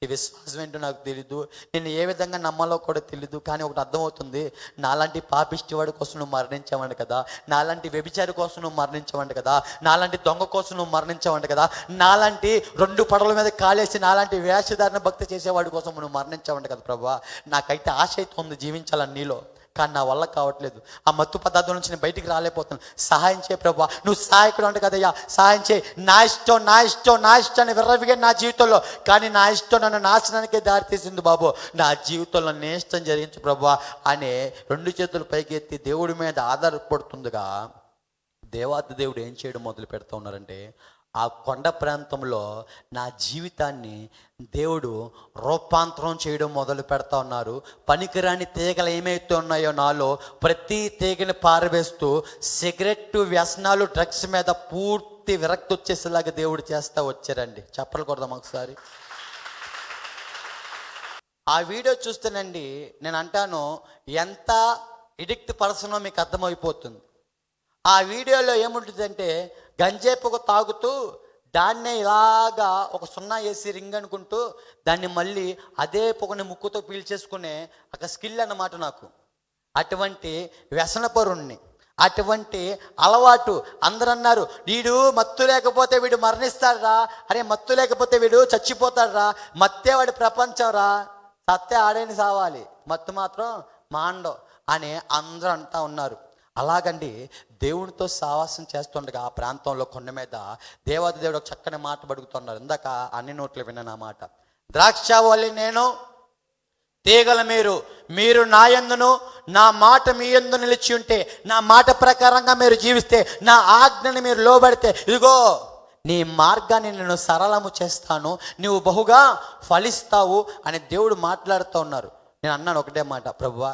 ఈ విశ్వాసం ఏంటో నాకు తెలీదు, నేను ఏ విధంగా నమ్మాలో కూడా తెలీదు. కానీ ఒకటి అర్థమవుతుంది, నాలాంటి పాపిష్టి వాడి కోసం నువ్వు మరణించావంట కదా, నాలాంటి వ్యభిచారి కోసం నువ్వు మరణించావంట కదా, నాలాంటి దొంగ కోసం నువ్వు మరణించావంట కదా, నాలాంటి 2 పడవల మీద కాలేసి నాలాంటి వేషధారణ భక్తి చేసేవాడి కోసం నువ్వు మరణించావంట కదా ప్రభువా. నాకైతే ఆశ అయితే ఉంది జీవించాలని నీలో, కానీ నా వల్ల కావట్లేదు. ఆ మత్తు పదార్థం నుంచి నేను బయటికి రాలేకపోతున్నాను. సహాయం చేయ ప్రభువా, నువ్వు సహాయకుడు అంటే కదయ్యా, సహాయం చేయి. నా ఇష్టం అని విర్రవిగా నా జీవితంలో, కానీ నా ఇష్టం నన్ను నాశనానికే దారితీసింది బాబు, నా జీవితంలో నీ ఇష్టం జరిగించు ప్రభువా అనే 2 చేతులు పైకి ఎత్తి దేవుడి మీద ఆధారపడుతుందిగా దేవాది దేవుడు ఏం చేయడం మొదలు పెడతా ఉన్నారంటే, ఆ కొండ ప్రాంతంలో నా జీవితాన్ని దేవుడు రూపాంతరం చేయడం మొదలు పెడతా ఉన్నారు. పనికిరాని తీగలు ఏమైతే ఉన్నాయో నాలో ప్రతి తీగని పారవేస్తూ సిగరెట్ వ్యసనాలు డ్రగ్స్ మీద పూర్తి విరక్తి వచ్చేసేలాగా దేవుడు చేస్తూ వచ్చారండి. చెప్పలు కొడదాం ఒకసారి. ఆ వీడియో చూస్తేనండి నేను అంటాను, ఎంత ఎడిక్ట్ పర్సనో మీకు అర్థమైపోతుంది. ఆ వీడియోలో ఏముంటుందంటే, గంజాయి పొగ తాగుతూ దాన్నే ఇలాగా ఒక 0 వేసి రింగ్ అనుకుంటూ దాన్ని మళ్ళీ అదే పొగని ముక్కుతో పీల్చేసుకునే ఒక స్కిల్ అన్నమాట నాకు. అటువంటి వ్యసనపరుణ్ణి, అటువంటి అలవాటు. అందరూ అన్నారు, వీడు మత్తు లేకపోతే వీడు మరణిస్తాడురా, అరే మత్తు లేకపోతే వీడు చచ్చిపోతాడురా, మత్తే వాడి ప్రపంచం రా, సత్తే ఆడేని సావాలి, మత్తు మాత్రం మాండో అని అందరూ అంటూ ఉన్నారు. అలాగండి దేవునితో సావాసం చేస్తుండగా ఆ ప్రాంతంలో కొండ మీద దేవాది దేవుడు ఒక చక్కని మాట పడుకుతున్నారు. ఇందాక అన్ని నోట్లు విన్నాను ఆ మాట. ద్రాక్షావల్లి నేను, తీగల మీరు నా యందును నా మాట మీ యందు నిలిచి ఉంటే, నా మాట ప్రకారంగా మీరు జీవిస్తే, నా ఆజ్ఞని మీరు లోబడితే, ఇదిగో నీ మార్గాన్ని నేను సరళము చేస్తాను, నువ్వు బహుగా ఫలిస్తావు అని దేవుడు మాట్లాడుతూ ఉన్నారు. నేను అన్నాను ఒకటే మాట, ప్రభువా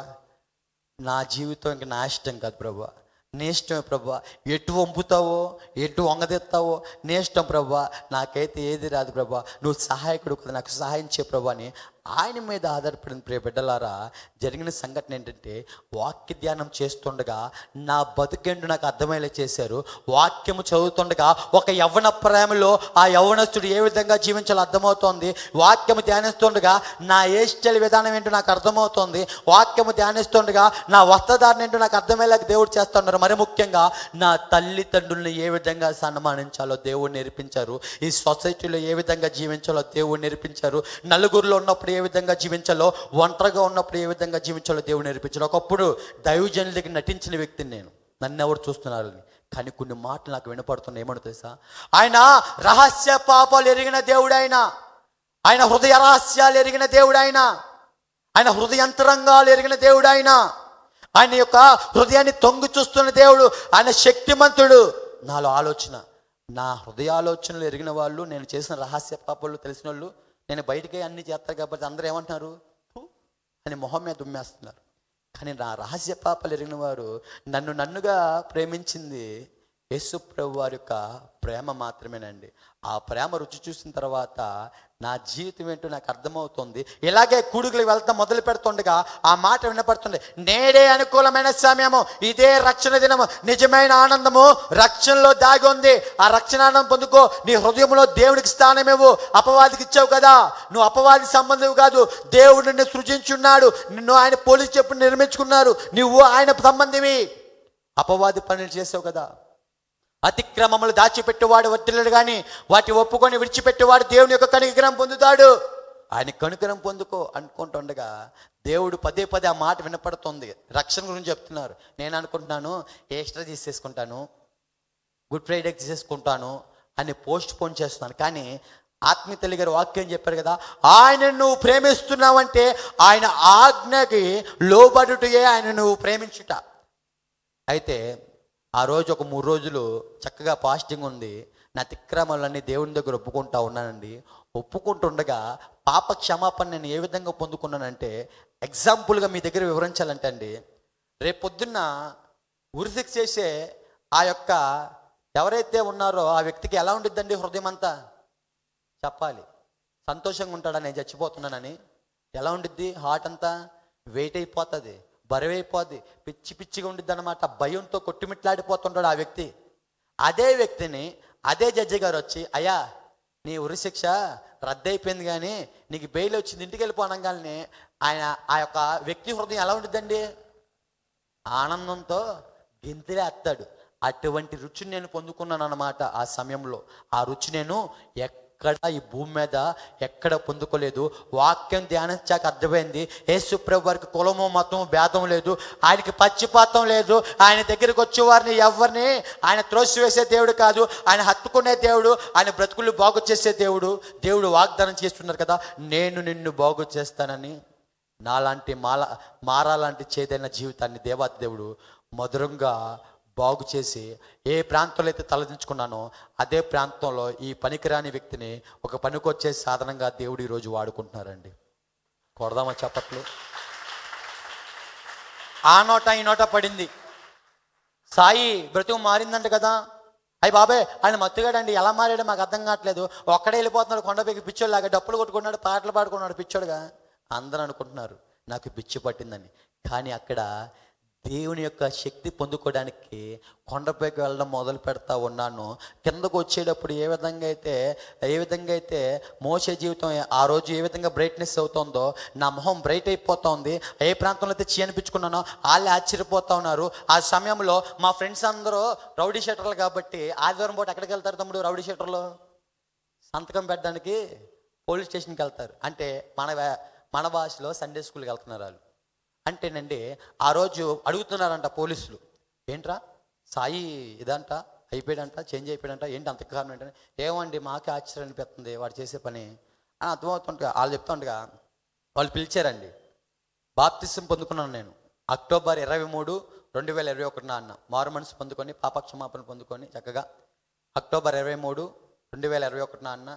నా జీవితం ఇంక నా ఇష్టం కాదు ప్రభువా, నీ ఇష్టమే ప్రభువా, ఎటు వంపుతావో ఎటు వంగదెత్తావో నీ ఇష్టం ప్రభువా, నాకైతే ఏది రాదు ప్రభువా, నువ్వు సహాయకుడు కదా, నాకు సహాయం చేయ ప్రభువా అని ఆయన మీద ఆధారపడిన ప్రియ బిడ్డలారా. జరిగిన సంఘటన ఏంటంటే, వాక్య ధ్యానం చేస్తుండగా నా బతుకేంటో నాకు అర్థమయ్యేలా చేశారు. వాక్యము చదువుతుండగా ఒక యవ్వన ప్రేమలో ఆ యవ్వనస్తుడు ఏ విధంగా జీవించాలో అర్థమవుతోంది. వాక్యము ధ్యానిస్తుండగా నా ఏష్టల విధానం ఏంటో నాకు అర్థమవుతోంది. వాక్యము ధ్యానిస్తుండగా నా వస్త్రధారణ ఏంటో నాకు అర్థమయ్యేలాగా దేవుడు చేస్తున్నారు. మరి ముఖ్యంగా నా తల్లిదండ్రులను ఏ విధంగా సన్మానించాలో దేవుడు నేర్పించారు. ఈ సొసైటీలో ఏ విధంగా జీవించాలో దేవుడు నేర్పించారు. నలుగురిలో ఉన్నప్పుడు ఏ విధంగా జీవించాలో, ఒంటరిగా ఉన్నప్పుడు ఏ విధంగా జీవించాలో దేవుడు నేర్పించాడు. ఒకప్పుడు దైవజనుల దగ్గర నటించిన వ్యక్తిని నేను, నన్ను ఎవరు చూస్తున్నారని, కానీ కొన్ని మాటలు నాకు వినపడుతున్నాయి. ఏమన్నా తెలుసా, ఆయన రహస్య పాపాలు ఎరిగిన దేవుడైనా, ఆయన హృదయ రహస్యాలు ఎరిగిన దేవుడైనా, ఆయన హృదయంతరంగాలు ఎరిగిన దేవుడైనా, ఆయన యొక్క హృదయాన్ని తొంగి చూస్తున్న దేవుడు, ఆయన శక్తిమంతుడు. నాలో ఆలోచన, నా హృదయ ఆలోచనలు ఎరిగిన వాళ్ళు, నేను చేసిన రహస్య పాపాలు తెలిసిన వాళ్ళు, నేను బయటికి అన్ని చేస్తారు కాబట్టి అందరూ ఏమంటున్నారు అని మొహం మీద దుమ్మేస్తున్నారు. కానీ నా రహస్య పాపాలు ఎరిగిన వారు, నన్నుగా ప్రేమించింది యేసు ప్రభు వారి యొక్క ప్రేమ మాత్రమేనండి. ఆ ప్రేమ రుచి చూసిన తర్వాత నా జీవితం ఏంటో నాకు అర్థమవుతుంది. ఇలాగే కూడుకులకు వెళ్తా మొదలు పెడుతుండగా ఆ మాట వినపడుతుంది, నేడే అనుకూలమైన సమయము, ఇదే రక్షణ దినము, నిజమైన ఆనందము రక్షణలో దాగి ఉంది. ఆ రక్షణ ఆనందం పొందుకో. నీ హృదయంలో దేవుడికి స్థానం ఇవ్వు. అపవాదికి ఇచ్చావు కదా, నువ్వు అపవాది సంబంధం కాదు, దేవుడు నిన్ను సృజించున్నాడు, నిన్ను ఆయన పోలీసు చెప్పు నిర్మించుకున్నారు, నువ్వు ఆయన సంబంధివి. అపవాది పనులు చేసావు కదా. అతిక్రమములు దాచిపెట్టేవాడు వర్ధిల్లడు, కానీ వాటి ఒప్పుకొని విడిచిపెట్టేవాడు దేవుని యొక్క కనికరం పొందుతాడు. ఆయన కనుకరం పొందుకో అనుకుంటుండగా దేవుడు పదే పదే ఆ మాట వినపడుతుంది. రక్షణ గురించి చెప్తున్నారు. నేను అనుకుంటున్నాను ఈస్టర్ తీసేసుకుంటాను, గుడ్ ఫ్రైడే తీసేసుకుంటాను అని పోస్ట్ పోన్ చేస్తున్నాను. కానీ ఆత్మీయ తల్లి గారు వాక్యం చెప్పారు కదా, ఆయన నువ్వు ప్రేమిస్తున్నావంటే ఆయన ఆజ్ఞకి లోబడుటయే ఆయన నువ్వు ప్రేమించుట. అయితే ఆ రోజు ఒక 3 రోజులు చక్కగా ఫాస్టింగ్ ఉంది. నా అతిక్రమాలన్నీ దేవుని దగ్గర ఒప్పుకుంటా ఉన్నానండి. ఒప్పుకుంటుండగా పాప క్షమాపణ నేను ఏ విధంగా పొందుకున్నానంటే, ఎగ్జాంపుల్గా మీ దగ్గర వివరించాలంటే అండి, రేపొద్దున్న ఉరిశిక్ష చేసే ఆ యొక్క ఎవరైతే ఉన్నారో ఆ వ్యక్తికి ఎలా ఉండిద్దండి హృదయం అంతా? చెప్పాలి. సంతోషంగా ఉంటాడా నేను చచ్చిపోతున్నానని? ఎలా ఉండిద్ది? హార్ట్ అంతా వెయిట్ అయిపోతుంది, బరువైపోద్ది, పిచ్చి పిచ్చిగా ఉండిద్ది అనమాట. భయంతో కొట్టుమిట్లాడిపోతుంటాడు ఆ వ్యక్తి. అదే వ్యక్తిని అదే జడ్జి గారు వచ్చి, అయ్యా నీ ఉరిశిక్ష రద్దయిపోయింది కానీ నీకు బెయిల్ వచ్చింది, ఇంటికి వెళ్ళిపోనగానే ఆయన ఆ యొక్క వ్యక్తి హృదయం ఎలా ఉండిద్దండి? ఆనందంతో గింతలేస్తాడు. అటువంటి రుచిని నేను పొందుకున్నాను అన్నమాట ఆ సమయంలో. ఆ రుచి నేను ఎక్కడ ఈ భూమి మీద ఎక్కడ పొందుకోలేదు. వాక్యం ధ్యానించాక అర్థమైంది, యేసు ప్రభు వారికి కులము మతము భేదం లేదు, ఆయనకి పక్షపాతం లేదు. ఆయన దగ్గరికి వచ్చే వారిని ఎవరిని ఆయన త్రోసివేసే దేవుడు కాదు, ఆయన హత్తుకునే దేవుడు, ఆయన బ్రతుకులు బాగు చేసే దేవుడు. దేవుడు వాగ్దానం చేస్తున్నారు కదా, నేను నిన్ను బాగు చేస్తానని. నాలాంటి మారాలాంటి చేదైన జీవితాన్ని దేవాతి దేవుడు మధురంగా బాగు చేసి, ఏ ప్రాంతంలో అయితే తలదించుకున్నానో అదే ప్రాంతంలో ఈ పనికిరాని వ్యక్తిని ఒక పనికొచ్చే సాధనంగా దేవుడు ఈరోజు వాడుకుంటున్నారండి. కొడదామా చప్పట్లు? ఆ నోట ఈ నోట పడింది, సాయి బ్రతుకు మారిందంట కదా. అయ్యి బాబాయ్ ఆయన మత్తుగాడండి, ఎలా మారాడో మాకు అర్థం కావట్లేదు, ఒక్కడే వెళ్ళిపోతున్నాడు కొండపైకి పిచ్చోళ్ళలాగా, డప్పులు కొట్టుకున్నాడు, పాటలు పాడుకున్నాడు పిచ్చోడుగా. అందరూ అనుకుంటున్నారు నాకు పిచ్చి పట్టిందని. కానీ అక్కడ దేవుని యొక్క శక్తి పొందుకోవడానికి కొండపైకి వెళ్ళడం మొదలు పెడతా ఉన్నాను. కిందకు వచ్చేటప్పుడు ఏ విధంగా అయితే మోసే జీవితం ఆ రోజు ఏ విధంగా బ్రైట్నెస్ అవుతుందో, నా మొహం బ్రైట్ అయిపోతుంది. ఏ ప్రాంతంలో అయితే అనిపించుకున్నానో వాళ్ళే ఆశ్చర్యపోతా ఉన్నారు. ఆ సమయంలో మా ఫ్రెండ్స్ అందరూ రౌడీ షీటర్లు కాబట్టి ఆదివారం పూట ఎక్కడికి వెళ్తారు తమ్ముడు? రౌడీ షీటర్లు సంతకం పెట్టడానికి పోలీస్ స్టేషన్కి వెళ్తారు. అంటే మన భాషలో సండే స్కూల్కి వెళ్తున్నారు వాళ్ళు. అంటేనండి ఆ రోజు అడుగుతున్నారంట పోలీసులు, ఏంట్రా సాయి ఇదంట అయిపోయాడంట, చేంజ్ అయిపోయాడంట, ఏంటి అంత కారణం ఏంటంటే, ఏమండి మాకే ఆశ్చర్యం అనిపిస్తుంది వాడు చేసే పని అని అర్థమవుతుంటగా వాళ్ళు చెప్తుండగా వాళ్ళు పిలిచారండి. బాప్తిసం పొందుకున్నాను నేను అక్టోబర్ 23, 2021 అన్న మారు మనసు పొందుకొని పాపక్షమాపణ పొందుకొని చక్కగా అక్టోబర్ 23, 2021 అన్న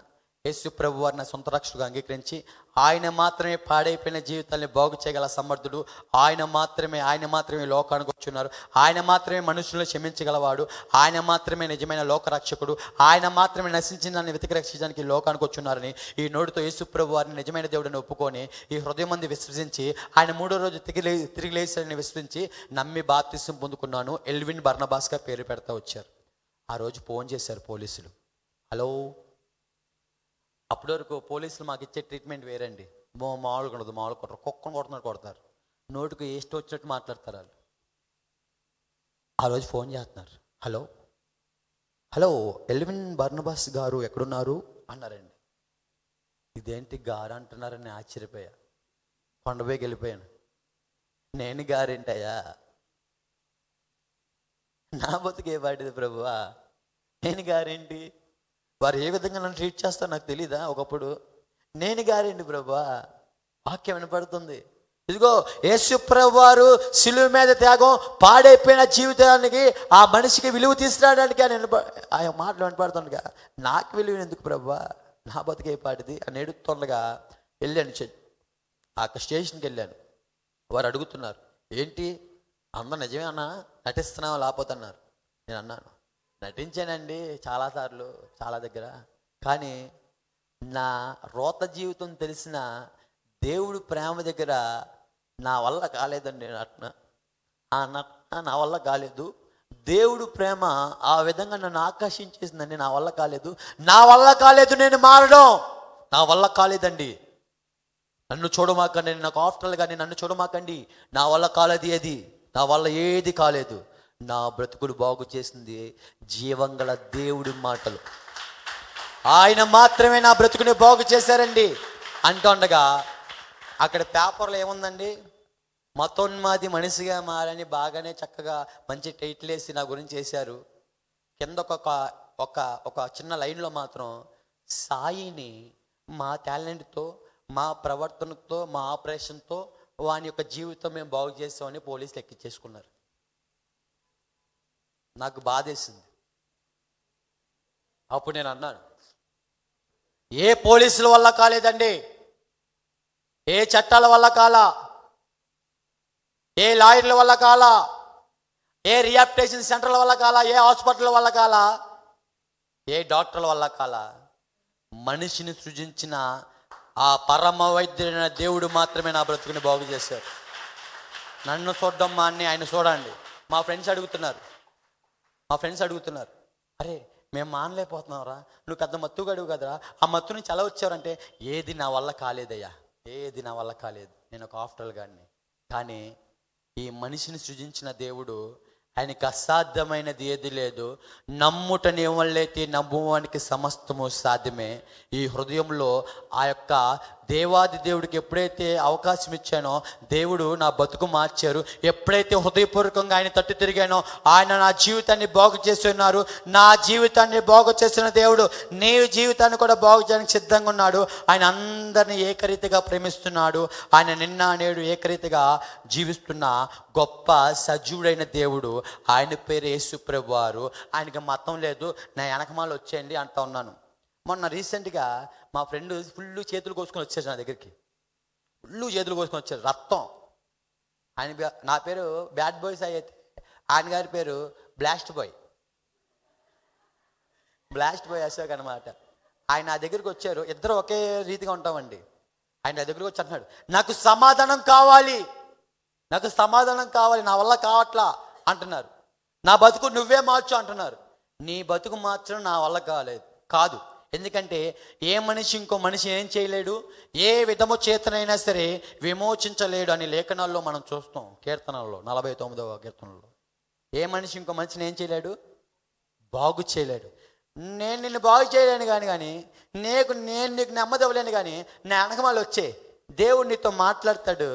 యేసు ప్రభు వారిని సొంత రక్షకుగా అంగీకరించి, ఆయన మాత్రమే పాడైపోయిన జీవితాన్ని బాగు చేయగల సమర్థుడు, ఆయన మాత్రమే లోకానికి వచ్చున్నారు, ఆయన మాత్రమే మనుషులను క్షమించగలవాడు, ఆయన మాత్రమే నిజమైన లోకరక్షకుడు, ఆయన మాత్రమే నశించిన దాన్ని వెతికి రక్షించడానికి లోకానికి వచ్చున్నారని ఈ నోటితో యేసు ప్రభు వారిని నిజమైన దేవుడిని ఒప్పుకొని ఈ హృదయం మంది విశ్వసించి ఆయన 3వ రోజు తిరిగి లేచారని విశ్వసించి నమ్మి బాప్తిసం పొందుకున్నాను. ఎల్విన్ బర్నబాస్గా పేరు పెడతా వచ్చారు. ఆ రోజు ఫోన్ చేశారు పోలీసులు, హలో. అప్పటి వరకు పోలీసులు మాకు ఇచ్చే ట్రీట్మెంట్ వేరండి. మామూలుగా ఉండదు, మామూలు కొట్టరు, కుక్కను కొడతారు, నోటికి ఇష్టం వచ్చినట్టు మాట్లాడతారు వాళ్ళు. ఆ రోజు ఫోన్ చేస్తున్నారు, హలో ఎల్విన్ బర్నబాస్ గారు ఎక్కడున్నారు అన్నారండి. ఇదేంటి గారు అంటున్నారని ఆశ్చర్యపోయా, కొండపైకి వెళ్ళిపోయాను. నేను గారేంటయ్యా, నా బతుకే పాటిది ప్రభువా, నేను గారేంటి? వారు ఏ విధంగా నన్ను ట్రీట్ చేస్తారో నాకు తెలీదా? ఒకప్పుడు నేను గారేంటి ప్రభువా? వాక్యం వినపడుతుంది. ఇదిగో యేసు ప్రభు వారు శిలువ మీద త్యాగం, పాడైపోయిన జీవితానికి ఆ మనిషికి విలువ తీసుకురావడానికి ఆ మాటలు వినపడుతుండగా నాకు విలువ ఎందుకు ప్రభువా, నా బతుకే పాటిది అని ఎడుతుండగా వెళ్ళాను. ఆ స్టేషన్కి వెళ్ళాను. వారు అడుగుతున్నారు, ఏంటి అమ్మ నిజమే అన్నా, నటిస్తున్నావా లేకపోతున్నారు? నేను అన్నాను, నటించానండి చాలాసార్లు చాలా దగ్గర, కానీ నా రోత జీవితం తెలిసిన దేవుడు ప్రేమ దగ్గర నా వల్ల కాలేదండి. నా వల్ల కాలేదు. దేవుడు ప్రేమ ఆ విధంగా నన్ను ఆకర్షించేసిందండి, నా వల్ల కాలేదు. నేను మారడం నా వల్ల కాలేదండి. నన్ను చూడమాకండి, నాకు ఆఫ్టర్లు కానీ నన్ను చూడమాకండి. నా వల్ల కాలేదు, నా వల్ల ఏది కాలేదు. నా బ్రతుకులు బాగు చేసింది జీవంగల దేవుడి మాటలు. ఆయన మాత్రమే నా బ్రతుకుని బాగు చేశారండి. అంటుండగా అక్కడ పేపర్లో ఏముందండి, మతోన్మాది మనిషిగా మారని బాగానే చక్కగా మంచి టైటిల్ వేసి నా గురించి వేశారు. కింద ఒక ఒక చిన్న లైన్లో మాత్రం సాయిని మా టాలెంట్తో, మా ప్రవర్తనతో, మా ఆపరేషన్తో వాని యొక్క జీవితం మేము బాగు చేస్తామని పోలీసులు ఎక్కించేసుకున్నారు. నాకు బాధేసింది. అప్పుడు నేను అన్నాను, ఏ పోలీసుల వల్ల కాలేదండి, ఏ చట్టాల వల్ల కాలా, ఏ లాయర్ల వల్ల కాలా, ఏ రిహాబిలిటేషన్ సెంటర్ల వల్ల కాలా, ఏ హాస్పిటల్ వల్ల కాలా, ఏ డాక్టర్ల వల్ల కాలా, మనిషిని సృజించిన ఆ పరమ వైద్యుడైన దేవుడు మాత్రమే నా బ్రతుకుని బాగు చేశారు. నన్ను చూడడం మాని ఆయన చూడండి. మా ఫ్రెండ్స్ అడుగుతున్నారు, అరే మేము మానలేకపోతున్నావురా, నువ్వు పెద్ద మత్తుగా అడుగు కదరా, ఆ మత్తు నుంచి ఎలా వచ్చారంటే, ఏది నా వల్ల కాలేదయ్యా, ఏది నా వల్ల కాలేదు, నేను ఒక ఆఫ్టర్ గాడిని. కానీ ఈ మనిషిని సృజించిన దేవుడు, ఆయనకి అసాధ్యమైనది ఏది లేదు. నమ్ముటని ఎవళ్ళైతే నమ్మువానికి సమస్తము సాధ్యమే. ఈ హృదయంలో ఆ యొక్క దేవాది దేవుడికి ఎప్పుడైతే అవకాశం ఇచ్చానో దేవుడు నా బతుకు మార్చారు. ఎప్పుడైతే హృదయపూర్వకంగా ఆయన తట్టు తిరిగానో ఆయన నా జీవితాన్ని బాగు చేసి ఉన్నారు. నా జీవితాన్ని బాగు చేసిన దేవుడు నీ జీవితాన్ని కూడా బాగు చేయడానికి సిద్ధంగా ఉన్నాడు. ఆయన అందరినీ ఏకరీతిగా ప్రేమిస్తున్నాడు. ఆయన నిన్న నేడు ఏకరీతిగా జీవిస్తున్న గొప్ప సజీవుడైన దేవుడు. ఆయన పేరు యేసు ప్రభువు వారు. ఆయనకి మతం లేదు, నా వెనకమాల వచ్చేయండి అంటూ ఉన్నాను. మొన్న రీసెంట్గా మా ఫ్రెండ్ ఫుల్ చేతులు కోసుకొని వచ్చారు నా దగ్గరికి, ఫుల్ చేతులు కోసుకొని వచ్చారు, రక్తం. నా పేరు బ్యాడ్ బాయ్ సాయి అయితే ఆయన గారి పేరు బ్లాస్ట్ బాయ్ అశోక్ అనమాట. ఆయన నా దగ్గరికి వచ్చారు, ఇద్దరు ఒకే రీతిగా ఉంటామండి. ఆయన నా దగ్గరికి వచ్చి అంటున్నాడు, నాకు సమాధానం కావాలి, నా వల్ల కావట్లా అంటున్నారు. నా బతుకు నువ్వే మార్చు అంటున్నారు. నీ బతుకు మార్చడం నా వల్ల కాదు. ఎందుకంటే ఏ మనిషి ఇంకో మనిషి ఏం చేయలేడు, ఏ విధము చేతనైనా సరే విమోచించలేడు అని లేఖనాల్లో మనం చూస్తాం. కీర్తనల్లో 49వ కీర్తనలో ఏ మనిషి ఇంకో మనిషిని ఏం చేయలేడు, బాగు చేయలేడు. నేను నిన్ను బాగు చేయలేను కానీ నేను నీకు నెమ్మది ఇవ్వలేను కానీ నా వెనకమాలు వచ్చే దేవుడు నీతో మాట్లాడతాడు.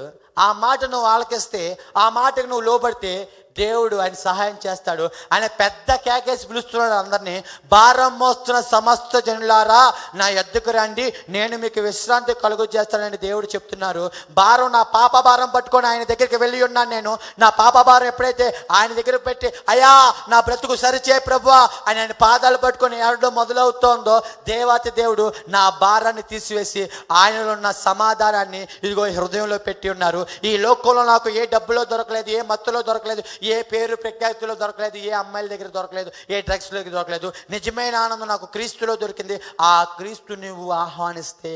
ఆ మాట నువ్వు ఆలకిస్తే, ఆ మాటకు నువ్వు లోబడితే దేవుడు ఆయన సహాయం చేస్తాడు. ఆయన పెద్ద కేకేసి పిలుస్తున్నాడు అందరినీ, భారం మోస్తున్న సమస్త జనులారా నా యొద్దకు రండి, నేను మీకు విశ్రాంతి కలుగు చేస్తానని దేవుడు చెప్తున్నారు. భారం, నా పాప భారం పట్టుకొని ఆయన దగ్గరికి వెళ్ళి ఉన్నాను నేను. నా పాప భారం ఎప్పుడైతే ఆయన దగ్గర పెట్టి, అయ్యా నా బ్రతుకు సరిచే ప్రభువా అని ఆయన పాదాలు పట్టుకొని ఏడడం మొదలవుతోందో, దేవాతి దేవుడు నా భారాన్ని తీసివేసి ఆయనలో ఉన్న సమాధానాన్ని ఇదిగో హృదయంలో పెట్టి ఉన్నారు. ఈ లోకంలో నాకు ఏ డబ్బులో దొరకలేదు, ఏ మత్తులో దొరకలేదు, ఏ పేరు ప్రఖ్యాతిలో దొరకలేదు, ఏ అమ్మాయిల దగ్గర దొరకలేదు, ఏ డ్రగ్స్లో దొరకలేదు. నిజమైన ఆనందం నాకు క్రీస్తులో దొరికింది. ఆ క్రీస్తు నువ్వు ఆహ్వానిస్తే,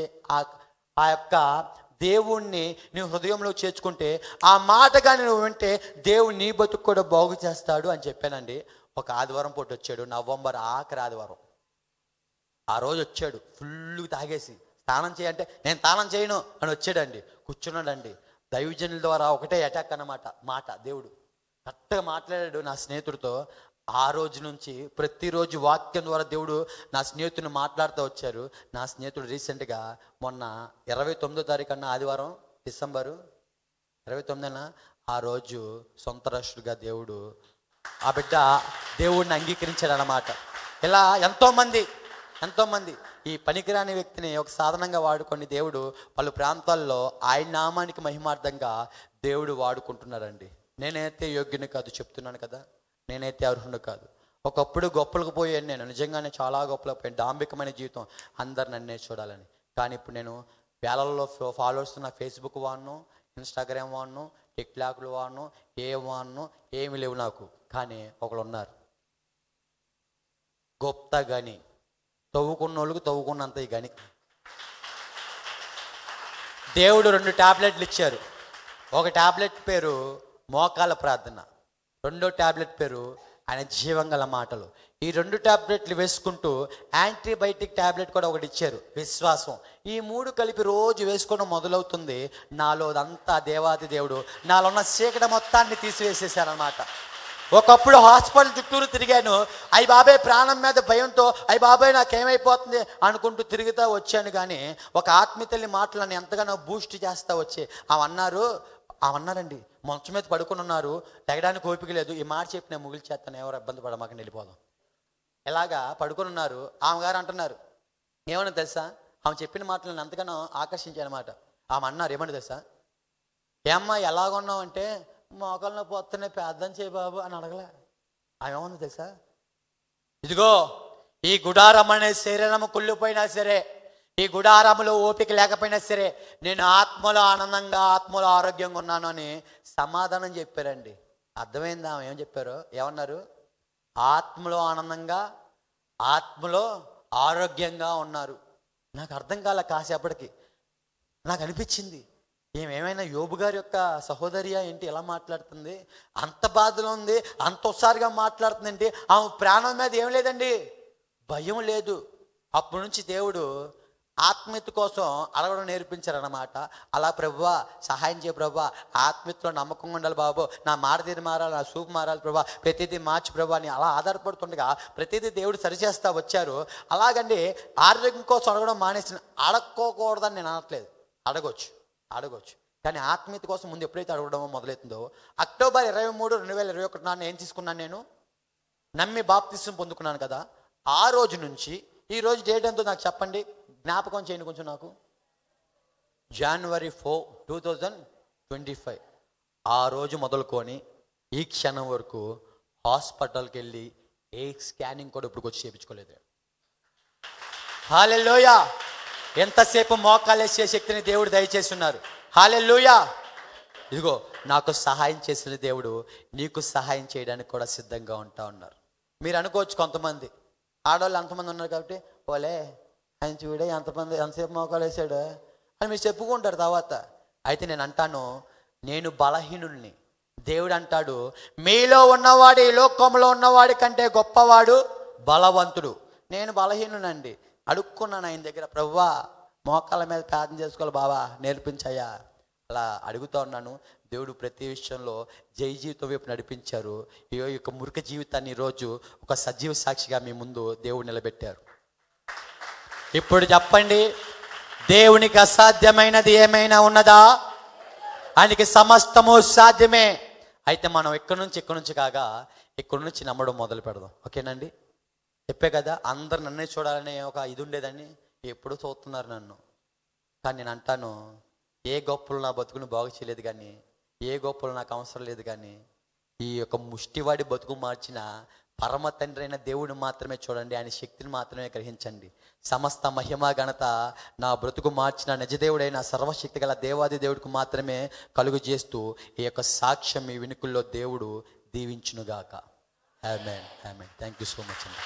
ఆ యొక్క దేవుణ్ణి నువ్వు హృదయంలో చేర్చుకుంటే, ఆ మాటగాని నువ్వు వింటే దేవుడు నీ బతుకు కూడా బాగు చేస్తాడు అని చెప్పానండి. ఒక ఆదివారం పూట వచ్చాడు, నవంబర్ ఆఖరి ఆదివారం. ఆ రోజు వచ్చాడు ఫుల్ తాగేసి, స్నానం చేయంటే నేను స్నానం చేయను అని వచ్చాడండి. కూర్చున్నాడండి. దైవజనుల ద్వారా ఒకటే అటాక్ అన్నమాట మాట. దేవుడు కరెక్ట్గా మాట్లాడాడు నా స్నేహితుడితో. ఆ రోజు నుంచి ప్రతిరోజు వాక్యం ద్వారా దేవుడు నా స్నేహితుడిని మాట్లాడుతూ వచ్చారు. నా స్నేహితుడు రీసెంట్గా మొన్న 29వ తారీఖు అన్న ఆదివారం, డిసెంబరు 29న ఆ రోజు సొంత రాష్ట్రుడిగా దేవుడు ఆ బిడ్డ దేవుడిని అంగీకరించాడు అన్నమాట. ఇలా ఎంతోమంది ఈ పనికిరాని వ్యక్తిని ఒక సాధనంగా వాడుకొని దేవుడు పలు ప్రాంతాల్లో ఆయన నామానికి మహిమార్థంగా దేవుడు వాడుకుంటున్నారండి. నేనైతే యోగ్యుని కాదు, చెప్తున్నాను కదా, నేనైతే అర్హుని కాదు. ఒకప్పుడు గొప్పలకు పోయాను నేను, నిజంగానే చాలా గొప్పలకు పోయాను. డాంబికమైన జీవితం, అందరు నన్నే చూడాలని. కానీ ఇప్పుడు నేను వేలల్లో ఫాలోవర్స్ ఉన్న ఫేస్బుక్ వాడను, ఇన్స్టాగ్రామ్ వాడను, టిక్టాక్లు వాడను, ఏమి లేవు నాకు. కానీ ఒకళ్ళు ఉన్నారు, గొప్ప గని, తవ్వుకున్న వాళ్ళకి తవ్వుకున్నంత ఈ గని. దేవుడు 2 టాబ్లెట్లు ఇచ్చారు. ఒక టాబ్లెట్ పేరు మోకాల ప్రార్థన, 2వ టాబ్లెట్ పేరు ఆయన జీవంగల మాటలు. ఈ 2 టాబ్లెట్లు వేసుకుంటూ యాంటీబయాటిక్ టాబ్లెట్ కూడా ఒకటి ఇచ్చారు, విశ్వాసం. ఈ 3 కలిపి రోజు వేసుకోవడం మొదలవుతుంది. నాలో అంతా దేవాది దేవుడు నాలో ఉన్న చీకటి మొత్తాన్ని తీసివేసేసారనమాట. ఒకప్పుడు హాస్పిటల్ చుట్టూరు తిరిగాను. అయ్యి బాబాయ్ ప్రాణం మీద భయంతో అయ్యి బాబాయ్ నాకేమైపోతుంది అనుకుంటూ తిరుగుతూ వచ్చాను. కానీ ఒక ఆత్మీయతల్లి మాటలు నన్ను ఎంతగానో బూస్ట్ చేస్తా వచ్చి అన్నారండి, మంచం మీద పడుకుని ఉన్నారు, తెగడానికి ఓపిక లేదు. ఈ మాట చెప్పి నేను ముగిలి చేస్తాను, ఎవరు ఇబ్బంది పడమాక వెళ్ళిపోదాం. ఎలాగా పడుకుని ఉన్నారు. ఆమె గారు అంటున్నారు, ఏమన్నా తెలుసా, ఆమె చెప్పిన మాటలు నన్ను ఎంతగానో ఆకర్షించానమాట. ఆమె అన్నారు, ఏమన్నా తెలుసా, ఏమ్మా ఎలాగున్నావు అంటే, మోకాళ్ళ పోతనే పెద్దం చేయి బాబు అని అడగలే. ఆమె ఏమన్నా తెలుసా, ఇదిగో ఈ గుడారం అనే శరీరము కుళ్ళిపోయినా సరే, ఈ గుడారములో ఓపిక లేకపోయినా సరే, నేను ఆత్మలో ఆనందంగా ఆత్మలో ఆరోగ్యంగా ఉన్నాను అని సమాధానం చెప్పారండి. అర్థమైందా ఆమె ఏం చెప్పారు? ఏమన్నారు? ఆత్మలో ఆనందంగా ఆత్మలో ఆరోగ్యంగా ఉన్నారు. నాకు అర్థం కాలే. కాసేపటికి నాకు అనిపించింది, ఏమైనా యోబు గారి యొక్క సహోదరియా ఏంటి ఎలా మాట్లాడుతుంది, అంత బాధలో ఉంది, అంత ఒకసారిగా మాట్లాడుతుందండి. ఆమె ప్రాణం మీద ఏం లేదండి, భయం లేదు. అప్పటి నుంచి దేవుడు ఆత్మీయత కోసం అడగడం నేర్పించారన్నమాట. అలా ప్రభువా సహాయం చేయ ప్రభువా, ఆత్మీయతలో నమ్మకంగా ఉండాలి బాబు, నా మాట తీరు మారాలి, నా చూపు మారాలి ప్రభా, ప్రతిదీ మార్చి ప్రభా అని అలా ఆధారపడుతుండగా ప్రతిదీ దేవుడు సరిచేస్తా వచ్చారు. అలాగండి ఆరోగ్యం కోసం అడగడం మానేసిన, అడక్కోకూడదని నేను అనట్లేదు, అడగొచ్చు. కానీ ఆత్మీయత కోసం ముందు ఎప్పుడైతే అడగడమో మొదలవుతుందో, అక్టోబర్ 23, 2021 నాన్న ఏం తీసుకున్నాను, నేను నమ్మి బాప్తిసం పొందుకున్నాను కదా. ఆ రోజు నుంచి ఈ రోజు డేట్ ఎంతో నాకు చెప్పండి, జ్ఞాపకం చేయండి కొంచెం నాకు. January 4, 2025. ఆ రోజు మొదలుకొని ఈ క్షణం వరకు హాస్పిటల్కి వెళ్ళి ఏ స్కానింగ్ కూడా ఇప్పుడు వచ్చి చేయించుకోలేదు. హల్లెలూయా. ఎంతసేపు మోకాలేసే శక్తిని దేవుడు దయచేసి ఉన్నారు. హల్లెలూయా. ఇదిగో నాకు సహాయం చేసిన దేవుడు నీకు సహాయం చేయడానికి కూడా సిద్ధంగా ఉంటా ఉన్నారు. మీరు అనుకోవచ్చు, కొంతమంది ఆడవాళ్ళు అంతమంది ఉన్నారు కాబట్టి ఓలే ఆయన చూడే ఎంతసేపు మోకాలు వేసాడు అని మీరు చెప్పుకుంటారు తర్వాత. అయితే నేను అంటాను, నేను బలహీనుల్ని. దేవుడు అంటాడు, మీలో ఉన్నవాడు ఈ లోకంలో ఉన్నవాడి కంటే గొప్పవాడు బలవంతుడు. నేను బలహీనునండి. అడుక్కున్నాను ఆయన దగ్గర, ప్రభువా మోకాళ్ళ మీద ప్రార్థన చేసుకోవాలి బావా నేర్పించాయా. అలా అడుగుతూ ఉన్నాను. దేవుడు ప్రతి విషయంలో జై జీవితం వైపు నడిపించారు. ఈ యొక్క మురిక జీవితాన్ని ఈరోజు ఒక సజీవ సాక్షిగా మీ ముందు దేవుడు నిలబెట్టారు. ఇప్పుడు చెప్పండి, దేవునికి అసాధ్యమైనది ఏమైనా ఉన్నదా? ఆయనకి సమస్తము సాధ్యమే. అయితే మనం ఇక్కడి నుంచి కాగా ఇక్కడి నుంచి నమ్మడం మొదలు పెడదాం. ఓకేనండి? చెప్పే కదా, అందరు నన్నే చూడాలనే ఒక ఇది ఉండేదని. ఎప్పుడు చూస్తున్నారు నన్ను. కానీ నేను అంటాను, ఏ గొప్పలు నా బతుకుని బాగు చేయలేదు, కానీ ఏ గొప్పలు నాకు అవసరం లేదు. కానీ ఈ యొక్క ముష్టివాడి బతుకు మార్చిన పరమ తండ్రి అయిన దేవుడు మాత్రమే చూడండి, ఆయన శక్తిని మాత్రమే గ్రహించండి. సమస్త మహిమ ఘనత నా బ్రతుకు మార్చిన నిజదేవుడైన సర్వశక్తి గల దేవాది దేవుడికి మాత్రమే కలుగు చేస్తూ ఈ యొక్క సాక్ష్యం మీ వెనుకల్లో దేవుడు దీవించునుగాక. ఆమేన్. థ్యాంక్ యూ సో మచ్ అండి.